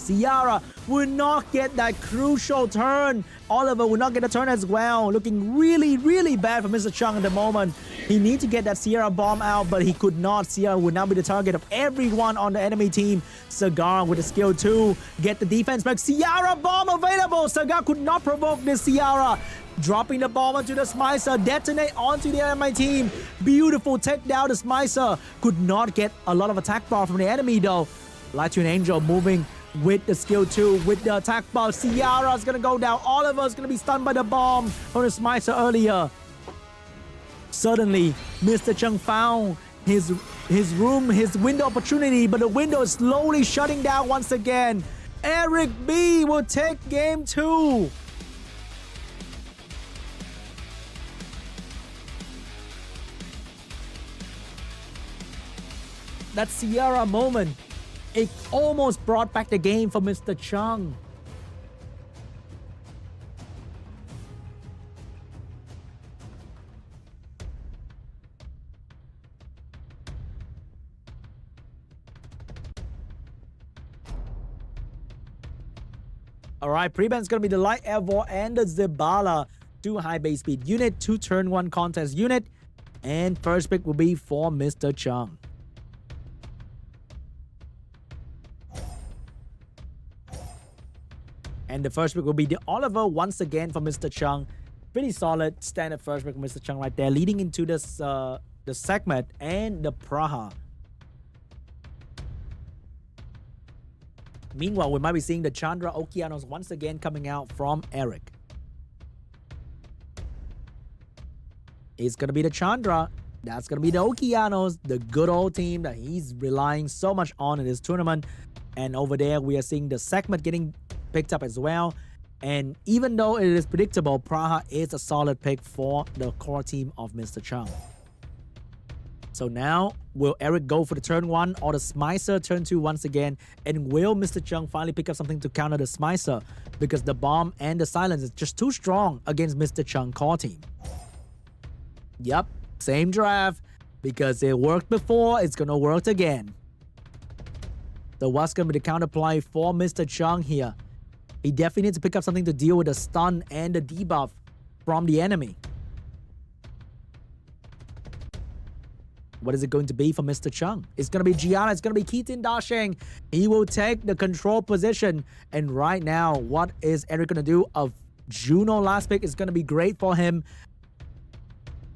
Ciara will not get that crucial turn. Oliver will not get a turn as well. Looking really, really bad for Mr. Chung at the moment. He needs to get that Ciara bomb out, but he could not. Ciara would now be the target of everyone on the enemy team. Cigar with a skill 2. Get the defense back. Ciara bomb available. Cigar could not provoke this Ciara. Dropping the bomb onto the Smicer. Detonate onto the enemy team. Beautiful take down the Smicer. Could not get a lot of attack power from the enemy though. Light to an Angel moving with the skill 2, with the attack bar. Ciara is going to go down. Oliver is going to be stunned by the bomb from the Smicer earlier. Suddenly, Mr. Chung found his room, his window opportunity, but the window is slowly shutting down once again. ERIC.B will take game 2. That Ciara moment, it almost brought back the game for Mr. Chung. Alright, pre-ban's gonna be the Light Evo and the Zibala. 2 high base speed unit, 2 turn 1 contest unit, and first pick will be for Mr. Chung. And the first pick will be the Oliver once again for Mr. Chung. Pretty solid standard first pick for Mr. Chung right there, leading into this the segment and the Praha. Meanwhile, we might be seeing the Chandra Okeanos once again coming out from Eric. It's going to be the Chandra. That's going to be the Okeanos, the good old team that he's relying so much on in this tournament. And over there, we are seeing the segment getting picked up as well. And even though it is predictable, Praha is a solid pick for the core team of Mr. Chung. So now, will Eric go for the turn 1 or the Smicer turn 2 once again? And will Mr. Chung finally pick up something to counter the Smicer? Because the bomb and the silence is just too strong against Mr. Chung core team. Yep, same draft. Because it worked before, it's gonna work again. So what's gonna be the counterplay for Mr. Chung here? He definitely needs to pick up something to deal with the stun and the debuff from the enemy. What is it going to be for Mr. Chung? It's going to be Gianna. It's going to be Keaton dashing. He will take the control position. And right now, what is Eric going to do? A Juno last pick is going to be great for him.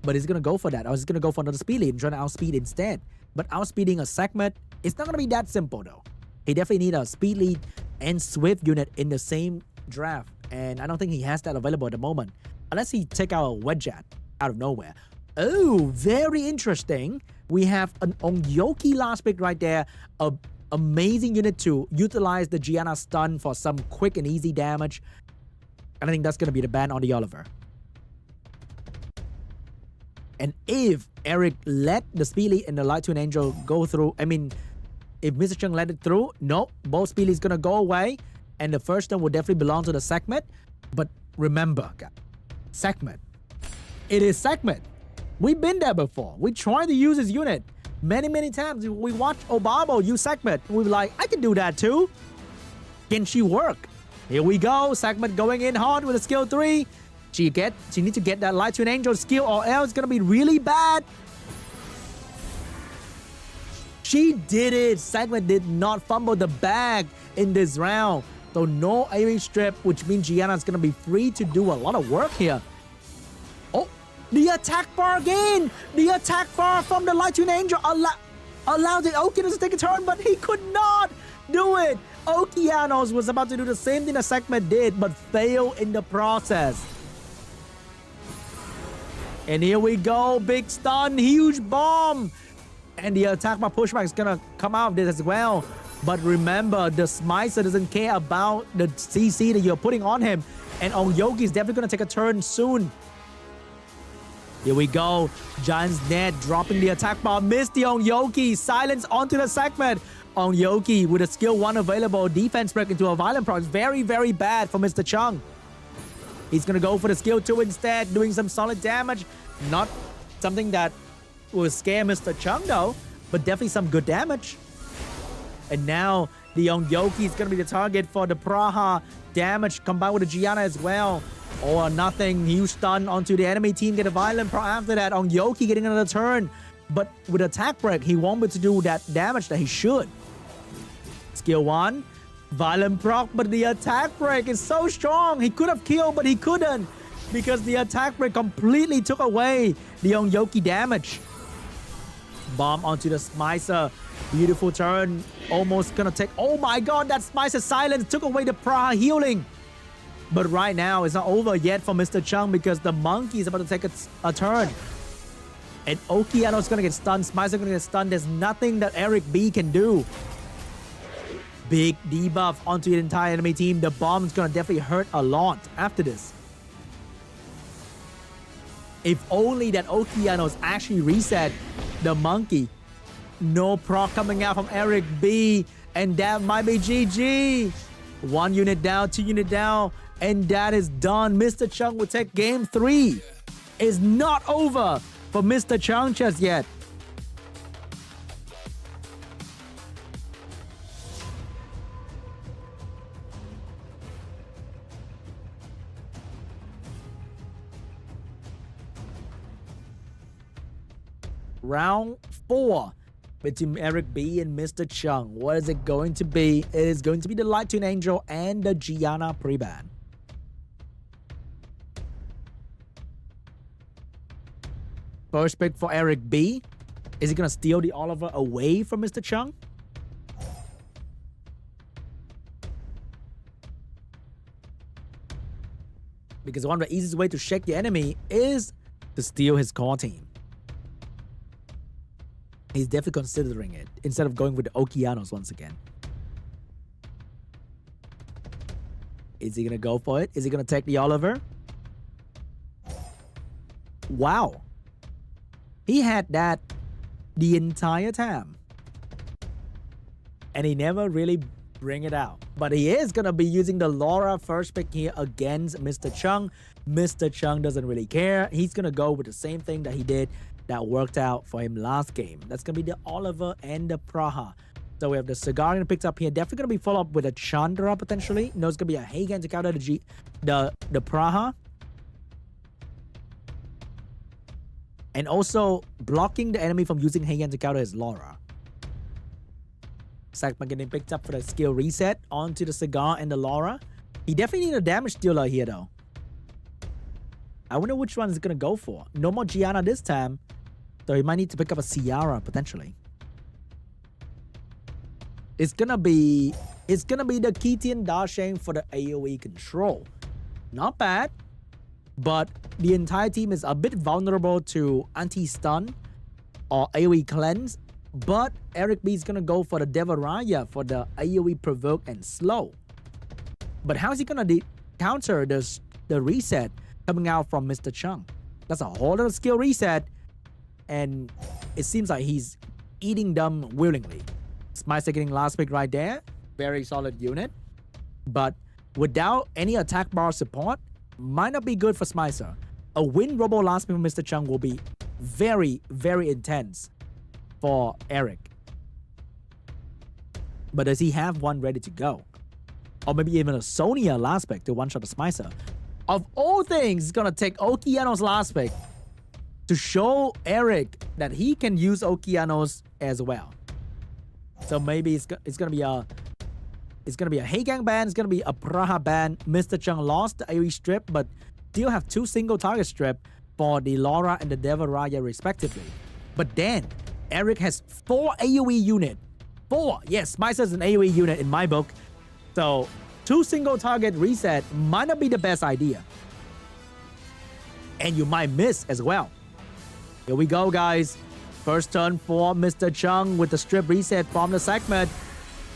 But he's going to go for that. Or he's going to go for another speed lead and try to outspeed instead. But outspeeding a segment, it's not going to be that simple though. He definitely needs a speed lead and Swift unit in the same draft. And I don't think he has that available at the moment. Unless he take out a Wedgeat out of nowhere. Oh, very interesting. We have an Ongyoki last pick right there. A amazing unit to utilize the Gianna stun for some quick and easy damage. And I think that's going to be the ban on the Oliver. And if Eric let the Speed Lead and the Light to an Angel go through, I mean, if Mr. Chung let it through, no, both Speed Leads going to go away. And the first one will definitely belong to the segment. But remember, guys, segment. It is segment. We've been there before. We tried to use his unit many times. We watched Obama use segment. We were like, I can do that too. Can she work? Here we go. Segment going in hard with a skill 3. She needs to get that Light to an Angel skill or else it's going to be really bad. She did it. Segment did not fumble the bag in this round. So no AoE strip, which means Gianna is going to be free to do a lot of work here. Oh, the attack bar again. The attack bar from the Lightning Angel allowed the Okeanos to take a turn, but he could not do it. Okeanos was about to do the same thing that Segment did, but failed in the process. And here we go. Big stun, huge bomb. And the attack bar pushback is going to come out of this as well. But remember, the Smicer doesn't care about the CC that you're putting on him. And Ongyoki is definitely going to take a turn soon. Here we go. Giant's Net dropping the attack bar. Missed the Ongyoki. Silence onto the Segment. Ongyoki with a skill 1 available. Defense break into a violent proc. Very, very bad for Mr. Chung. He's going to go for the skill 2 instead. Doing some solid damage. Not something that will scare Mr. Chung though. But definitely some good damage. And now the Ongyoki is going to be the target for the Praha. Damage combined with the Gianna as well. Or nothing. Huge stun onto the enemy team. Get a violent proc after that. Ongyoki getting another turn. But with attack break, he won't be able to do that damage that he should. Skill 1. Violent proc, but the attack break is so strong. He could have killed, but he couldn't. Because the attack break completely took away the Ongyoki damage. Bomb onto the Smicer. Beautiful turn. Almost gonna take... Oh my god, that Smicer silence took away the Praha healing. But right now, it's not over yet for Mr. Chung because the monkey is about to take a turn. And Okeanos is gonna get stunned. Smicer gonna get stunned. There's nothing that ERIC.B can do. Big debuff onto the entire enemy team. The bomb is gonna definitely hurt a lot after this. If only that Okeanos actually reset the monkey. No proc coming out from ERIC.B. And that might be GG. 1 unit down, 2 unit down. And that is done. Mr. Chung will take game 3. It's not over for Mr. Chung just yet. Round 4 between ERIC.B and Mr. Chung. What is it going to be? It is going to be the Lightning Angel and the Gianna pre-ban. First pick for ERIC.B. Is he going to steal the Oliver away from Mr. Chung? Because one of the easiest way to shake the enemy is to steal his core team. He's definitely considering it instead of going with the Okeanos once again. Is he going to go for it? Is he going to take the Oliver? Wow. He had that the entire time. And he never really bring it out. But he is going to be using the Laura first pick here against Mr. Chung. Mr. Chung doesn't really care. He's going to go with the same thing that he did that worked out for him last game. That's going to be the Oliver and the Praha. So we have the Cigar going to pick up here. Definitely going to be followed up with a Chandra potentially. No, it's going to be a Hagen to counter the Praha. And also blocking the enemy from using Hagen to counter his Laura. Segment getting picked up for the skill reset onto the Cigar and the Laura. He definitely needs a damage dealer here though. I wonder which one is going to go for. No more Gianna this time. So he might need to pick up a Ciara potentially. It's gonna be the Kitian Dasheng for the AoE control. Not bad. But the entire team is a bit vulnerable to anti-stun or AoE cleanse. But ERIC.B is gonna go for the Devaraya for the AoE provoke and slow. But how is he gonna counter the reset coming out from Mr. Chung? That's a whole other skill reset. And it seems like he's eating them willingly. Smicer getting last pick right there. Very solid unit. But without any attack bar support, might not be good for Smicer. A win robo last pick from Mr. Chung will be very, very intense for ERIC. But does he have one ready to go? Or maybe even a Sonya last pick to one-shot the Smicer. Of all things, he's gonna take Okeanos last pick to show ERIC that he can use Okeanos as well. So maybe it's gonna be a Haegang ban, it's gonna be a Praha ban. Mr. Chung lost the AoE strip, but still have 2 single target strip for the Laura and the Devil Raya respectively. But then Eric has 4 AoE unit. 4, yes, Smicer's an AoE unit in my book. So 2 single target reset might not be the best idea. And you might miss as well. Here we go, guys. First turn for Mr. Chung with the strip reset from the segment.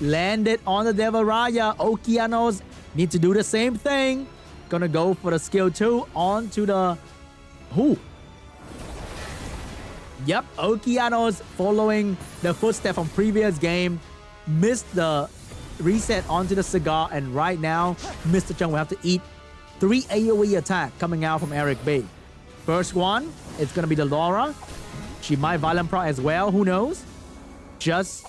Landed on the Devil Raya. Okeanos need to do the same thing. Gonna go for the skill 2 onto the... Who? Yep, Okeanos following the footstep from previous game. Missed the reset onto the cigar. And right now, Mr. Chung will have to eat 3 AoE attack coming out from ERIC.B. First one, it's gonna be the Laura. She might Violent Proc as well, who knows? Just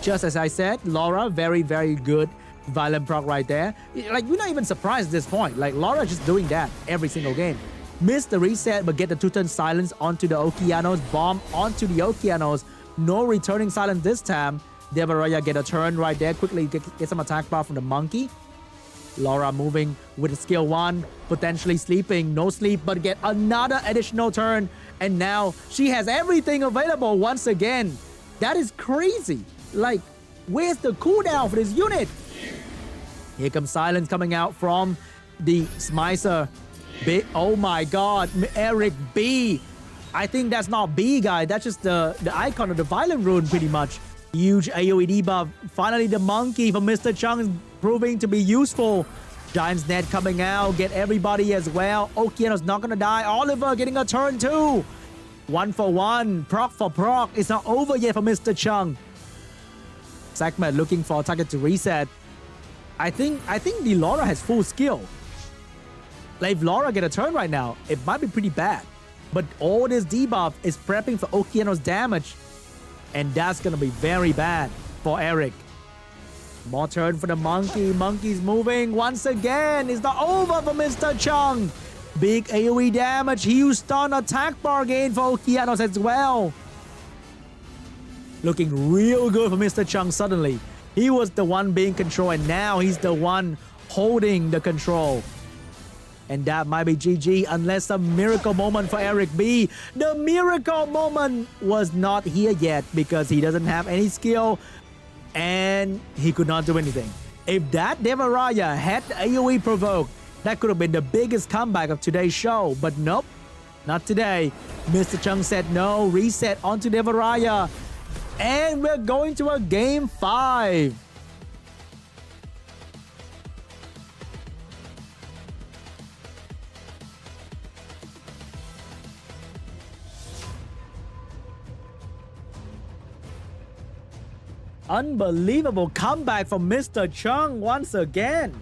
as I said, Laura, very, very good Violent Proc right there. Like, we're not even surprised at this point. Like, Laura just doing that every single game. Missed the reset, but get the 2-turn silence onto the Okeanos. Bomb onto the Okeanos. No returning silence this time. Devil Raya get a turn right there. Quickly get some attack bar from the monkey. Laura moving with a skill 1, potentially sleeping, no sleep, but get another additional turn. And now she has everything available once again. That is crazy. Like, where's the cooldown for this unit? Here comes silence coming out from the Smicer. Oh my god, ERIC.B. I think that's not B, guy. That's just the icon of the violent rune pretty much. Huge AoE debuff. Finally, the monkey from Mr. Chung is proving to be useful. Giant's Net coming out. Get everybody as well. Okeano's not going to die. Oliver getting a turn too. 1 for 1. Proc for proc. It's not over yet for Mr. Chung. Segment looking for a target to reset. I think the Laura has full skill. Like, if Laura get a turn right now, it might be pretty bad. But all this debuff is prepping for Okeano's damage. And that's going to be very bad for Eric. More turn for the monkey. Monkey's moving once again. It's not over for Mr. Chung. Big AoE damage. Huge stun attack bar gain for Okeanos as well. Looking real good for Mr. Chung suddenly. He was the one being controlled, and now he's the one holding the control. And that might be GG unless a miracle moment for ERIC.B. The miracle moment was not here yet because he doesn't have any skill and he could not do anything. If that Devil Raya had the AoE provoke, that could have been the biggest comeback of today's show. But nope, not today. Mr. Chung said no, reset onto Devil Raya. And we're going to a game 5. Unbelievable comeback from Mr. Chung once again.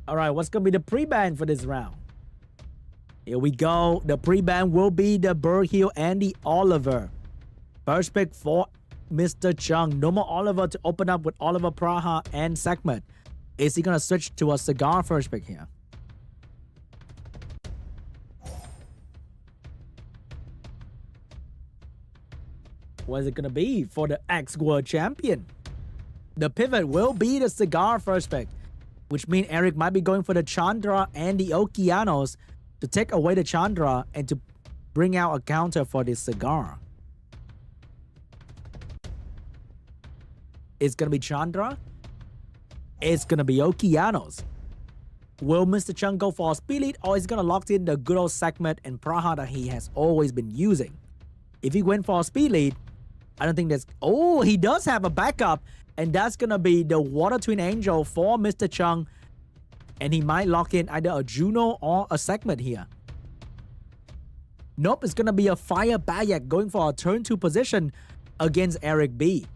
All right, what's going to be the pre-ban for this round? Here we go. The pre-ban will be the Berghill and the Oliver. First pick for Mr. Chung. No more Oliver to open up with Oliver, Praha, and Segment. Is he going to switch to a cigar first pick here? What is it going to be for the ex-world champion? The pivot will be the cigar first pick, which means Eric might be going for the Chandra and the Okeanos to take away the Chandra and to bring out a counter for this cigar. It's going to be Chandra. It's going to be Okeanos. Will Mr. Chung go for a speed lead, or is he going to lock in the good old Segment and Praha that he has always been using? If he went for a speed lead, I don't think that's... Oh, he does have a backup, and that's going to be the Water Twin Angel for Mr. Chung. And he might lock in either a Juno or a Segment here. Nope, it's going to be a Fire Bayak going for a turn 2 position against ERIC.B.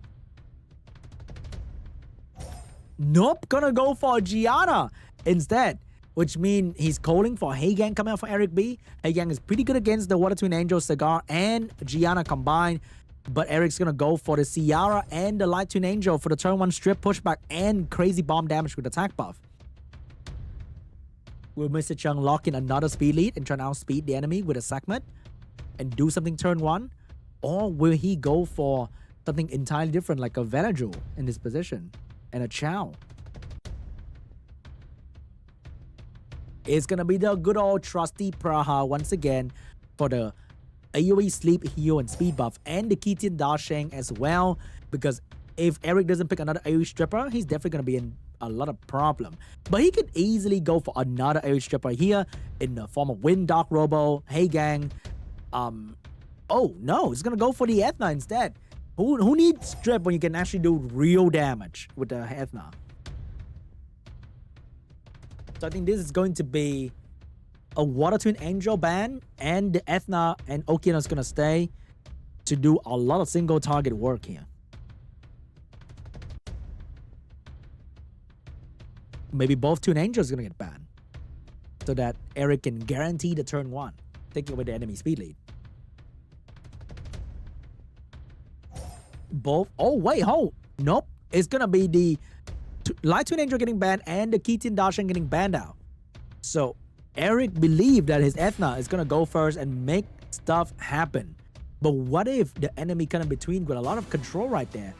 Nope, gonna go for Gianna instead, which means he's calling for Haegang coming out for ERIC.B. Haegang is pretty good against the Water Twin Angel, Cigar, and Gianna combined, but Eric's gonna go for the Ciara and the Light Twin Angel for the turn 1 strip pushback and crazy bomb damage with attack buff. Will Mr. Chung lock in another speed lead and try to outspeed the enemy with a segment and do something turn 1? Or will he go for something entirely different like a Venerjul in this position and a Chow? It's gonna be the good old trusty Praha once again for the AoE sleep, heal, and speed buff, and the Kitian Dasheng as well, because if Eric doesn't pick another AoE stripper, he's definitely gonna be in a lot of problem. But he could easily go for another AoE stripper here in the form of Wind Dark Robo, Hey Gang. Oh no, he's gonna go for the Ethna instead. Who needs strip when you can actually do real damage with the Ethna? So I think this is going to be a Water Twin Angel ban, and the Ethna and Okeano is gonna stay to do a lot of single target work here. Maybe both Twin Angels are gonna get banned so that Eric can guarantee the turn 1, taking away the enemy speed lead. Both. Oh wait, nope. It's gonna be the Light Twin Angel getting banned and the Kitian Dasheng getting banned out. So Eric believed that his Ethna is gonna go first and make stuff happen. But what if the enemy kind of between got a lot of control right there?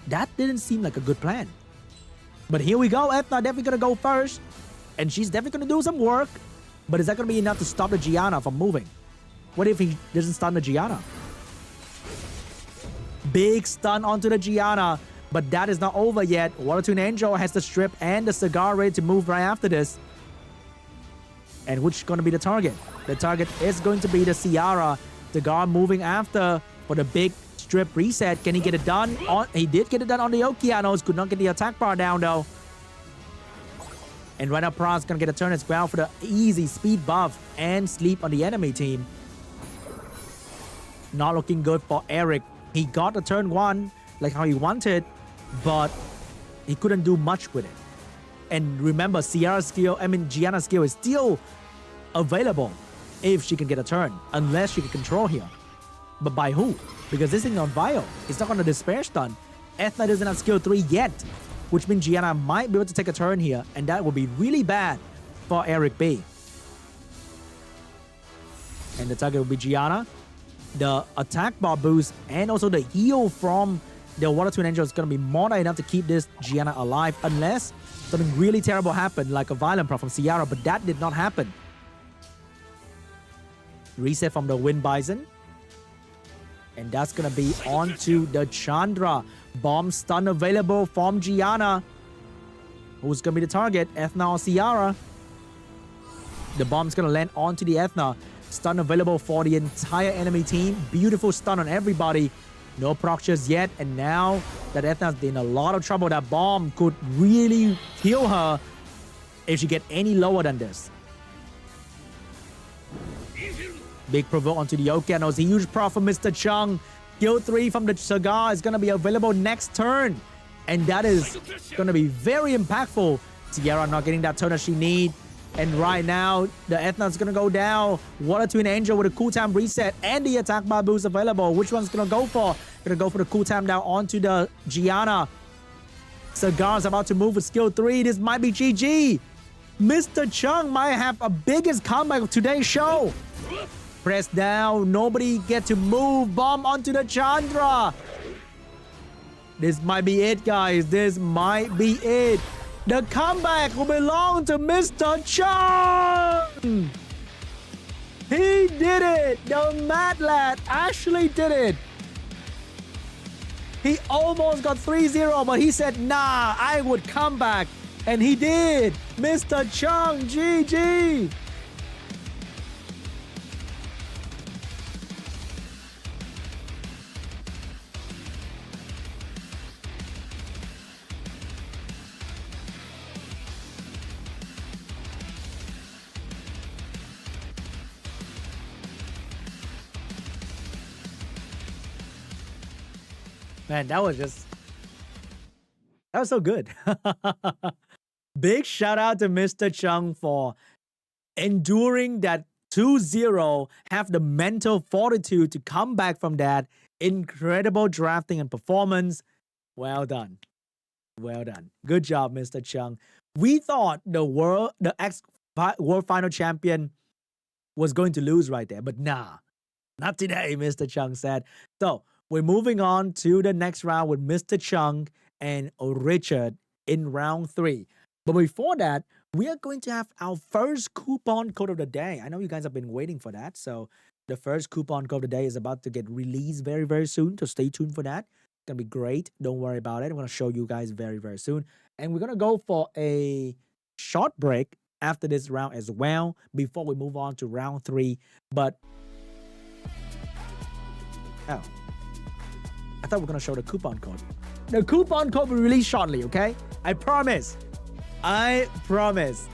That didn't seem like a good plan. But here we go. Ethna definitely gonna go first, and she's definitely gonna do some work. But is that gonna be enough to stop the Gianna from moving? What if he doesn't stun the Gianna? Big stun onto the Gianna, but that is not over yet. Water Twin Angel has the strip and the cigar ready to move right after this. And which is going to be the target? The target is going to be the Ciara. Cigar moving after for the big strip reset. Can he get it done? He did get it done on the Okeanos. Could not get the attack bar down though. And right now Pra's going to get a turn as well for the easy speed buff and sleep on the enemy team. Not looking good for Eric. He got a turn 1 like how he wanted, but he couldn't do much with it. And remember, Gianna's skill is still available if she can get a turn, unless she can control here. But by who? Because this thing on Vio, it's not going to despair stun. Ethna doesn't have skill 3 yet, which means Gianna might be able to take a turn here, and that will be really bad for ERIC.B. And the target will be Gianna. The attack bar boost and also the heal from the Water Twin Angel is going to be more than enough to keep this Gianna alive, unless something really terrible happened, like a Violent Prop from Ciara, but that did not happen. Reset from the Wind Bison. And that's going to be onto the Chandra. Bomb stun available from Gianna. Who's going to be the target? Ethna or Ciara? The bomb's going to land onto the Ethna. Stun available for the entire enemy team. Beautiful stun on everybody. No procs yet. And now that Ethna's in a lot of trouble, that bomb could really kill her if she get any lower than this. Big provoke onto the Okeanos. Huge prop from Mr. Chung. Skill 3 from the Cigar is going to be available next turn. And that is going to be very impactful. Ciara not getting that turn that she needs. And right now, the Ethna is going to go down. Water Twin Angel with a cooldown reset and the attack bar boost available. Which one's going to go for? Going to go for the cooldown down onto the Gianna. Cigar's about to move with skill 3. This might be GG. Mr. Chung might have a biggest comeback of today's show. Press down. Nobody get to move. Bomb onto the Chandra. This might be it, guys. This might be it. The comeback will belong to Mr. Chung! He did it! The Mad Lad actually did it! He almost got 3-0, but he said, nah, I would come back. And he did! Mr. Chung, GG! Man, that was so good. Big shout out to Mr. Chung for enduring that 2-0, have the mental fortitude to come back from that. Incredible drafting and performance. Well done. Well done. Good job, Mr. Chung. We thought the world final champion was going to lose right there, but nah, not today, Mr. Chung said. So we're moving on to the next round with Mr. Chung and Richard in round 3. But before that, we are going to have our first coupon code of the day. I know you guys have been waiting for that. So the first coupon code of the day is about to get released very, very soon. So stay tuned for that. It's going to be great. Don't worry about it. I'm going to show you guys very, very soon. And we're going to go for a short break after this round as well before we move on to round 3. But oh, I thought we were going to show the coupon code. The coupon code will be released shortly, okay? I promise. I promise.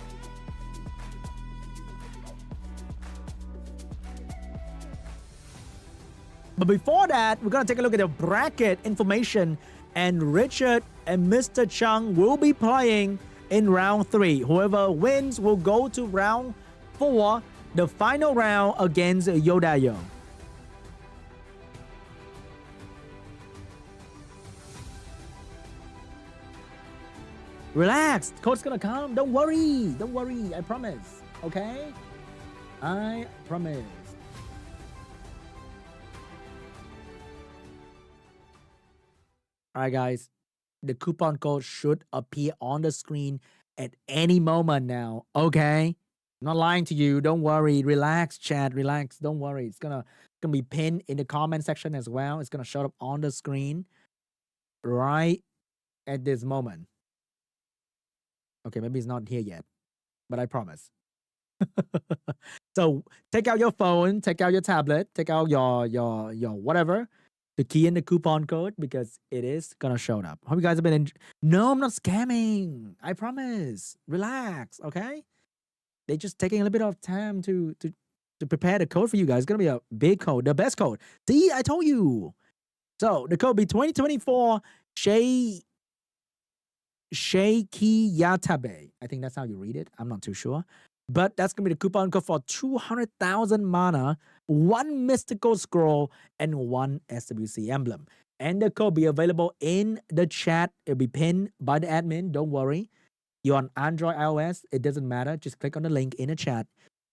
But before that, we're going to take a look at the bracket information. And Richard and Mr. Chung will be playing in round 3. Whoever wins will go to round 4, the final round against YODAYOOO. Relax, code's gonna come. Don't worry. Don't worry. I promise. Okay? I promise. Alright, guys. The coupon code should appear on the screen at any moment now. Okay? I'm not lying to you. Don't worry. Relax, chat. Relax. Don't worry. It's gonna be pinned in the comment section as well. It's gonna show up on the screen right at this moment. Okay, maybe it's not here yet, but I promise. So take out your phone, take out your tablet, take out your whatever to key in the coupon code because it is gonna show up. Hope you guys have been No, I'm not scamming. I promise. Relax, okay? They're just taking a little bit of time to prepare the code for you guys. It's gonna be a big code, the best code. See, I told you. So the code be 2024 SWC2024. I think that's how you read it. I'm not too sure. But that's going to be the coupon code for 200,000 mana, 1 mystical scroll, and 1 SWC emblem. And the code be available in the chat. It'll be pinned by the admin. Don't worry. You're on Android, iOS. It doesn't matter. Just click on the link in the chat.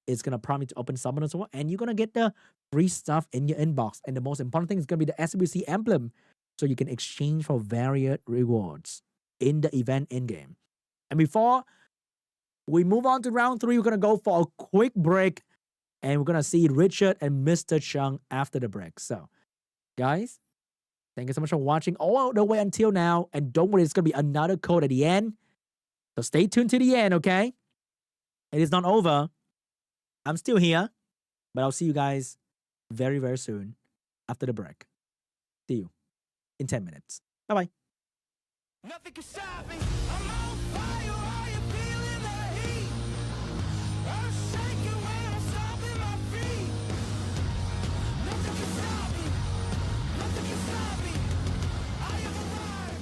It's going to prompt you to open Summoners War. And you're going to get the free stuff in your inbox. And the most important thing is going to be the SWC emblem. So you can exchange for various rewards in the event in-game. And before we move on to round 3, we're going to go for a quick break. And we're going to see Richard and Mr. Chung after the break. So, guys, thank you so much for watching all the way until now. And don't worry, it's going to be another code at the end. So stay tuned to the end, okay? It is not over. I'm still here. But I'll see you guys very, very soon after the break. See you in 10 minutes. Bye-bye. Nothing can stop me. I'm on fire. Are you feeling the heat? I'm shaking when I'm stomping my feet. Nothing can stop me. Nothing can stop me. I am alive.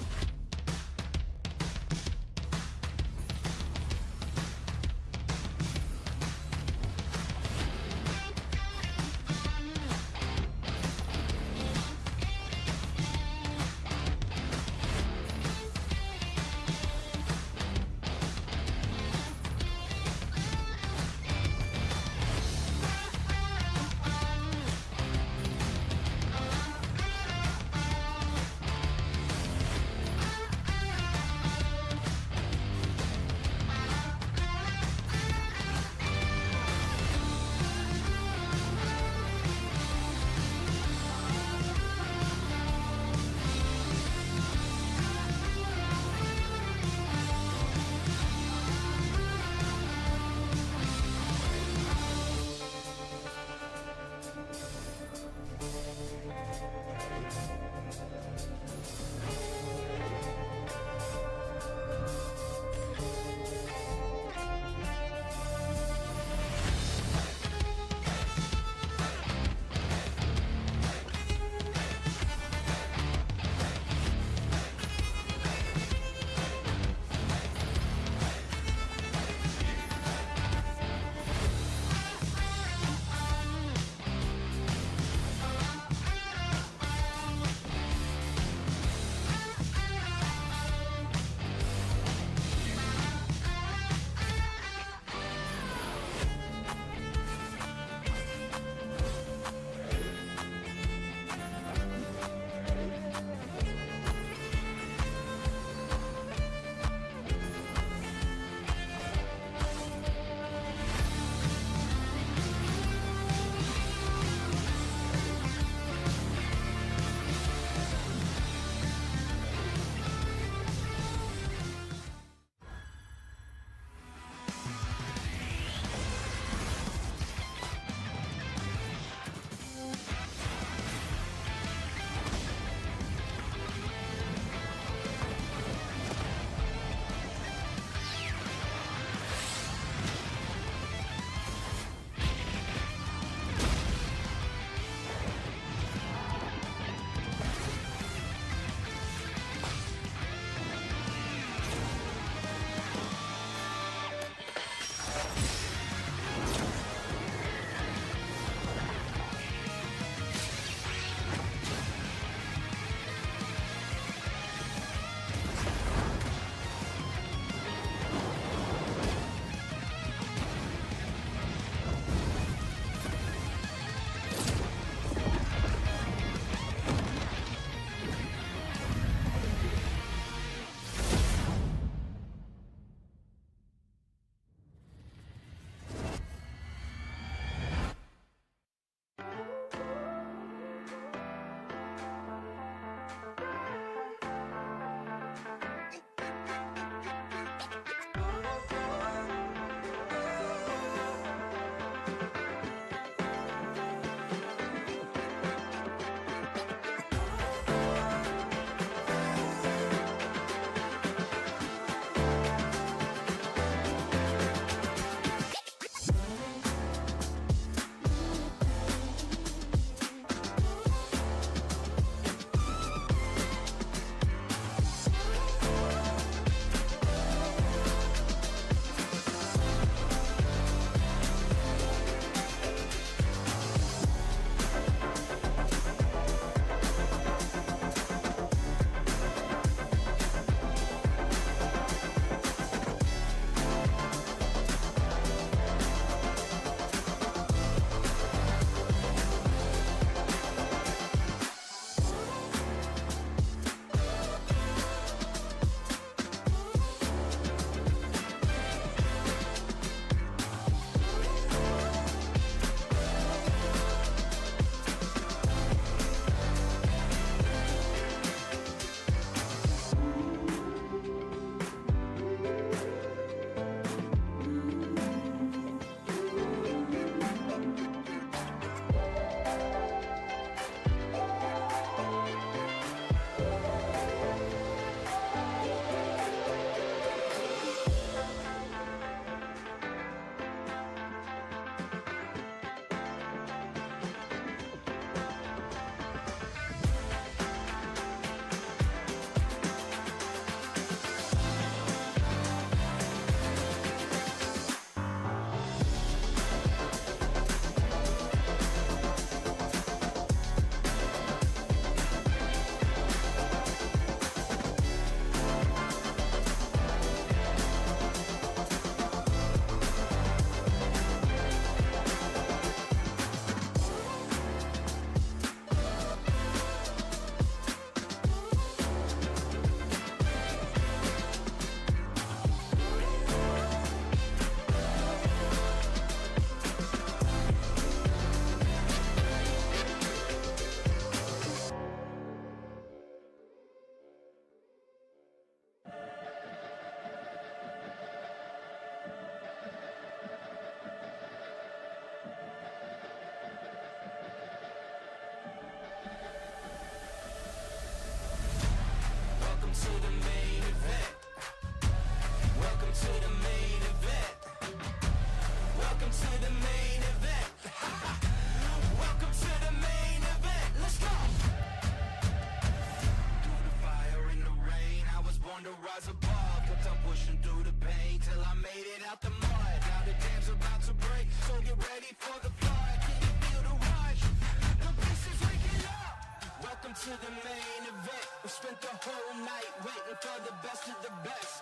to the main event. We spent the whole night waiting for the best of the best.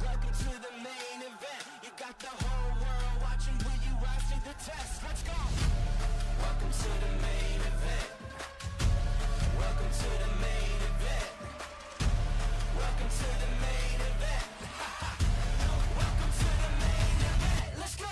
Welcome to the main event. You got the whole world watching. Will you rise to the test? Let's go. Welcome to the main event. Welcome to the main event. Welcome to the main event. Welcome to the main event. Let's go.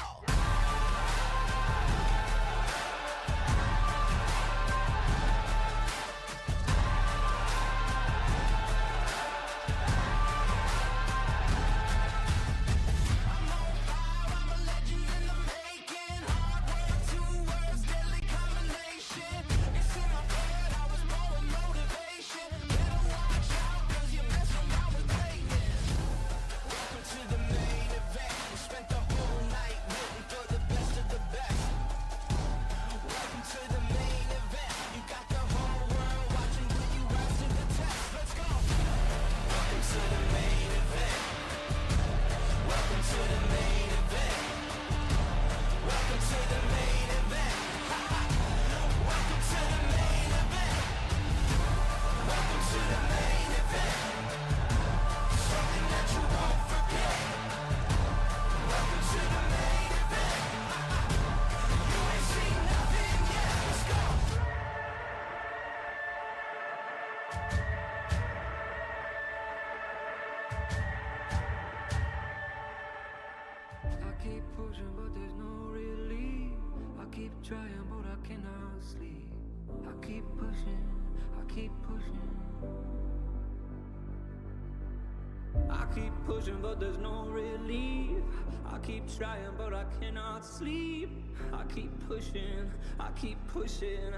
I keep pushing, but there's no relief. I keep trying, but I cannot sleep. I keep pushing, I keep pushing. I keep pushing, but there's no relief. I keep trying, but I cannot sleep. I keep pushing, I keep pushing.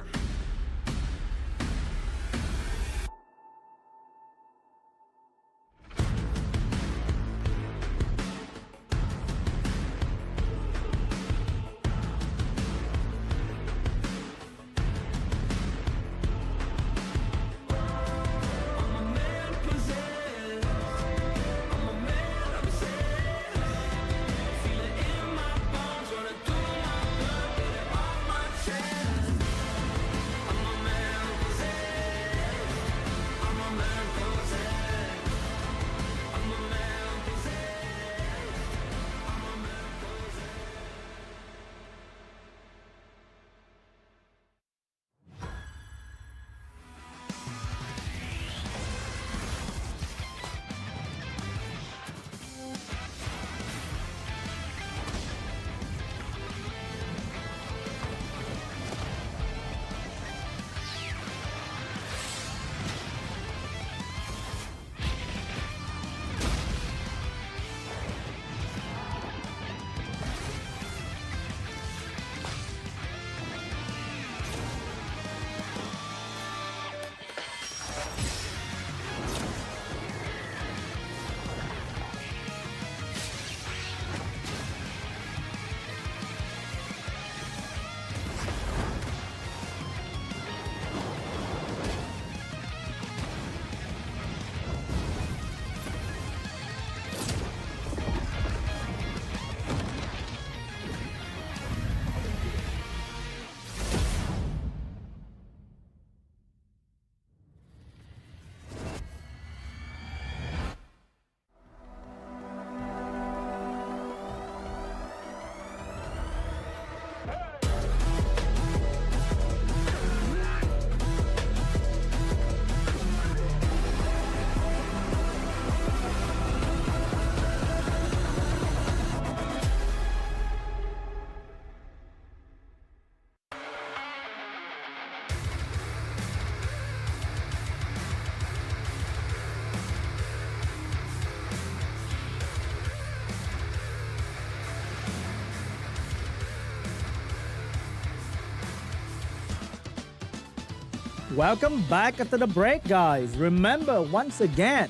Welcome back after the break, guys. Remember, once again,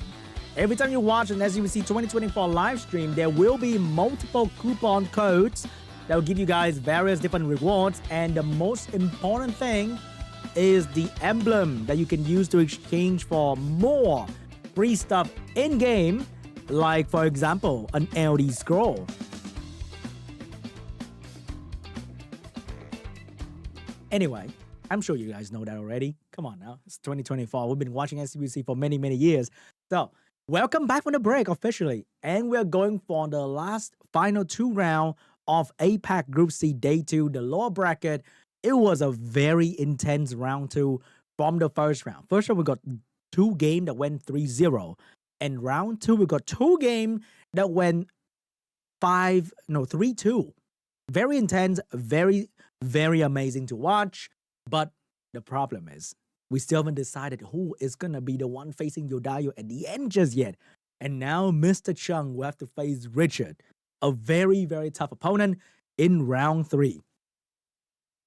every time you watch an SWC 2024 live stream, there will be multiple coupon codes that will give you guys various different rewards. And the most important thing is the emblem that you can use to exchange for more free stuff in-game, like, for example, an LD scroll. Anyway, I'm sure you guys know that already. Come on now. It's 2024. We've been watching SWC for many, many years. So, welcome back from the break officially. And we're going for the last final 2 rounds of APAC Group C Day 2, the lower bracket. It was a very intense round 2 from the first round. First round, we got 2 games that went 3-0. And round 2, we got 2 games that went 3-2. Very intense, very, very amazing to watch. But the problem is, we still haven't decided who is going to be the one facing YODAYOOO at the end just yet. And now Mr. Chung will have to face Richard, a very, very tough opponent in round 3.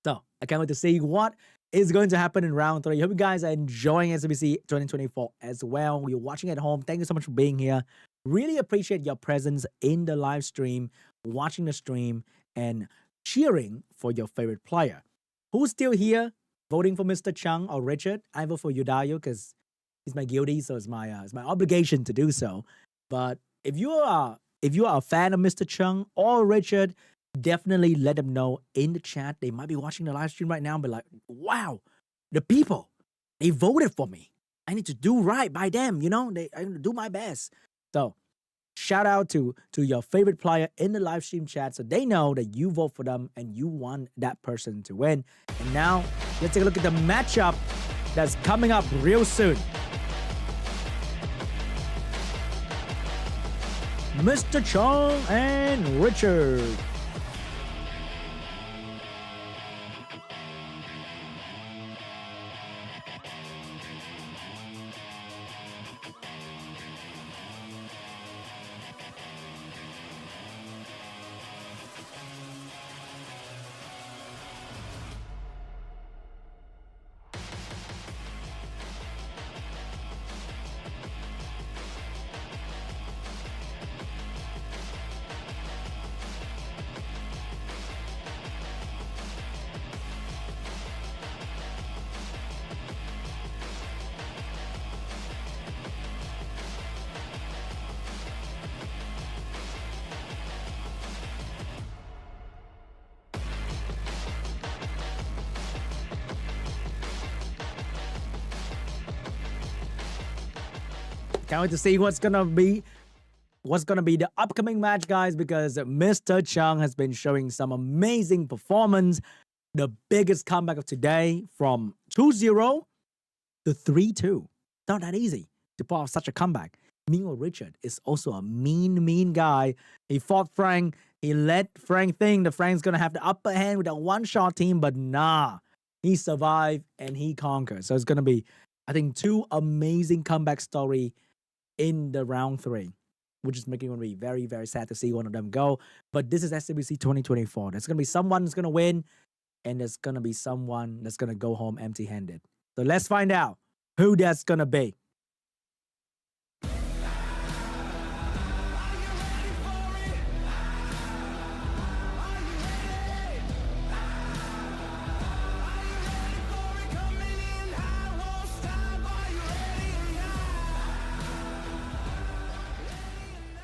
So, I can't wait to see what is going to happen in round 3. Hope you guys are enjoying SWC 2024 as well. You're watching at home. Thank you so much for being here. Really appreciate your presence in the live stream, watching the stream, and cheering for your favorite player. Who's still here voting for Mr. Chung or Richard? I vote for YODAYOOO because he's my guildie, so it's my obligation to do so. But if you are a fan of Mr. Chung or Richard, definitely let them know in the chat. They might be watching the live stream right now and be like, wow, the people, they voted for me. I need to do right by them, I need to do my best. So shout out to your favorite player in the live stream chat so they know that you vote for them and you want that person to win. And now let's take a look at the matchup that's coming up real soon. Mr. Chung and Richard. Can't wait to see what's gonna be the upcoming match, guys, because Mr. Chung has been showing some amazing performance. The biggest comeback of today from 2-0 to 3-2. Not that easy to pull off such a comeback. Meanwhile, Richard is also a mean guy. He fought Frank. He let Frank think that Frank's gonna have the upper hand with that one-shot team, but nah. He survived and he conquered. So it's gonna be, I think, 2 amazing comeback story in the round 3, which is making me very, very sad to see one of them go. But this is SWC 2024. There's going to be someone who's going to win, and there's going to be someone that's going to go home empty-handed. So let's find out who that's going to be.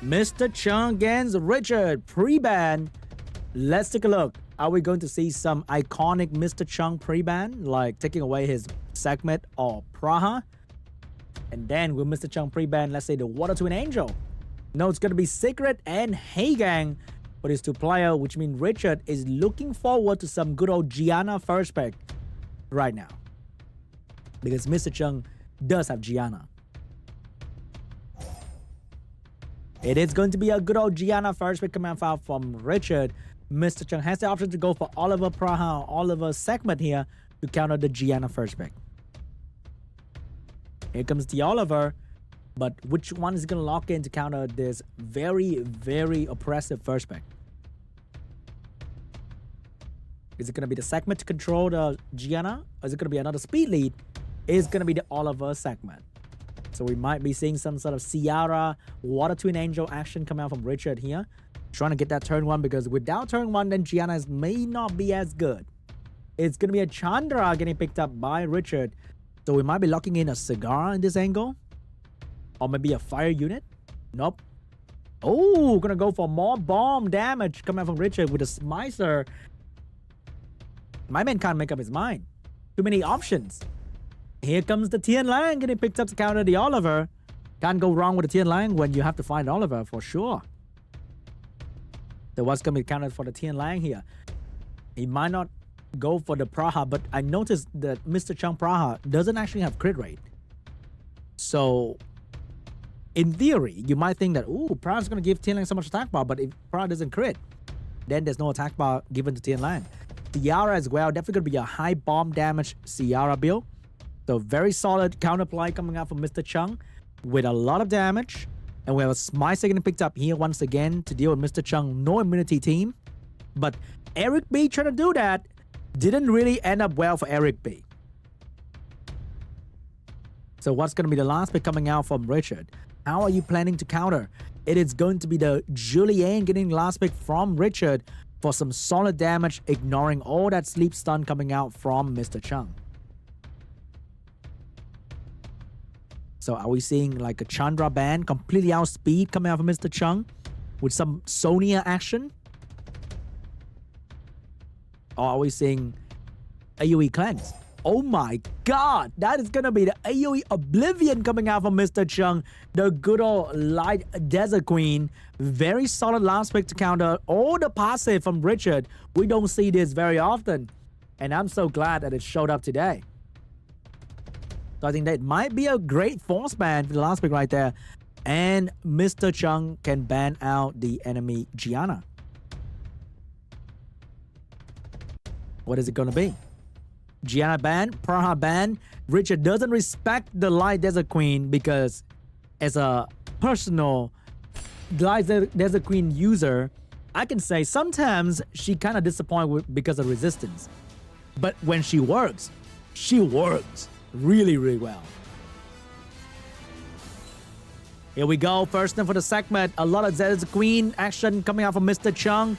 Mr. Chung against Richard, pre-ban. Let's take a look. Are we going to see some iconic Mr. Chung pre-ban, like taking away his segment or Praha? And then will Mr. Chung pre-ban, let's say, the Water Twin Angel? No, it's going to be Secret and Heigang for these 2 players, which means Richard is looking forward to some good old Gianna first pick right now. Because Mr. Chung does have Gianna. It is going to be a good old Gianna first pick command file from Richard. Mr. Chung has the option to go for Oliver Praha or Oliver segment here to counter the Gianna first pick. Here comes the Oliver, but which one is going to lock in to counter this very, very oppressive first pick? Is it going to be the segment to control the Gianna? Or is it going to be another speed lead? It's going to be the Oliver segment. So we might be seeing some sort of Ciara, Water Twin Angel action come out from Richard here. Trying to get that turn 1, because without turn 1, then Gianna may not be as good. It's going to be a Chandra getting picked up by Richard. So we might be locking in a Cigar in this angle. Or maybe a fire unit. Nope. Oh, gonna go for more bomb damage coming out from Richard with a Smicer. My man can't make up his mind. Too many options. Here comes the Tian Lang getting picked up to counter the Oliver. Can't go wrong with the Tian Lang when you have to find Oliver for sure. So what's going to be counted for the Tian Lang here? He might not go for the Praha, but I noticed that Mr. Chung Praha doesn't actually have crit rate. So in theory, you might think that, ooh, Praha's going to give Tian Lang so much attack bar, but if Praha doesn't crit, then there's no attack bar given to Tian Lang. Ciara as well, definitely going to be a high bomb damage Ciara build. So very solid counterplay coming out from Mr. Chung with a lot of damage. And we have a Smicer getting picked up here once again to deal with Mr. Chung. No immunity team. But ERIC.B trying to do that didn't really end up well for ERIC.B. So what's going to be the last pick coming out from Richard? How are you planning to counter? It is going to be the Julian getting the last pick from Richard for some solid damage, ignoring all that sleep stun coming out from Mr. Chung. So are we seeing like a Chandra ban completely outspeed coming out from Mr. Chung with some Sonia action? Or are we seeing AoE cleanse? Oh my god, that is gonna be the AoE Oblivion coming out from Mr. Chung, the good old Light Desert Queen. Very solid last pick to counter all the passive from Richard. We don't see this very often, and I'm so glad that it showed up today. So I think that might be a great force ban for the last pick right there. And Mr. Chung can ban out the enemy Gianna. What is it going to be? Gianna ban, Praha ban. Richard doesn't respect the Light Desert Queen because as a personal Light Desert Queen user, I can say sometimes she kind of disappoints because of resistance. But when she works really, really well. Here we go. First one for the segment. A lot of Desert Queen action coming out from Mr. Chung.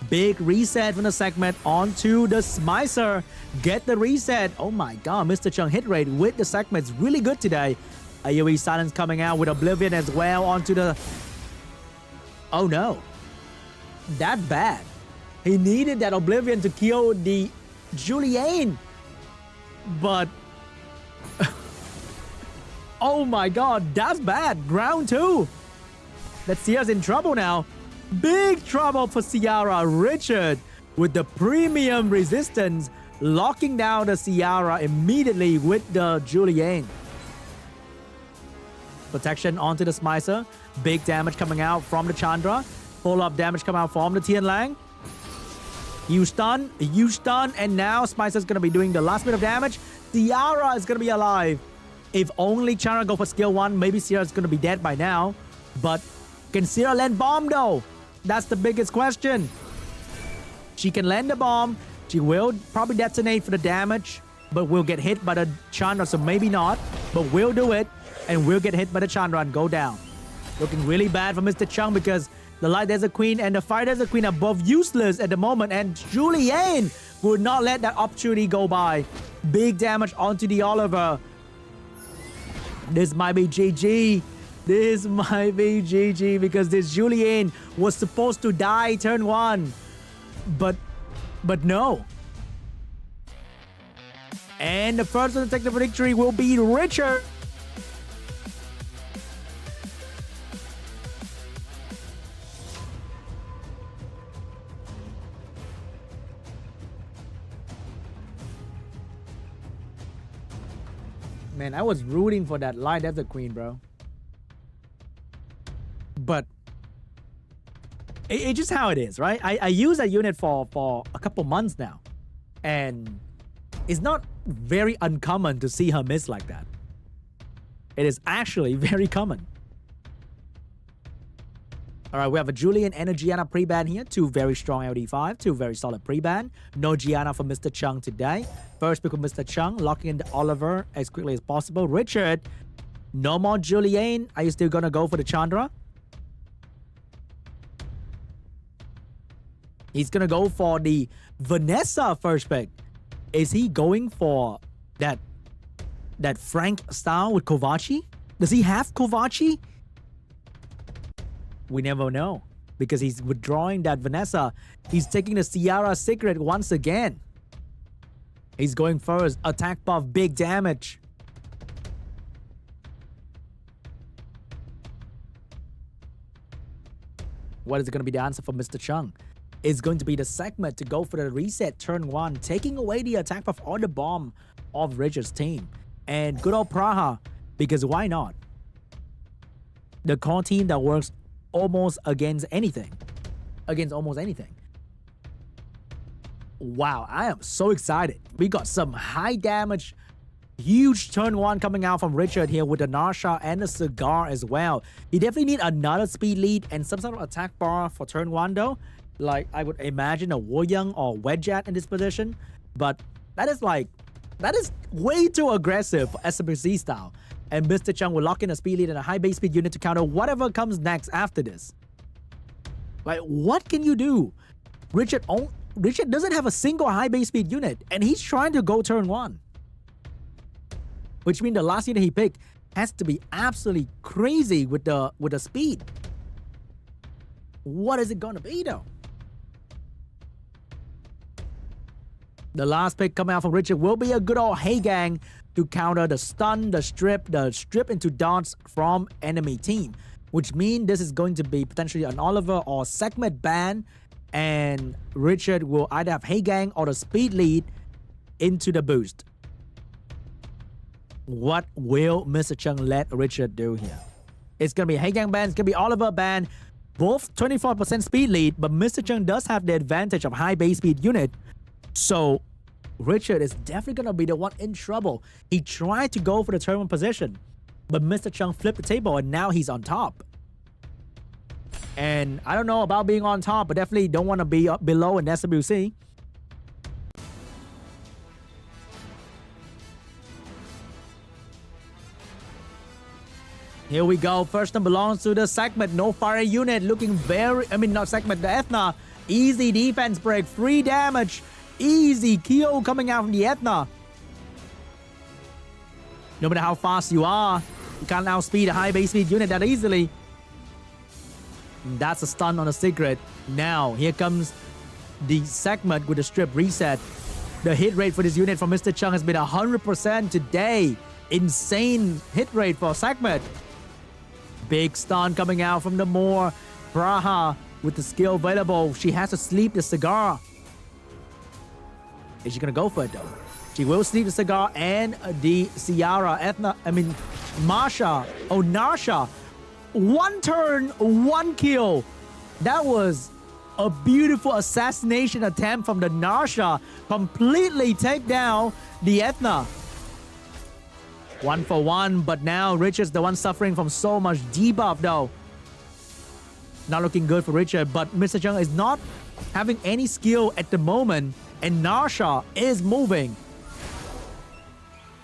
Big reset from the segment onto the Smicer. Get the reset. Oh my god, Mr. Chung hit rate with the segment is really good today. AoE silence coming out with Oblivion as well onto the... Oh no. That's bad. He needed that Oblivion to kill the Julian. But... oh my god, that's bad. Round 2. That Ciara's in trouble now. Big trouble for Ciara. Richard with the premium resistance locking down the Ciara immediately with the Julian. Protection onto the Smicer. Big damage coming out from the Chandra. Full-up damage coming out from the Tian Lang. You stun, and now Smicer's going to be doing the last bit of damage. Ciara is going to be alive. If only Chandra go for skill 1, maybe Ciara's going to be dead by now. But can Ciara land bomb though? That's the biggest question. She can land the bomb. She will probably detonate for the damage, but will get hit by the Chandra, so maybe not. But we'll do it, and we'll get hit by the Chandra and go down. Looking really bad for Mr. Chung because the Light Desert Queen and the Fire Desert Queen are both useless at the moment, and Julian would not let that opportunity go by. Big damage onto the Oliver. This might be GG. This might be GG because this Julian was supposed to die turn 1. But no. And the first one to take the victory will be Richard. Man, I was rooting for that Light Desert Queen, bro. But it's just how it is, right? I use that unit for a couple months now, and it's not very uncommon to see her miss like that. It is actually very common. All right, we have a Julian and a Gianna pre-ban here. 2 very strong LD5, 2 very solid pre-ban. No Gianna for Mr. Chung today. First pick with Mr. Chung, locking in the Oliver as quickly as possible. Richard, no more Julian. Are you still gonna go for the Chandra? He's gonna go for the Vanessa first pick. Is he going for that Frank style with Kovaci? Does he have Kovaci? We never know because he's withdrawing that Vanessa. He's taking the Ciara secret once again. He's going first. Attack buff, big damage. What is going to be the answer for Mr. Chung? It's going to be the segment to go for the reset turn 1, taking away the attack buff or the bomb of Richard's team. And good old Praha, because why not? The core team that works almost against anything. Against almost anything. Wow, I am so excited. We got some high damage, huge turn 1 coming out from Richard here with the Narsha and the Cigar as well. You definitely need another speed lead and some sort of attack bar for turn 1 though. Like I would imagine a Woyoung or Wedgeat in this position. But that is way too aggressive for SWC style. And Mr. Chung will lock in a speed lead and a high base speed unit to counter whatever comes next after this. Like, what can you do? Richard doesn't have a single high base speed unit, and he's trying to go turn 1. Which means the last unit he picked has to be absolutely crazy with the speed. What is it gonna be though? The last pick coming out from Richard will be a good old Hey Gang to counter the stun, the strip into dots from enemy team. Which means this is going to be potentially an Oliver or segment ban, and Richard will either have Hey Gang or the speed lead into the boost. What will Mr. Chung let Richard do here? It's going to be Hey Gang ban, it's going to be Oliver ban, both 24% speed lead, but Mr. Chung does have the advantage of high base speed unit. So Richard is definitely going to be the one in trouble. He tried to go for the turn 1 position, but Mr. Chung flipped the table and now he's on top. And I don't know about being on top, but definitely don't want to be up below in SWC. Here we go. First one belongs to the segment. No fire unit looking not segment, the Ethna. Easy defense break, free damage. Easy kill coming out from the Ethna. No matter how fast you are, you can't outspeed a high base speed unit that easily. That's a stun on a secret. Now, here comes the segment with the strip reset. The hit rate for this unit from Mr. Chung has been 100% today. Insane hit rate for segment. Big stun coming out from the Moore. Praha with the skill available. She has to sleep the Cigar. Is she gonna go for it though? She will sleep the Cigar and the Ciara. Marsha. Oh, Narsha. 1 turn, 1 kill. That was a beautiful assassination attempt from the Narsha. Completely take down the Ethna. 1 for 1, but now Richard's the one suffering from so much debuff though. Not looking good for Richard, but Mr. Chung is not having any skill at the moment, and Narsha is moving.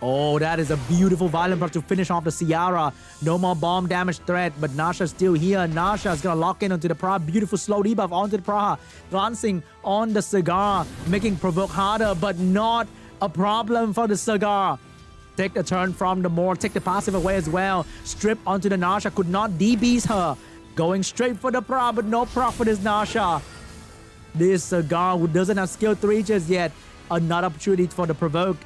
Oh, that is a beautiful violent block to finish off the Ciara. No more bomb damage threat, but Nasha's still here. Nasha is gonna lock in onto the Praha. Beautiful slow debuff onto the Praha. Glancing on the Cigar, making provoke harder, but not a problem for the Cigar. Take the turn from the Moore, take the passive away as well. Strip onto the Nasha, could not DBs her. Going straight for the Praha, but no proc for this Nasha. This Cigar who doesn't have skill 3 just yet. Another opportunity for the provoke.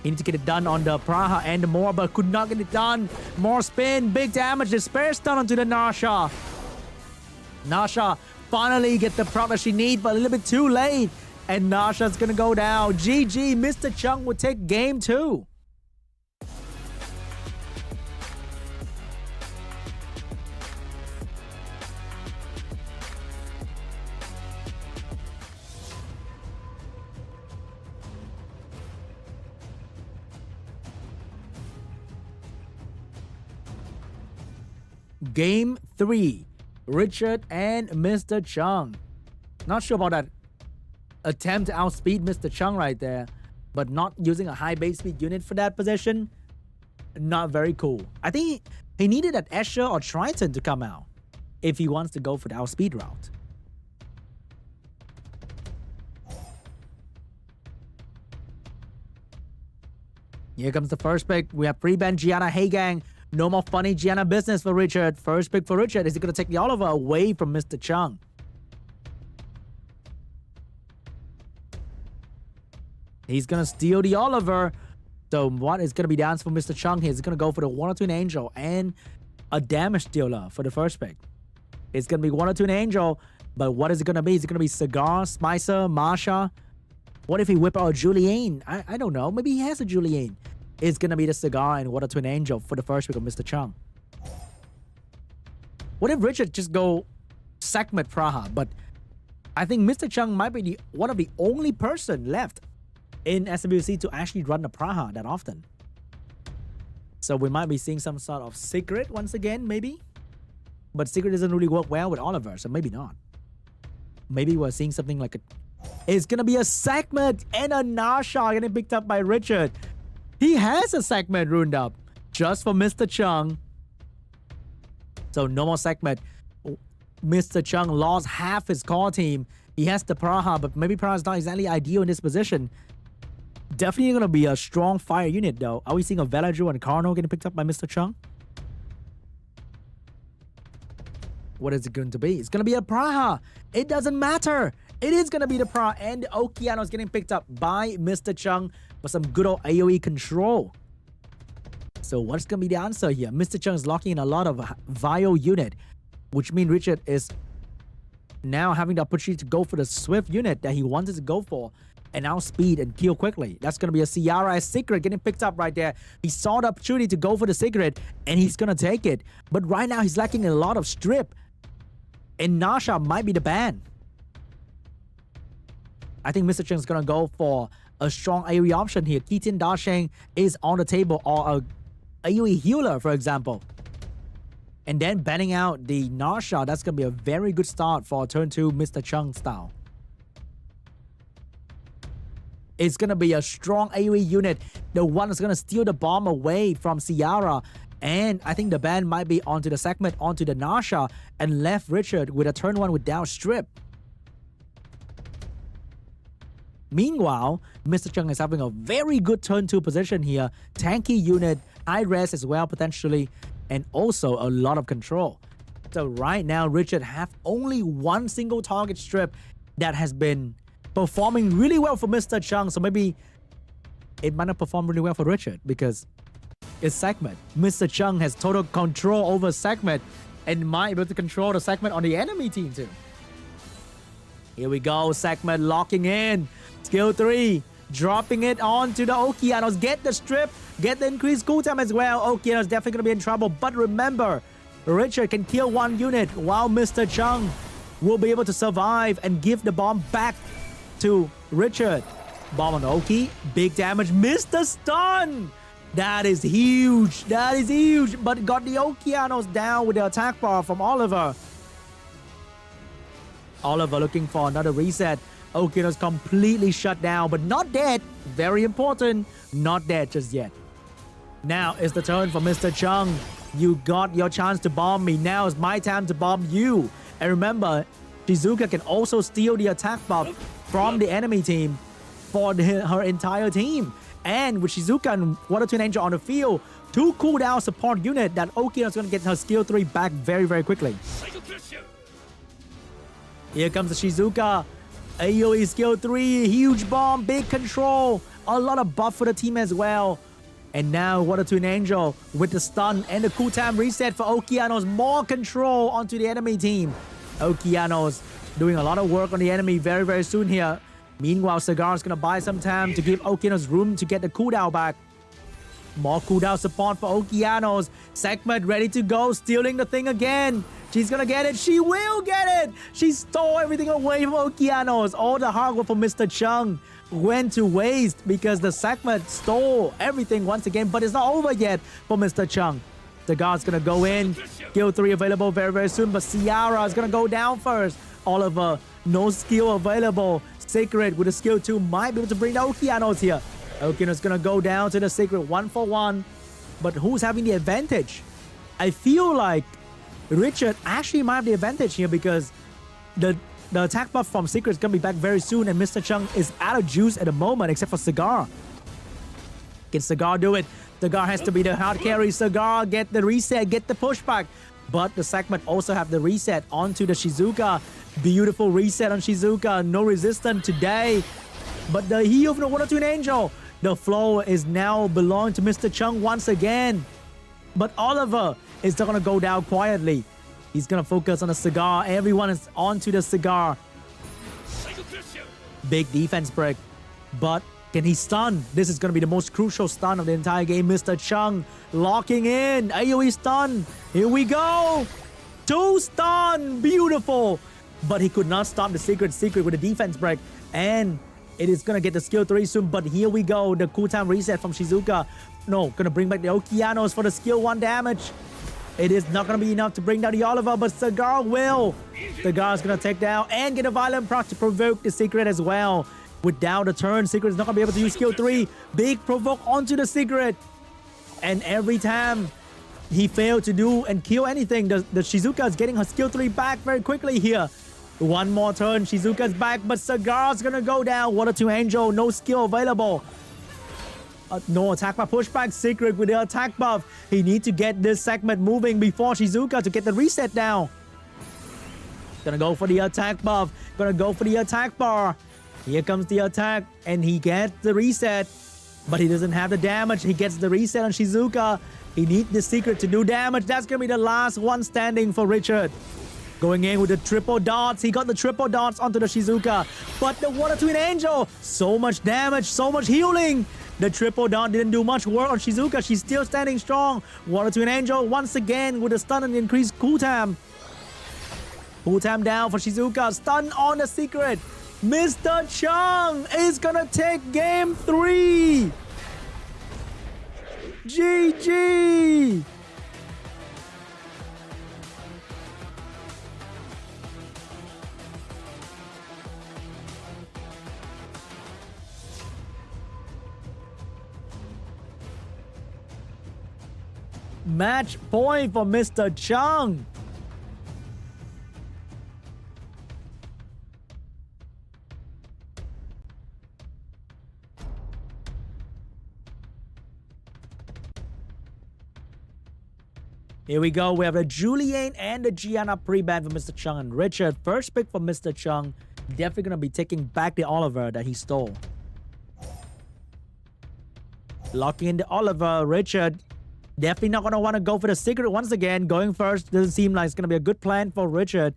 He needs to get it done on the Praha and the Moore, but could not get it done. More spin, big damage, the spare stun onto the Narsha. Narsha finally get the proc that she needs, but a little bit too late. And Narsha's gonna go down. GG, Mr. Chung will take game 2. Game 3, Richard and Mr. Chung. Not sure about that attempt to outspeed Mr. Chung right there, but not using a high base speed unit for that position, not very cool. I think he needed an Escher or Triton to come out if he wants to go for the outspeed route. Here comes the first pick. We have pre-ban Gianna Hagang. No more funny Gianna business for Richard. First pick for Richard. Is he going to take the Oliver away from Mr. Chung? He's gonna steal the Oliver. So what is gonna be the answer for Mr. Chung? He's gonna go for the 1-2 Angel and a damage dealer for the first pick. It's gonna be 1-2 Angel, but what is it gonna be? Is it gonna be Cigar, Spicer, Marsha? What if he whip out a Julian? I don't know. Maybe he has a Julian. It's gonna be the Cigar and 1-2 Angel for the first pick of Mr. Chung. What if Richard just go Sekhmet Praha? But I think Mr. Chung might be one of the only person left in SWC to actually run the Praha that often. So we might be seeing some sort of secret once again, maybe. But secret doesn't really work well with Oliver, so maybe not. Maybe we're seeing something like a... It's gonna be a Sekhmet and a Narsha getting picked up by Richard. He has a Sekhmet runed up just for Mr. Chung. So no more Sekhmet. Mr. Chung lost half his core team. He has the Praha, but maybe Praha is not exactly ideal in this position. Definitely going to be a strong fire unit, though. Are we seeing a Veladru and Carno getting picked up by Mr. Chung? What is it going to be? It's going to be a Praha. It doesn't matter. It is going to be the Praha. And Okeanos getting picked up by Mr. Chung for some good old AoE control. So what's going to be the answer here? Mr. Chung is locking in a lot of Vio unit, which means Richard is now having the opportunity to go for the Swift unit that he wanted to go for and outspeed and kill quickly. That's going to be a Ciara as Secret getting picked up right there. He saw the opportunity to go for the Secret and he's going to take it. But right now he's lacking a lot of strip. And Nasha might be the ban. I think Mr. Chung is going to go for a strong AoE option here. Keaton Dasheng is on the table, or a AoE healer, for example. And then banning out the Narsha. That's going to be a very good start for turn 2 Mr. Chung style. It's going to be a strong AoE unit. The one that's going to steal the bomb away from Ciara. And I think the ban might be onto the Sekhmet, onto the Narsha, and left Richard with a turn 1 without strip. Meanwhile, Mr. Chung is having a very good turn 2 position here. Tanky unit, high res as well potentially, and also a lot of control. So right now, Richard have only one single target strip that has been performing really well for Mr. Chung. So maybe it might not perform really well for Richard because it's Sekhmet. Mr. Chung has total control over Sekhmet and might be able to control the Sekhmet on the enemy team too. Here we go, Sekhmet locking in. Skill 3, dropping it onto the Okeanos. Get the strip, get the increased cooltime as well. Okeanos definitely going to be in trouble. But remember, Richard can kill one unit while Mr. Chung will be able to survive and give the bomb back to Richard. Bomb on the Oki, big damage, missed the stun. That is huge, that is huge. But got the Okeanos down with the attack bar from Oliver. Oliver looking for another reset. Okeanos completely shut down, but not dead. Very important, not dead just yet. Now is the turn for Mr. Chung. You got your chance to bomb me. Now is my time to bomb you. And remember, Shizuka can also steal the attack buff from the enemy team for her entire team. And with Shizuka and 1-2 Angel on the field, 2 cooldown support unit that Okeanos is going to get her skill 3 back very, very quickly. Here comes the Shizuka. AoE skill 3, huge bomb, big control, a lot of buff for the team as well. And now 1-2 Angel with the stun and the cooltime reset for Okeanos. More control onto the enemy team. Okeanos doing a lot of work on the enemy very, very soon here. Meanwhile, Cigar is going to buy some time to give Okeanos room to get the cooldown back. More cooldown support for Okeanos. Sekhmet ready to go, stealing the thing again. She's gonna get it. She will get it. She stole everything away from Okeanos. All the hard work for Mr. Chung went to waste because the Sekhmet stole everything once again. But it's not over yet for Mr. Chung. The guard's gonna go in. Skill 3 available very, very soon. But Ciara is gonna go down first. Oliver, no skill available. Secret with a skill 2 might be able to bring the Okeanos here. Okeanos gonna go down to the Secret 1-for-1. But who's having the advantage? I feel like Richard actually might have the advantage here because the attack buff from Secret is going to be back very soon and Mr. Chung is out of juice at the moment except for Cigar. Can Cigar do it? Cigar has to be the hard carry. Cigar get the reset, get the pushback. But the Sekhmet also have the reset onto the Shizuka. Beautiful reset on Shizuka. No resistance today. But the heal from the Water Twin Angel. The flow is now belonging to Mr. Chung once again. But Oliver is not going to go down quietly. He's going to focus on the cigar. Everyone is onto the cigar. Big defense break. But can he stun? This is going to be the most crucial stun of the entire game. Mr. Chung locking in. AoE stun. Here we go. 2 stun. Beautiful. But he could not stop the Secret with a defense break. And it is going to get the skill 3 soon. But here we go. The cooldown reset from Shizuka. No, going to bring back the Okeanos for the skill 1 damage. It is not going to be enough to bring down the Oliver, but Cigar will. Cigar is going to take down and get a violent proc to provoke the Secret as well. Without a turn, Secret is not going to be able to use skill 3. Big provoke onto the Secret. And every time he failed to do and kill anything, the Shizuka is getting her skill 3 back very quickly here. One more turn, Shizuka's back, but Cigar's going to go down. Water to Angel, no skill available. No attack buff, pushback Secret with the attack buff. He needs to get this segment moving before Shizuka to get the reset down. Gonna go for the attack buff. Gonna go for the attack bar. Here comes the attack and he gets the reset. But he doesn't have the damage. He gets the reset on Shizuka. He needs the Secret to do damage. That's gonna be the last one standing for Richard. Going in with the triple dots. He got the triple dots onto the Shizuka. But the Water Twin Angel. So much damage. So much healing. The triple dot didn't do much work on Shizuka. She's still standing strong. Water Twin Angel once again with a stun and increased cooldown. Cooldown down for Shizuka. Stun on the Secret. Mr. Chung is gonna take game 3. GG. Match point for Mr. Chung. Here we go. We have the Julian and the Gianna pre-ban for Mr. Chung and Richard. First pick for Mr. Chung. Definitely going to be taking back the Oliver that he stole. Locking in the Oliver. Richard definitely not going to want to go for the Secret once again. Going first doesn't seem like it's going to be a good plan for Richard.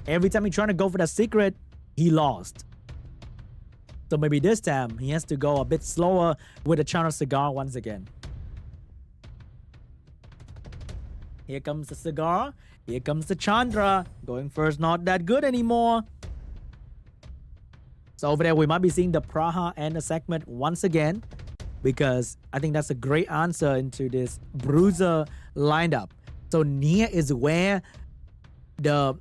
Every time he's trying to go for the Secret, he lost. So maybe this time, he has to go a bit slower with the China Cigar once again. Here comes the Cigar. Here comes the Chandra. Going first, not that good anymore. So over there, we might be seeing the Praha and the segment once again. Because I think that's a great answer into this Bruiser lineup. So Nia is where the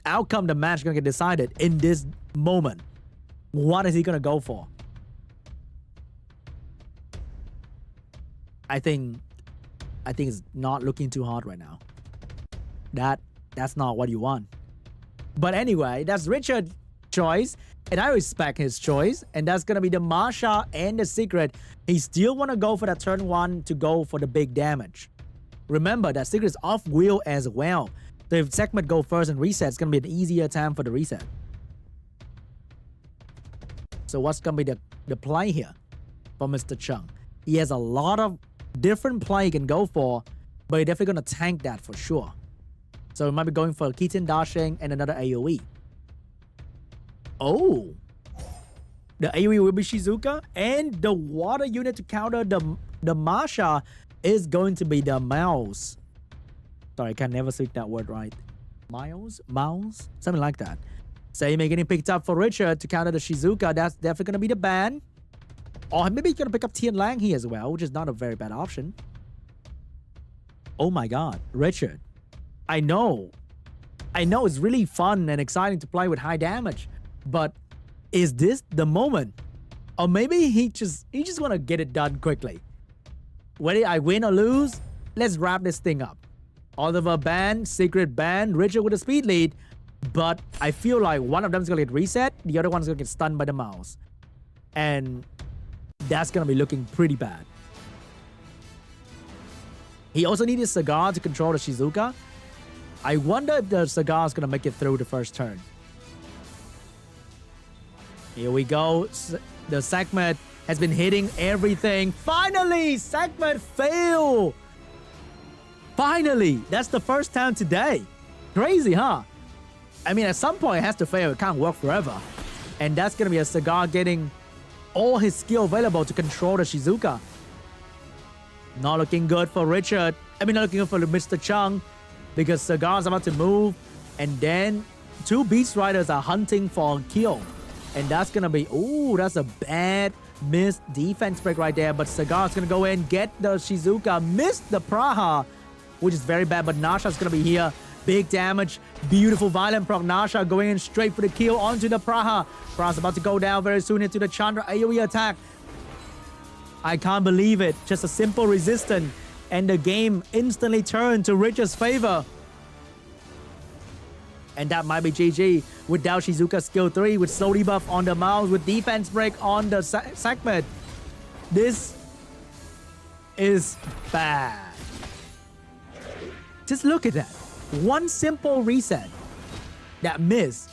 outcome of the match is going to get decided in this moment. What is he going to go for? I think it's not looking too hard right now. That's not what you want. But anyway, that's Richard's choice. And I respect his choice. And that's going to be the Masha and the Secret. He still want to go for that turn 1 to go for the big damage. Remember, that Secret is off wheel as well. So if segment go first and reset, it's going to be an easier time for the reset. So what's going to be the play here for Mr. Chung? He has a lot of different play he can go for, but he's definitely going to tank that for sure. So he might be going for Keaton dashing and another AoE. Oh, the AoE will be Shizuka, and the water unit to counter the Masha is going to be the Mouse. Sorry, I can never speak that word right. Mouse, something like that. Seimei getting picked up for Richard to counter the Shizuka. That's definitely going to be the ban. Or maybe he's going to pick up Tian Lang here as well, which is not a very bad option. Oh my god, Richard. I know it's really fun and exciting to play with high damage. But is this the moment? Or maybe he just want to get it done quickly. Whether I win or lose, let's wrap this thing up. Oliver ban, Secret ban, Richard with a speed lead. But I feel like one of them is going to get reset. The other one's going to get stunned by the mouse. And that's going to be looking pretty bad. He also needs a Cigar to control the Shizuka. I wonder if the Cigar is going to make it through the first turn. Here we go. The segment has been hitting everything. Finally, segment fail. Finally, that's the first time today. Crazy, huh? I mean, at some point it has to fail. It can't work forever. And that's going to be a Cigar getting all his skill available to control the Shizuka. Not looking good for Richard. I mean, not looking good for Mr. Chung, because Cigar's about to move. And then 2 Beast Riders are hunting for a kill. And that's going to be... Ooh, that's a bad missed defense break right there. But Cigar's going to go in, get the Shizuka, miss the Praha, which is very bad. But Nasha's going to be here. Big damage. Beautiful violent proc. Nasha going in straight for the kill onto the Praha. Praha's about to go down very soon into the Chandra AoE attack. I can't believe it. Just a simple resistance. And the game instantly turned to Richard's favor. And that might be GG without Shizuka skill 3 with slow debuff on the mouse with defense break on the segment. This is bad. Just look at that. One simple reset that miss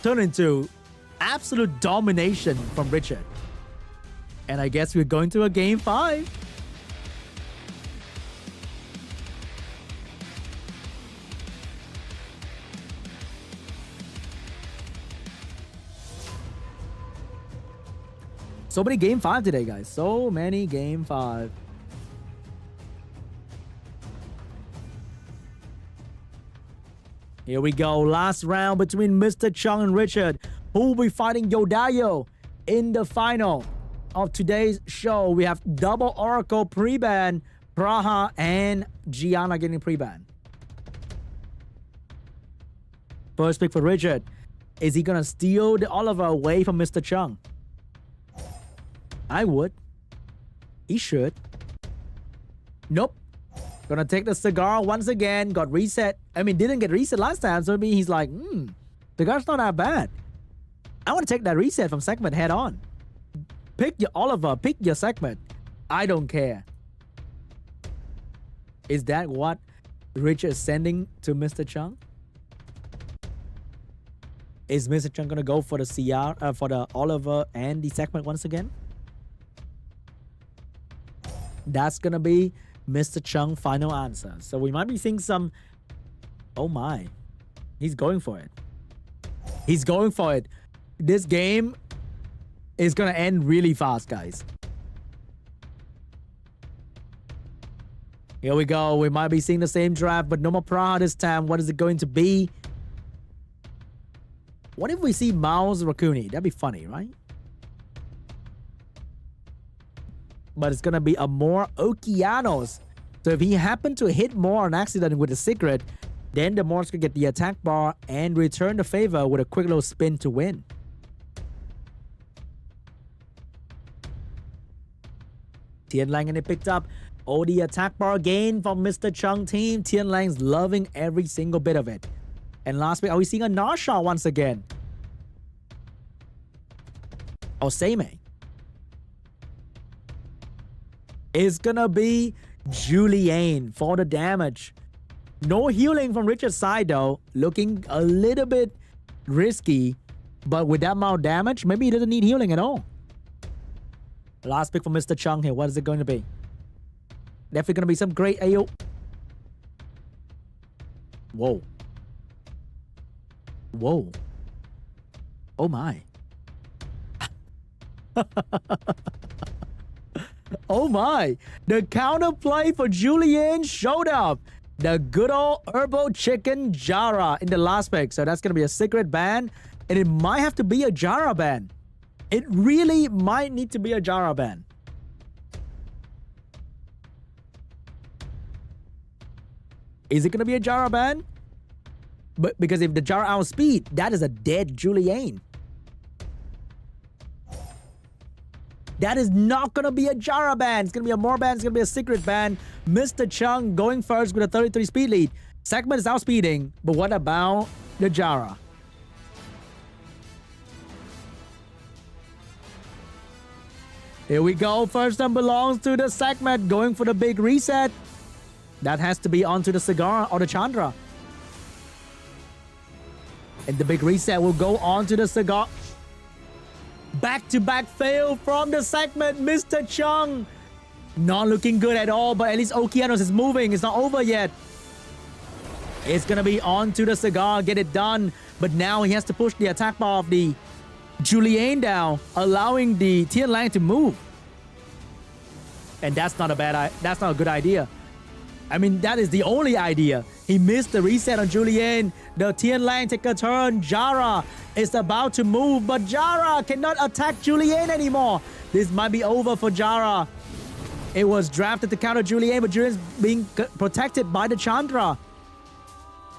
turned into absolute domination from Richard. And I guess we're going to a game 5. So many game 5 today, guys. So many game 5. Here we go. Last round between Mr. Chung and Richard, who will be fighting YODAYOOO in the final of today's show. We have double Oracle pre-ban, Praha and Gianna getting pre-ban. First pick for Richard. Is he gonna steal the Oliver away from Mr. Chung? I would. He should. Nope. Gonna take the Cigar once again. Got reset. I mean, didn't get reset last time. So maybe he's like, Cigar's not that bad. I want to take that reset from segment head on. Pick your Oliver. Pick your segment. I don't care. Is that what Richard is sending to Mr. Chung? Is Mr. Chung gonna go for the CR, for the Oliver and the segment once again? That's gonna be Mr. Chung final answer. So we might be seeing some... Oh my. He's going for it. He's going for it. This game is gonna end really fast, guys. Here we go. We might be seeing the same draft, but no more Praha this time. What is it going to be? What if we see Mouse Rakuni? That'd be funny, right? But it's gonna be a more Okeanos. So if he happened to hit more on accident with a secret, then the Morse could get the attack bar and return the favor with a quick little spin to win. Tian Lang and it picked up all the attack bar again from Mr. Chung team. Tian Lang's loving every single bit of it. And last week, are we seeing a Nasha once again? Oh, Seimei. It's gonna be Julianne for the damage. No healing from Richard's side though. Looking a little bit risky. But with that amount of damage, maybe he doesn't need healing at all. Last pick for Mr. Chung here. What is it going to be? Definitely gonna be some great AO. Whoa. Whoa. Oh my. Oh my. The counterplay for Julianne showed up. The good old Herbal Chicken Jara in the last pick. So that's going to be a secret ban. And it might have to be a Jara ban. It really might need to be a Jara ban. Is it going to be a Jara ban? But because if the Jara outspeed, that is a dead Julianne. That is not going to be a Jara ban. It's going to be a more ban. It's going to be a secret ban. Mr. Chung going first with a 33 speed lead. Segment is outspeeding. But what about the Jara? Here we go. First one belongs to the segment. Going for the big reset. That has to be onto the Cigar or the Chandra. And the big reset will go on to the Cigar. Back-to-back fail from the segment. Mr. Chung not looking good at all, but at least Okeanos is moving. It's not over yet. It's gonna be on to the cigar, get it done. But now he has to push the attack bar of the Julian down, allowing the Tian Lang to move. And that's not a good idea. I mean, that is the only idea. He missed the reset on Julian. The Tian Lang take a turn. Jara is about to move, but Jara cannot attack Julian anymore. This might be over for Jara. It was drafted to counter Julian, but Julian's being protected by the Chandra.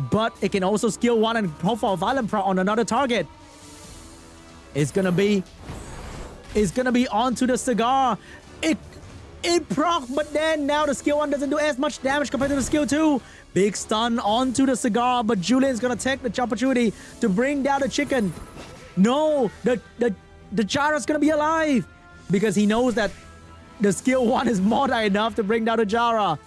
But it can also skill one and hope for a violent proc on another target. It's gonna be onto the cigar. It proc, but then now the skill 1 doesn't do as much damage compared to the skill 2. Big stun onto the cigar, but Julian's gonna take the opportunity to bring down the chicken. No, the Jara's gonna be alive because he knows that the skill 1 is more than enough to bring down the Jara.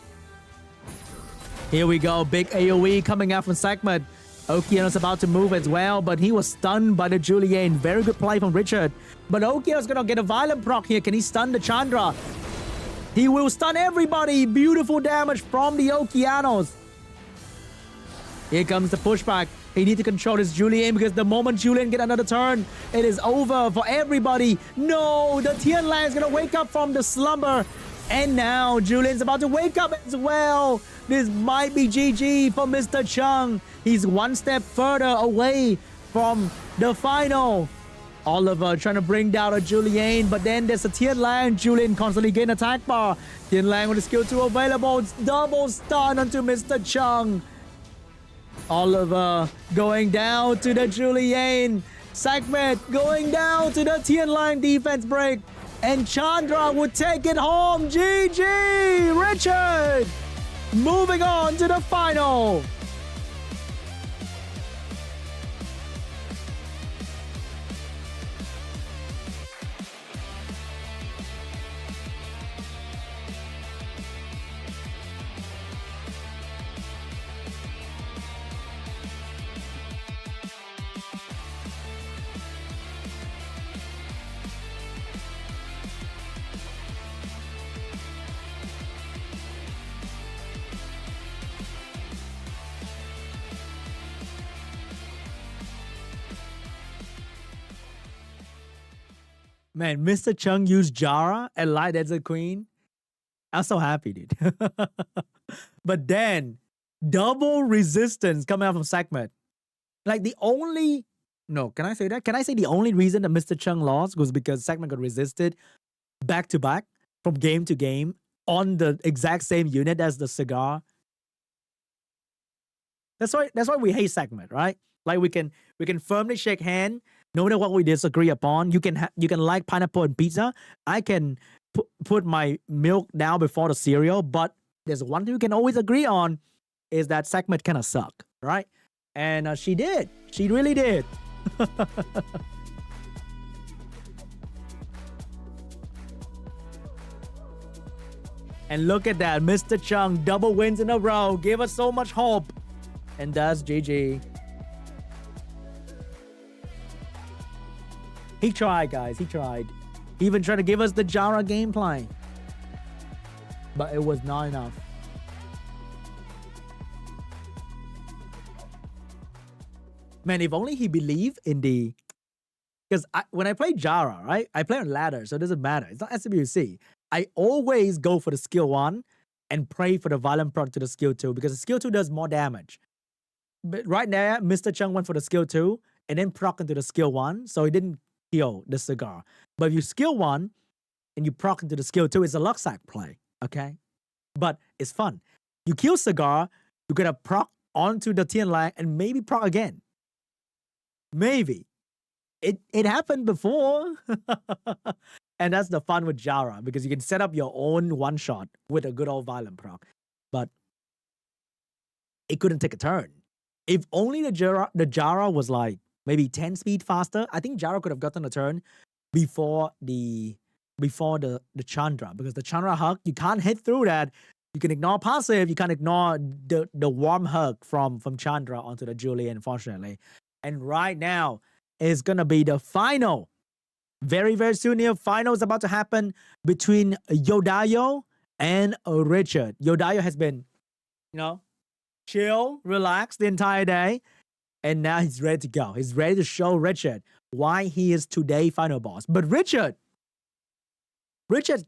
Here we go, big AoE coming out from segment. Okeanos about to move as well, but he was stunned by the Julian. Very good play from Richard. But Okeanos gonna get a violent proc here. Can he stun the Chandra? He will stun everybody. Beautiful damage from the Okeanos. Here comes the pushback. He needs to control this Julian because the moment Julian get another turn, it is over for everybody. No, the Tian Lang is gonna wake up from the slumber. And now Julian's about to wake up as well. This might be GG for Mr. Chung. He's one step further away from the final. Oliver trying to bring down a Julian, but then there's a Tian Lang. Julian constantly gain attack bar. Tian Lang with the skill 2 available. It's double stun onto Mr. Chung. Oliver going down to the Julian. Segment going down to the Tian Lang defense break. And Chandra would take it home. GG! Richard! Moving on to the final. Man, Mr. Chung used Jara and Light as a queen. I'm so happy, dude. But then, double resistance coming out from segment. Like the only... No, can I say that? Can I say the only reason that Mr. Chung lost was because segment got resisted back to back from game to game on the exact same unit as the cigar? That's why we hate segment, right? Like we can firmly shake hand no matter what we disagree upon. You can like pineapple and pizza. I can put my milk down before the cereal, but there's one thing we can always agree on is that segment kind of suck, right? And she did. She really did. And look at that. Mr. Chung, double wins in a row. Gave us so much hope. And that's GG. He tried, guys. He tried. He even tried to give us the Jara gameplay. But it was not enough. Man, if only he believed in the... Because when I play Jara, right? I play on ladder, so it doesn't matter. It's not SWC. I always go for the skill 1 and pray for the violent proc to the skill 2 because the skill 2 does more damage. But right now, Mr. Chung went for the skill 2 and then proc into the skill 1, so he didn't kill the cigar. But if you skill 1 and you proc into the skill 2, it's a luck sack play, okay? But it's fun. You kill cigar, you get a proc onto the Tian Lang and maybe proc again. Maybe. It happened before. And that's the fun with Jara because you can set up your own one-shot with a good old violent proc. But it couldn't take a turn. If only the Jara was like maybe 10 speed faster, I think Jara could have gotten a turn before the Chandra, because the Chandra hug, you can't hit through that. You can ignore passive, you can't ignore the warm hug from Chandra onto the Julian, unfortunately. And right now is gonna be the final Very, very soon here, final is about to happen between YODAYOOO and Richard. YODAYOOO has been, chill, relaxed the entire day. And now he's ready to go. He's ready to show Richard why he is today final boss. But Richard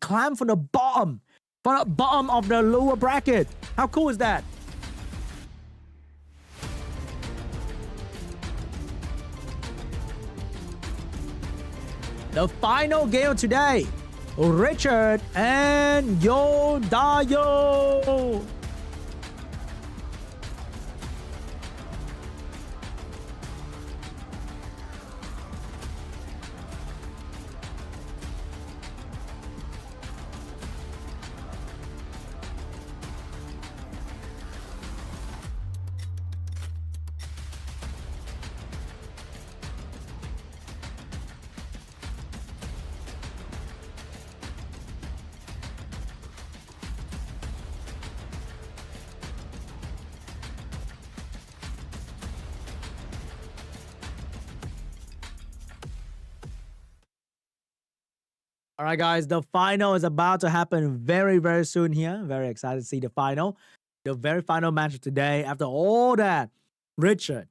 climbed from the bottom of the lower bracket. How cool is that? The final game of today, Richard and YODAYOOO. All right, guys, the final is about to happen very, very soon here. Very excited to see the final. The very final match of today. After all that, Richard,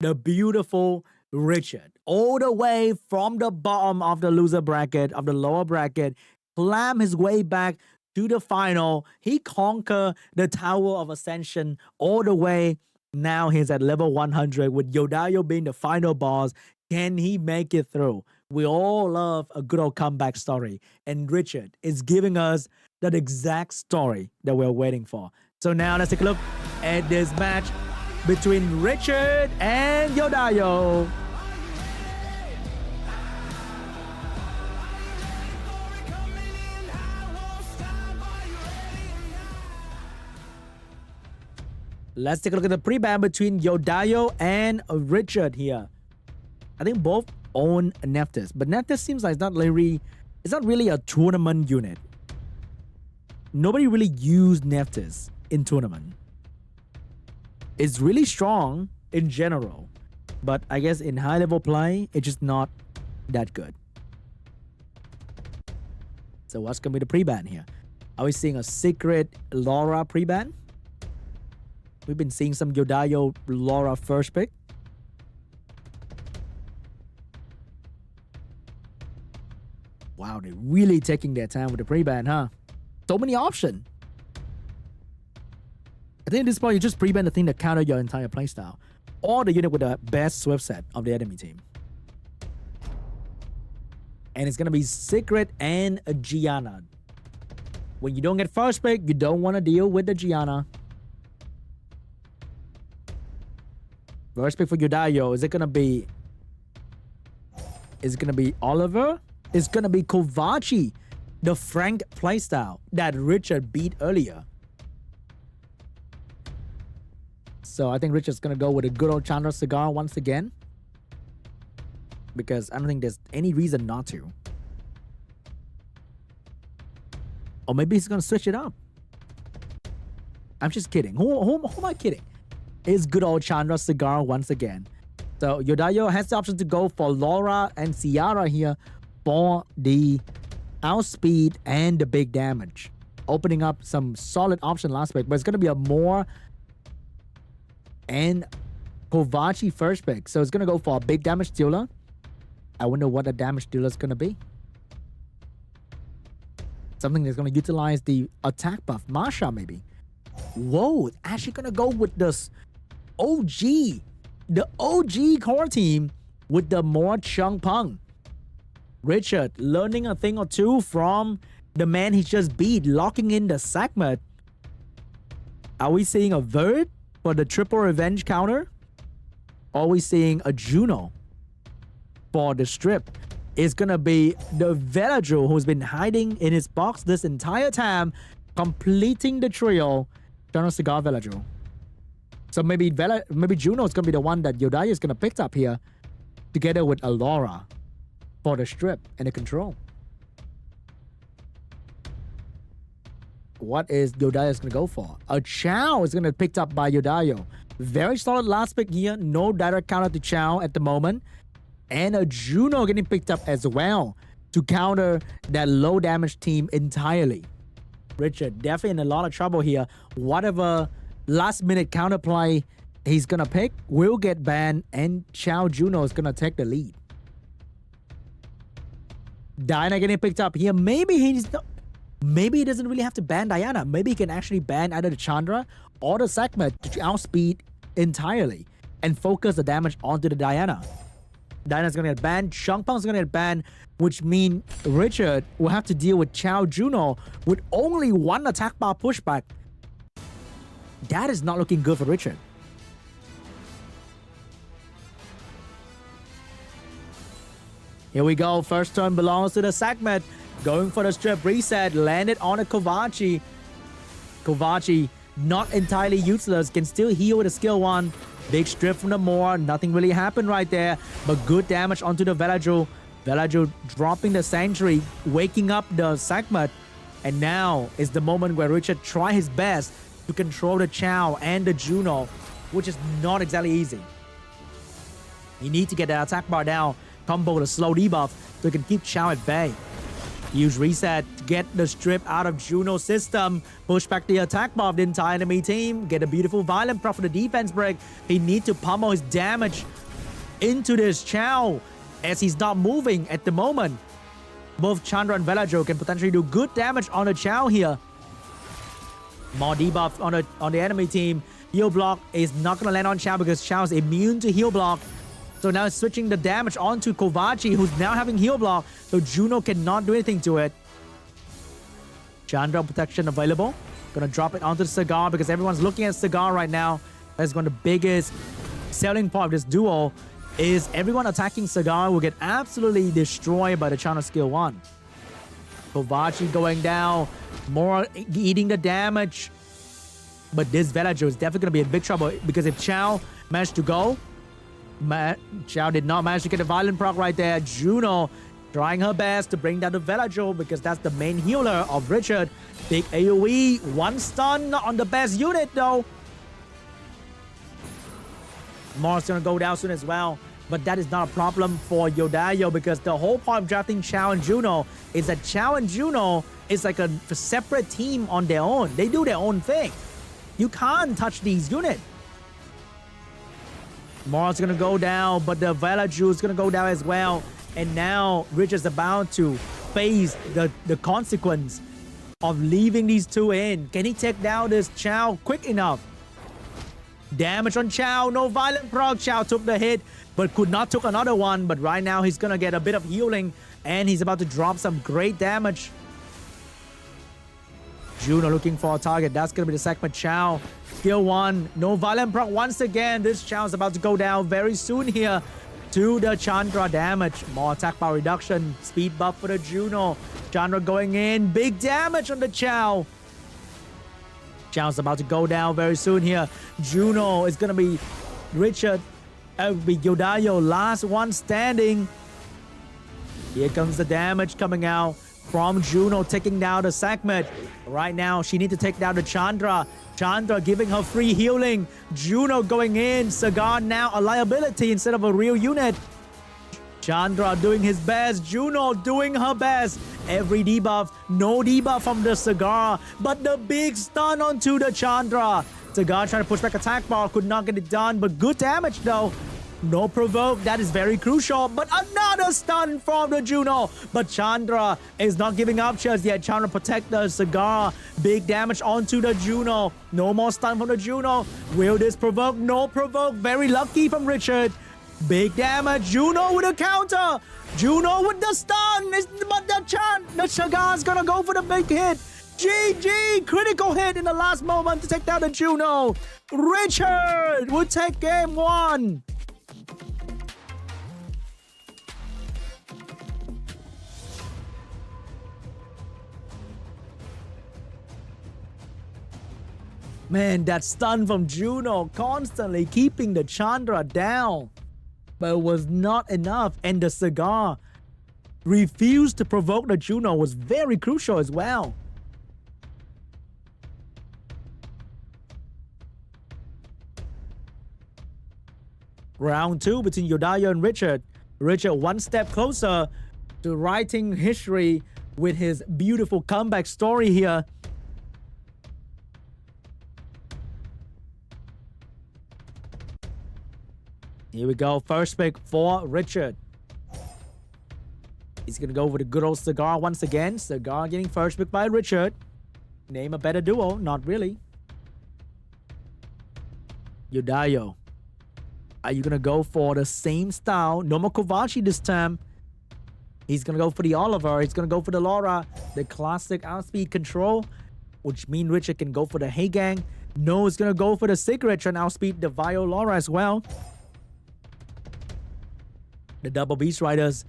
the beautiful Richard, all the way from the bottom of the loser bracket, of the lower bracket, climb his way back to the final. He conquered the Tower of Ascension all the way. Now he's at level 100 with YODAYOOO being the final boss. Can he make it through? We all love a good old comeback story. And Richard is giving us that exact story that we're waiting for. So now let's take a look at this match between Richard and YODAYOOO. Let's take a look at the pre-ban between YODAYOOO and Richard here. I think both own Nephthys, but Nephthys seems like it's not really a tournament unit. Nobody really used Nephthys in tournament. It's really strong in general, but I guess in high level play, it's just not that good. So what's gonna be the pre-ban here? Are we seeing a secret Laura pre-ban? We've been seeing some YODAYOOO Laura first pick. Wow, they're really taking their time with the pre-ban, huh? So many options. I think at this point, you just pre-ban the thing that counter your entire playstyle. Or the unit with the best swift set of the enemy team. And it's going to be Secret and a Gianna. When you don't get first pick, you don't want to deal with the Gianna. First pick for YODAYOOO, is it going to be Oliver? It's going to be Kovaci, the Frank playstyle that Richard beat earlier. So I think Richard's going to go with a good old Chandra Cigar once again. Because I don't think there's any reason not to. Or maybe he's going to switch it up. I'm just kidding. Who am I kidding? It's good old Chandra Cigar once again. So YODAYOOO has the option to go for Laura and Ciara here for the outspeed and the big damage. Opening up some solid option last pick, but it's going to be a more and Kovaci first pick. So it's going to go for a big damage dealer. I wonder what the damage dealer is going to be. Something that's going to utilize the attack buff. Masha, maybe. Whoa, actually going to go with this OG. The OG core team with the more Chung Pung. Richard learning a thing or two from the man he just beat, locking in the Sakmat. Are we seeing a Verd for the triple revenge counter? Or are we seeing a Juno for the strip? It's gonna be the Veladro who's been hiding in his box this entire time, completing the trio. General Cigar Veladro. So maybe Juno is gonna be the one that YODAYOOO is gonna pick up here, together with Alora for the strip and the control. What is YODAYOOO gonna go for? A Chow is gonna be picked up by YODAYOOO. Very solid last pick here. No direct counter to Chow at the moment. and a Juno getting picked up as well to counter that low damage team entirely. Richard definitely in a lot of trouble here. Whatever last minute counterplay he's gonna pick will get banned, and Chao Juno is gonna take the lead. Diana getting picked up here. Maybe he doesn't really have to ban Diana. Maybe he can actually ban either the Chandra or the Sekhmet to outspeed entirely and focus the damage onto the Diana. Diana's gonna get banned. Changpeng's gonna get banned, which means Richard will have to deal with Chao Juno with only one attack bar pushback. That is not looking good for Richard. Here we go. First turn belongs to the Sekhmet. Going for the strip reset. Landed on a Kovaci. Kovaci, not entirely useless. Can still heal with a skill 1. Big strip from the Moor. Nothing really happened right there. But good damage onto the Velagio. Velagio dropping the Sanctuary. Waking up the Sekhmet. And now is the moment where Richard try his best to control the Chao and the Juno, which is not exactly easy. You need to get that attack bar down. Combo the slow debuff so you can keep Chao at bay. Use reset to get the strip out of Juno's system. Push back the attack bar of the entire enemy team. Get a beautiful violent proc for the defense break. He needs to pummel his damage into this Chao as he's not moving at the moment. Both Chandra and Velagio can potentially do good damage on the Chao here. More debuff on the enemy team. Heal block is not going to land on Chao because Chao is immune to heal block. So now switching the damage onto Kovaci, who's now having heal block, so Juno cannot do anything to it. Chandra protection available. Gonna drop it onto the Cigar because everyone's looking at Cigar right now. That's one of the biggest selling part of this duo is everyone attacking Cigar will get absolutely destroyed by the Chandra skill 1. Kovaci going down, more eating the damage. But this Velagio is definitely gonna be in big trouble because if Chao managed to go, Chao did not manage to get a violent proc right there. Juno trying her best to bring down the Velagio because that's the main healer of Richard. Big AoE, 1 stun on the best unit though. Mars gonna go down soon as well. But that is not a problem for YODAYOOO because the whole point of drafting Chao and Juno is that Chao and Juno is like a separate team on their own. They do their own thing. You can't touch these units. Mars gonna go down, but the Velagio is gonna go down as well. And now Richard's about to face the consequence of leaving these two in. Can he take down this Chao quick enough? Damage on Chao, no violent proc. Chao took the hit, but could not took another one. But right now he's gonna get a bit of healing, and he's about to drop some great damage. Juno looking for a target. That's gonna be the Sekhmet Chao. Skill 1, no violent proc once again. This Chao is about to go down very soon here to the Chandra damage. More attack power reduction. Speed buff for the Juno. Chandra going in. Big damage on the Chao. Chao's about to go down very soon here. Juno is gonna be Richard. Be YODAYOOO, last one standing. Here comes the damage coming out from Juno, taking down the Sekhmet. Right now, she needs to take down the Chandra. Chandra giving her free healing. Juno going in. Cigar now a liability instead of a real unit. Chandra doing his best. Juno doing her best. Every debuff. No debuff from the Cigar. But the big stun onto the Chandra. Cigar trying to push back attack bar. Could not get it done. But good damage though. No provoke. That is very crucial. But another stun from the Juno. But Chandra is not giving up just yet. Chandra protect the Cigar. Big damage onto the Juno. No more stun from the Juno. Will this provoke? No provoke. Very lucky from Richard. Big damage. Juno with a counter. Juno with the stun. But the Cigar's gonna go for the big hit. GG! Critical hit in the last moment to take down the Juno. Richard will take game 1. Man, that stun from Juno constantly keeping the Chandra down. But it was not enough. And the Cigar refused to provoke the Juno was very crucial as well. Round 2 between YODAYOOO and Richard. Richard one step closer to writing history with his beautiful comeback story here. Here we go. First pick for Richard. He's going to go with the good old Cigar once again. Cigar getting first pick by Richard. Name a better duo. Not really. YODAYOOO. Are you going to go for the same style? No more Kovaci this time. He's going to go for the Oliver. He's going to go for the Laura. The classic outspeed control. Which means Richard can go for the Hey Gang. No, he's going to go for the Cigarette. Trying to outspeed the Vio Laura as well. The double Beast Riders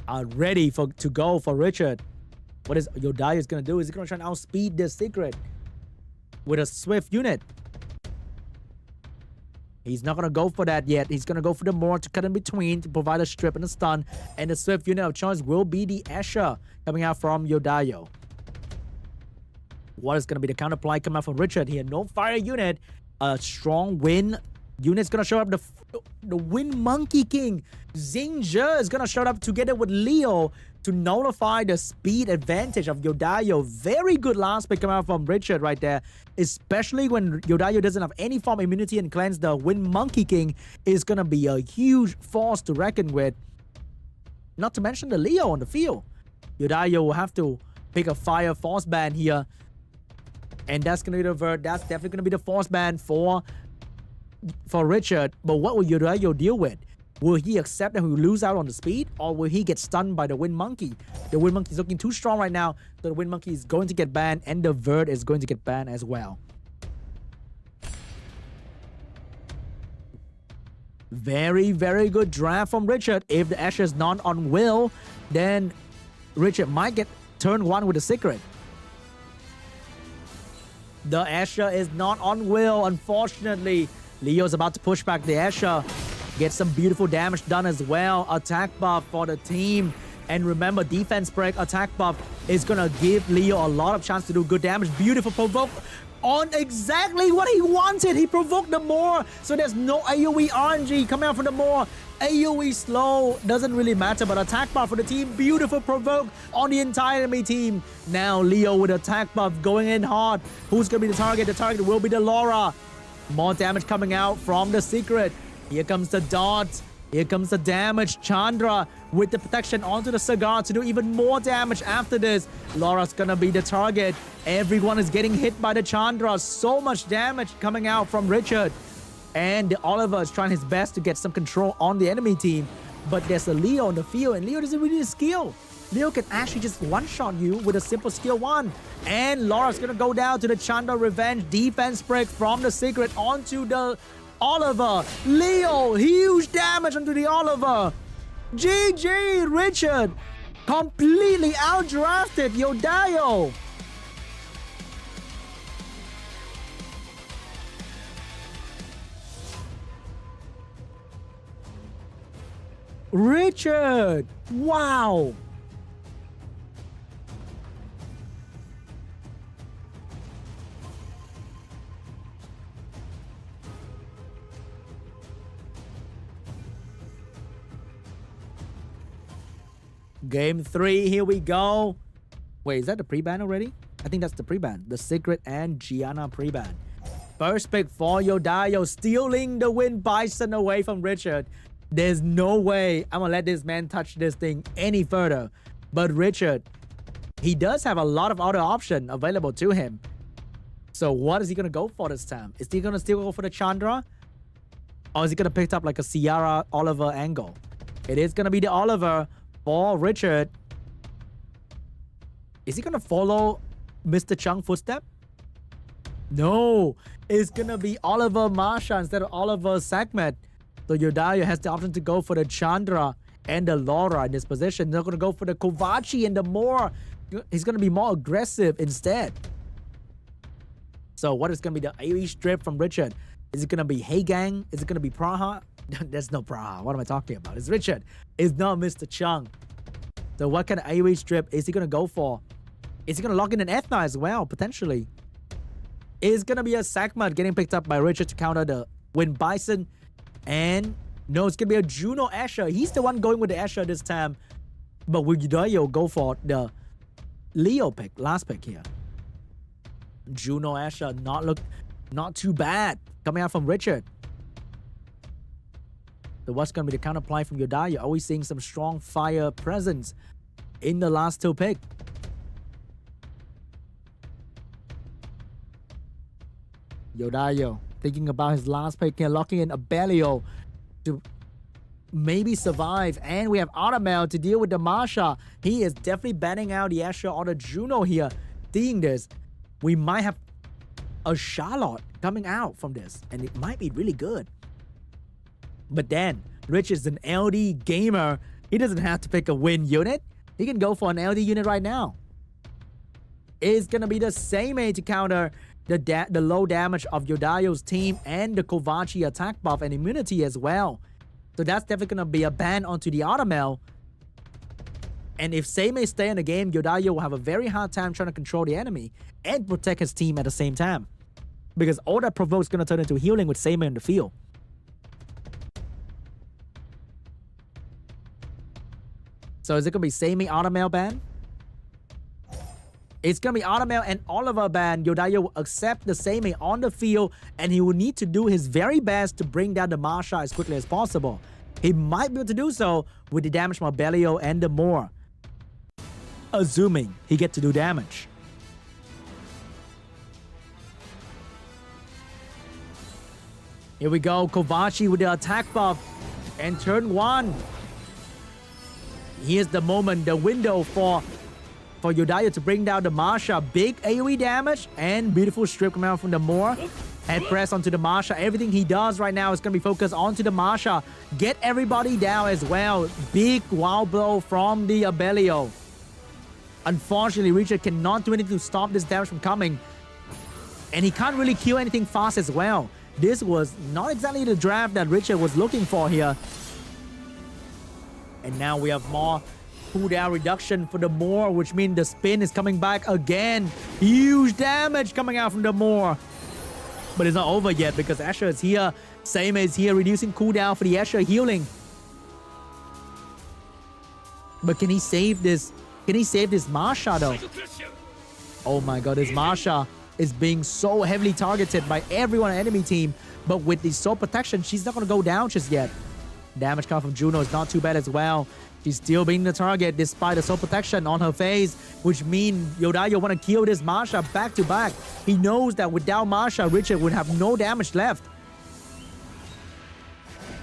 are ready to go for Richard. What is YODAYOOO going to do? Is he going to try and outspeed the Secret with a Swift unit? He's not going to go for that yet. He's going to go for the more to cut in between to provide a strip and a stun. And the Swift unit of choice will be the Escher coming out from YODAYOOO. What is going to be the counterplay coming out from Richard here? No fire unit. A strong wind unit's going to show up. The Wind Monkey King Xingzhe is going to show up together with Leo to nullify the speed advantage of YODAYOOO. Very good last pick coming out from Richard right there. Especially when YODAYOOO doesn't have any form immunity and cleanse. The Wind Monkey King is going to be a huge force to reckon with. Not to mention the Leo on the field. YODAYOOO will have to pick a fire force ban here. And that's going to be the vert. That's definitely going to be the force ban for Richard. But what will YODAYOOO deal with? Will he accept that he will lose out on the speed, or will he get stunned by the Wind Monkey? The Wind Monkey is looking too strong right now, so the Wind Monkey is going to get banned, and the vert is going to get banned as well. Very, very good draft from Richard. If the Escher is not on Will, then Richard might get turn one with a Secret. The Escher is not on Will, unfortunately. Leo's about to push back the Escher. Get some beautiful damage done as well. Attack buff for the team. And remember, defense break, attack buff is going to give Leo a lot of chance to do good damage. Beautiful provoke on exactly what he wanted. He provoked the Moor. So there's no AoE RNG coming out from the Moor. AoE slow doesn't really matter, but attack buff for the team. Beautiful provoke on the entire enemy team. Now Leo with attack buff going in hard. Who's going to be the target? The target will be the Laura. More damage coming out from the Secret. Here comes the dot. Here comes the damage. Chandra with the protection onto the Cigar to do even more damage after this. Laura's gonna be the target. Everyone is getting hit by the Chandra. So much damage coming out from Richard. And the Oliver is trying his best to get some control on the enemy team. But there's a Leo on the field, and Leo doesn't really need a skill. Leo can actually just one-shot you with a simple skill 1. And Laura's gonna go down to the Chandra Revenge. Defense break from the Secret onto the Oliver. Leo, huge damage onto the Oliver. GG, Richard. Completely outdrafted YODAYOOO. Richard, wow. Game 3, here we go. Wait, is that the pre-ban already? I think that's the pre-ban. The Secret and Gianna pre-ban. First pick for YODAYOOO, stealing the Wind Bison away from Richard. There's no way I'm gonna let this man touch this thing any further. But Richard, he does have a lot of other options available to him. So what is he gonna go for this time? Is he gonna still go for the Chandra? Or is he gonna pick up like a Ciara Oliver angle? It is gonna be the Oliver for Richard. Is he gonna follow Mr. Chung footstep? No, it's gonna be Oliver Marsha instead of Oliver Sakmet. So YODAYOOO has the option to go for the Chandra and the Laura in this position. They're gonna go for the Kovaci and the Moor. He's gonna be more aggressive instead. So what is gonna be the AoE strip from Richard? Is it gonna be Hey Gang? Is it gonna be Praha? There's no Praha. What am I talking about? It's Richard. It's not Mr. Chung. So what kind of AoE strip is he gonna go for? Is he gonna lock in an Ethna as well, potentially? Is gonna be a Sakmat getting picked up by Richard to counter the Wind Bison. And No, it's gonna be a Juno Asher. He's the one going with the Asher this time. But will YODAYOOO go for the Leo pick, last pick here? Juno Asher not too bad coming out from Richard. So what's gonna be the counter play from YODAYOOO? Always seeing some strong fire presence in the last two pick. YODAYOOO thinking about his last pick here, locking in Abellio to maybe survive. And we have Automel to deal with the Masha. He is definitely banning out the Asher or the Juno here. Seeing this, we might have a Charlotte coming out from this, and it might be really good. But then, Rich is an LD gamer. He doesn't have to pick a win unit. He can go for an LD unit right now. It's gonna be the same A to counter the low damage of YODAYOO's team and the Kovachi attack buff and immunity as well. So that's definitely gonna be a ban onto the Automel. And if Seimei stay in the game, YODAYOOO will have a very hard time trying to control the enemy and protect his team at the same time. Because all that provoke is gonna turn into healing with Seimei in the field. So is it gonna be Seimei Automel ban? It's gonna be Automel and Oliver ban. YODAYOOO will accept the Seimei on the field, and he will need to do his very best to bring down the Masha as quickly as possible. He might be able to do so with the damage from Abellio and the more. Assuming he gets to do damage. Here we go, Kovachi with the attack buff. And turn one. Here's the moment, the window for YODAYOOO to bring down the Masha. Big AoE damage and beautiful strip coming out from the Moore. Head press onto the Masha. Everything he does right now is going to be focused onto the Masha. Get everybody down as well. Big wow blow from the Abellio. Unfortunately, Richard cannot do anything to stop this damage from coming. And he can't really kill anything fast as well. This was not exactly the draft that Richard was looking for here. And now we have more cooldown reduction for the Moore, which means the spin is coming back again. Huge damage coming out from the Moore. But it's not over yet because Asher is here. Seimei is here, reducing cooldown for the Asher healing. But can he save this? Can he save this Masha though? Oh my god, this Masha is being so heavily targeted by everyone on the enemy team. But with the soul protection, she's not going to go down just yet. Damage coming from Juno is not too bad as well. She's still being the target despite the soul protection on her face, which means YODAYOOO want to kill this Masha back to back. He knows that without Masha, Richard would have no damage left.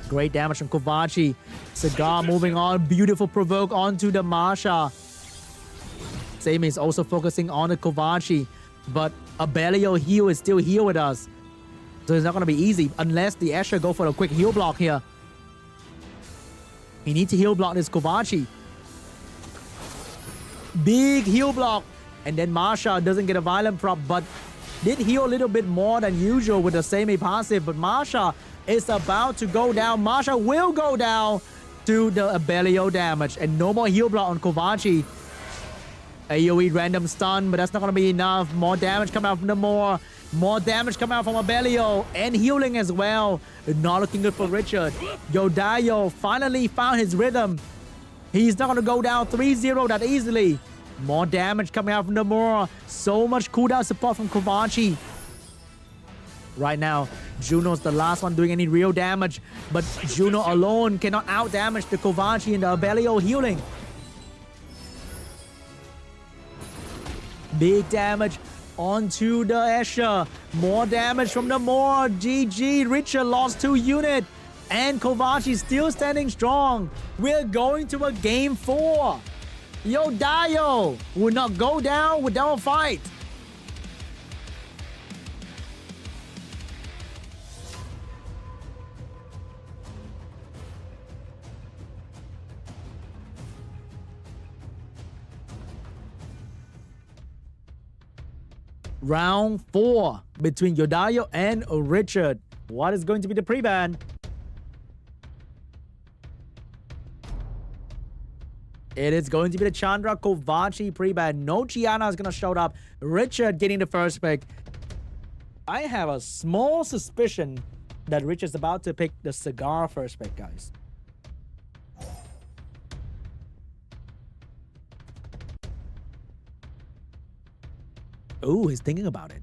Great damage from Kovachi. Cigar moving on. Beautiful provoke onto the Masha. Seimei is also focusing on the Kovachi, but Abellio heal is still here with us. So it's not going to be easy unless the Asher go for a quick heal block here. He needs to heal block this Kovachi. Big heal block. And then Masha doesn't get a violent prop, but did heal a little bit more than usual with the Seimei passive. But Masha is about to go down. Masha will go down to the Abellio damage. And no more heal block on Kovachi. AoE random stun, but that's not going to be enough. More damage coming out from the Moore. More damage coming out from Abellio. And healing as well. Not looking good for Richard. YODAYOOO finally found his rhythm. He's not going to go down 3-0 that easily. More damage coming out from the Moore. So much cooldown support from Kovachi. Right now, Juno's the last one doing any real damage. But Juno alone cannot out-damage the Kovachi and the Abellio healing. Big damage onto the Asher. More damage from the Moore. GG. Richard lost 2 units. And Kovachi still standing strong. We're going to a game 4. YODAYOOO will not go down without a fight. Round 4 between YODAYOOO and Richard. What is going to be the pre-ban? It is going to be the Chandra Kovachi pre-ban. No Gianna is going to show up. Richard getting the first pick. I have a small suspicion that Rich is about to pick the cigar first pick, guys. Ooh, he's thinking about it.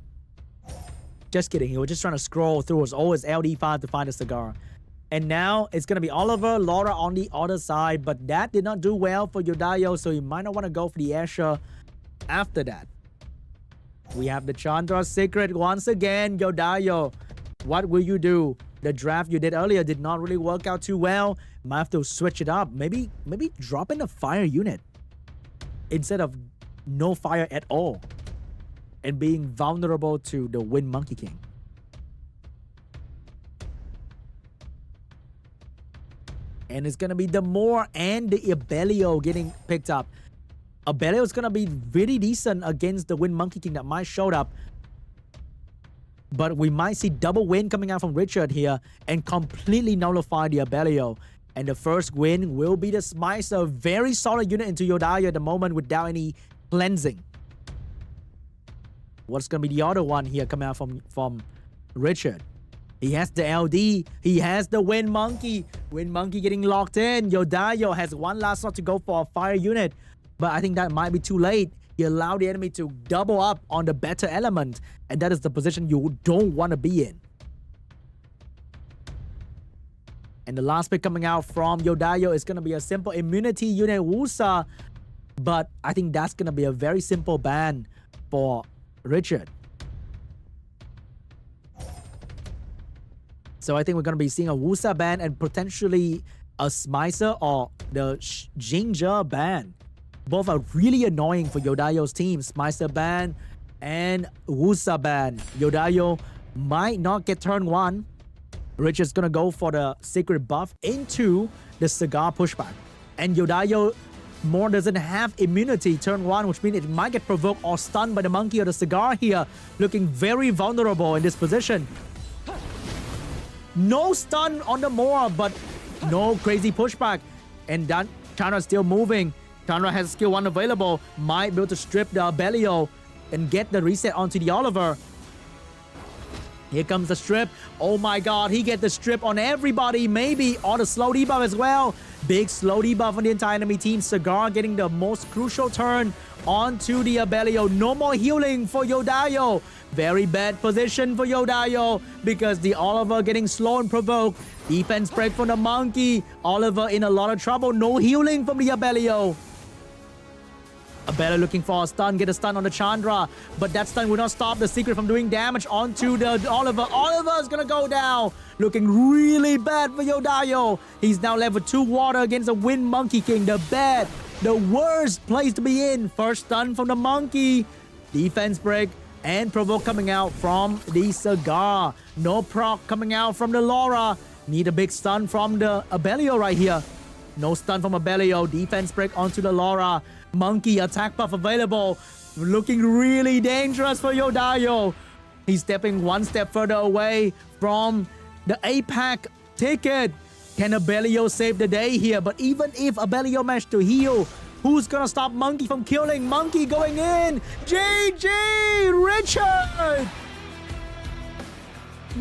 Just kidding. He was just trying to scroll through his always LD5 to find a cigar. And now it's going to be Oliver, Laura on the other side. But that did not do well for YODAYOOO, so he might not want to go for the Asher after that. We have the Chandra Secret once again. YODAYOOO, what will you do? The draft you did earlier did not really work out too well. Might have to switch it up. Maybe drop in a fire unit instead of no fire at all and being vulnerable to the Wind Monkey King. And it's gonna be the Moore and the Abellio getting picked up. Abellio is gonna be very decent against the Wind Monkey King that might show up. But we might see double win coming out from Richard here and completely nullify the Abellio. And the first win will be the Smicer. Very solid unit into YODAYOOO at the moment without any cleansing. What's going to be the other one here coming out from Richard? He has the LD. He has the Wind Monkey. Wind Monkey getting locked in. YODAYOOO has one last shot to go for a fire unit. But I think that might be too late. You allow the enemy to double up on the better element. And that is the position you don't want to be in. And the last pick coming out from YODAYOOO is going to be a simple immunity unit Wusa. But I think that's going to be a very simple ban for Richard. So I think we're going to be seeing a Wusa ban and potentially a Smicer or the Ginger ban. Both are really annoying for YODAYOO's team. Smicer ban and Wusa ban. YODAYOOO might not get turn one. Richard's going to go for the secret buff into the cigar pushback. And YODAYOOO Moore doesn't have immunity turn one, which means it might get provoked or stunned by the monkey or the cigar here. Looking very vulnerable in this position. No stun on the Moore, but no crazy pushback. And that Chandra still moving. Chandra has skill 1 available. Might be able to strip the Abellio and get the reset onto the Oliver. Here comes the strip. Oh my god, he gets the strip on everybody. Maybe on the slow debuff as well. Big slow debuff on the entire enemy team. Cigar getting the most crucial turn onto the Abellio. No more healing for YODAYOOO. Very bad position for YODAYOOO because the Oliver getting slow and provoked. Defense break from the monkey. Oliver in a lot of trouble. No healing from the Abellio. Abellio looking for a stun, get a stun on the Chandra, but that stun will not stop the secret from doing damage onto the Oliver. Oliver is gonna go down, looking really bad for YODAYOOO. He's now level 2 water against a Wind Monkey King. The worst place to be in. First stun from the monkey, defense break, and provoke coming out from the cigar. No proc coming out from the Laura. Need a big stun from the Abellio right here. No stun from Abellio. Defense break onto the Laura. Monkey attack buff available. Looking really dangerous for YODAYOOO. He's stepping one step further away from the APAC ticket. Can Abellio save the day here? But even if Abellio managed to heal, who's gonna stop Monkey from killing? Monkey going in. GG Richard.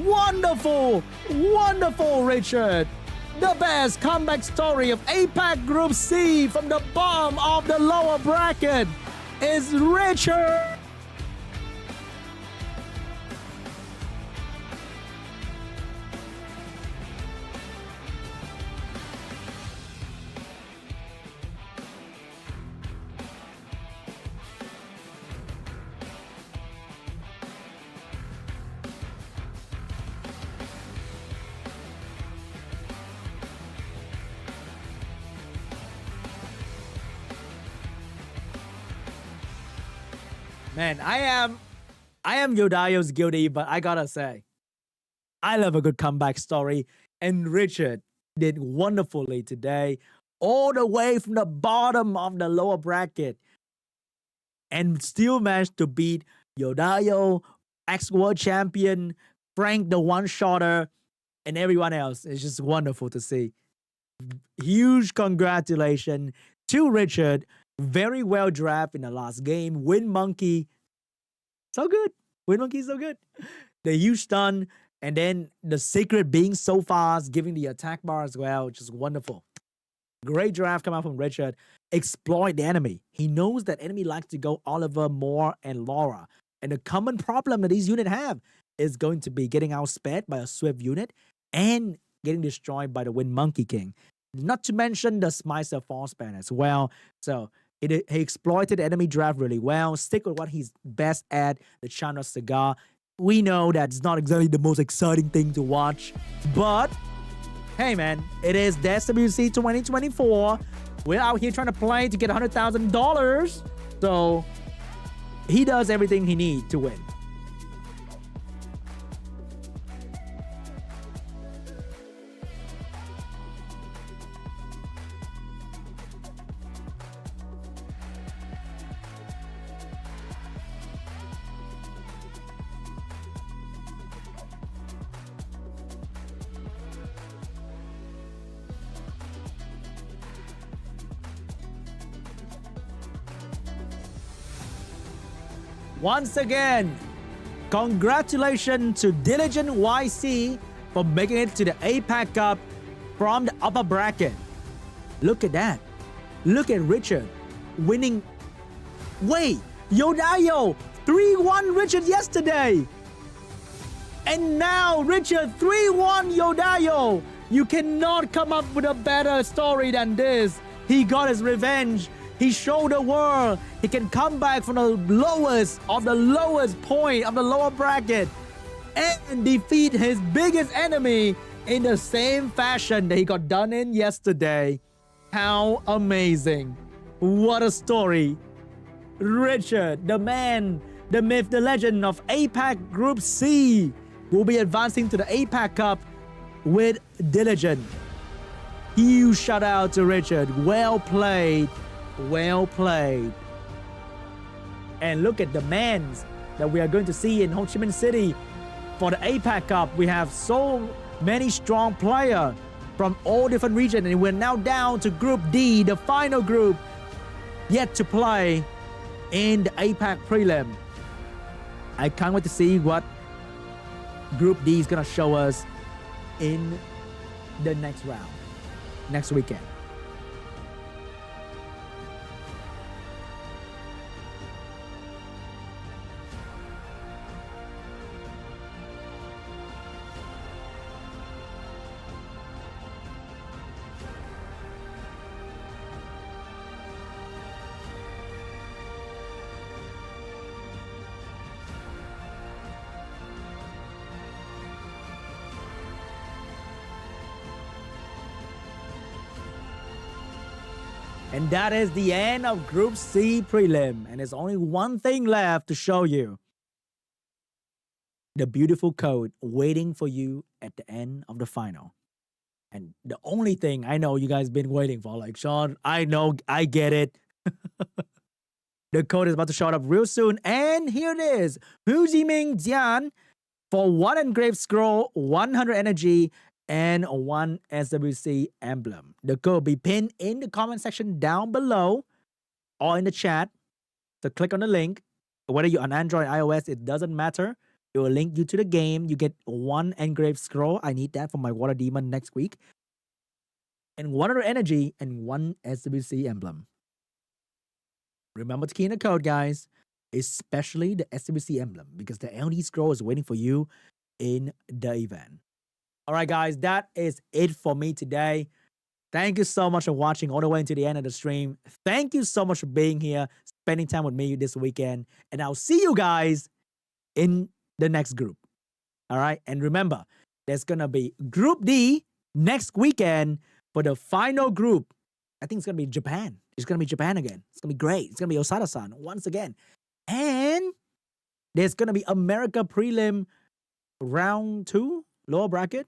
Wonderful. Wonderful Richard. The best comeback story of APAC Group C from the bottom of the lower bracket is Richard. Man, I am YODAYOO's guilty, but I gotta say, I love a good comeback story. And Richard did wonderfully today, all the way from the bottom of the lower bracket, and still managed to beat YODAYOO, ex-world champion, Frank the one-shotter, and everyone else. It's just wonderful to see. Huge congratulations to Richard. Very well drafted in the last game. Wind Monkey, so good. Wind Monkey is so good. The huge stun And then the secret being so fast, giving the attack bar as well, which is wonderful. Great draft come out from Richard. Exploit the enemy. He knows that enemy likes to go Oliver, Moore, and Laura. And the common problem that these units have is going to be getting outsped by a Swift unit and getting destroyed by the Wind Monkey King. Not to mention the Smicer Force Band as well. So he exploited the enemy draft really well. Stick with what he's best at, the Chandra Cigar. We know that's not exactly the most exciting thing to watch, but hey man, it is the SWC 2024. We're out here trying to play to get $100,000. So he does everything he needs to win. Once again, congratulations to Diligent YC for making it to the APAC Cup from the upper bracket. Look at that. Look at Richard winning. Wait, YODAYOOO 3-1 Richard yesterday. And now Richard 3-1 YODAYOOO. You cannot come up with a better story than this. He got his revenge. He showed the world he can come back from the lowest of the lowest point of the lower bracket and defeat his biggest enemy in the same fashion that he got done in yesterday. How amazing. What a story. Richard, the man, the myth, the legend of APAC Group C will be advancing to the APAC Cup with Diligent. Huge shout out to Richard. Well played. Well played. And look at the mans that we are going to see in Ho Chi Minh City for the APAC Cup. We have so many strong players from all different regions, and we're now down to Group D, the final group yet to play in the APAC prelim. I can't wait to see what Group D is gonna show us in the next round, next weekend. And that is the end of Group C prelim. And there's only one thing left to show you. The beautiful code waiting for you at the end of the final. And the only thing I know you guys been waiting for, like, Sean, I know, I get it. The code is about to show up real soon. And here it is. Hu Jiming Jian for 1 engraved scroll, 100 energy, and 1 SWC emblem. The code will be pinned in the comment section down below or in the chat. So click on the link. Whether you're on Android, iOS, it doesn't matter. It will link you to the game. You get 1 engraved scroll. I need that for my water demon next week. And 100 energy and 1 SWC emblem. Remember to key in the code, guys. Especially the SWC emblem, because the LD scroll is waiting for you in the event. All right, guys, that is it for me today. Thank you so much for watching all the way into the end of the stream. Thank you so much for being here, spending time with me this weekend. And I'll see you guys in the next group. All right. And remember, there's going to be Group D next weekend for the final group. I think it's going to be Japan. It's going to be Japan again. It's going to be great. It's going to be Osada-san once again. And there's going to be America prelim round 2, lower bracket.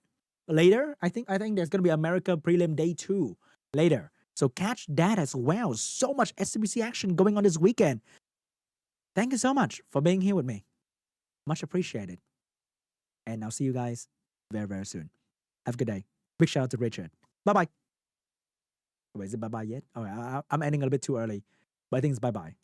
Later, I think there's going to be America prelim day 2 later. So catch that as well. So much SWC action going on this weekend. Thank you so much for being here with me. Much appreciated. And I'll see you guys very, very soon. Have a good day. Big shout out to Richard. Bye-bye. Wait, is it bye-bye yet? Oh, I'm ending a little bit too early. But I think it's bye-bye.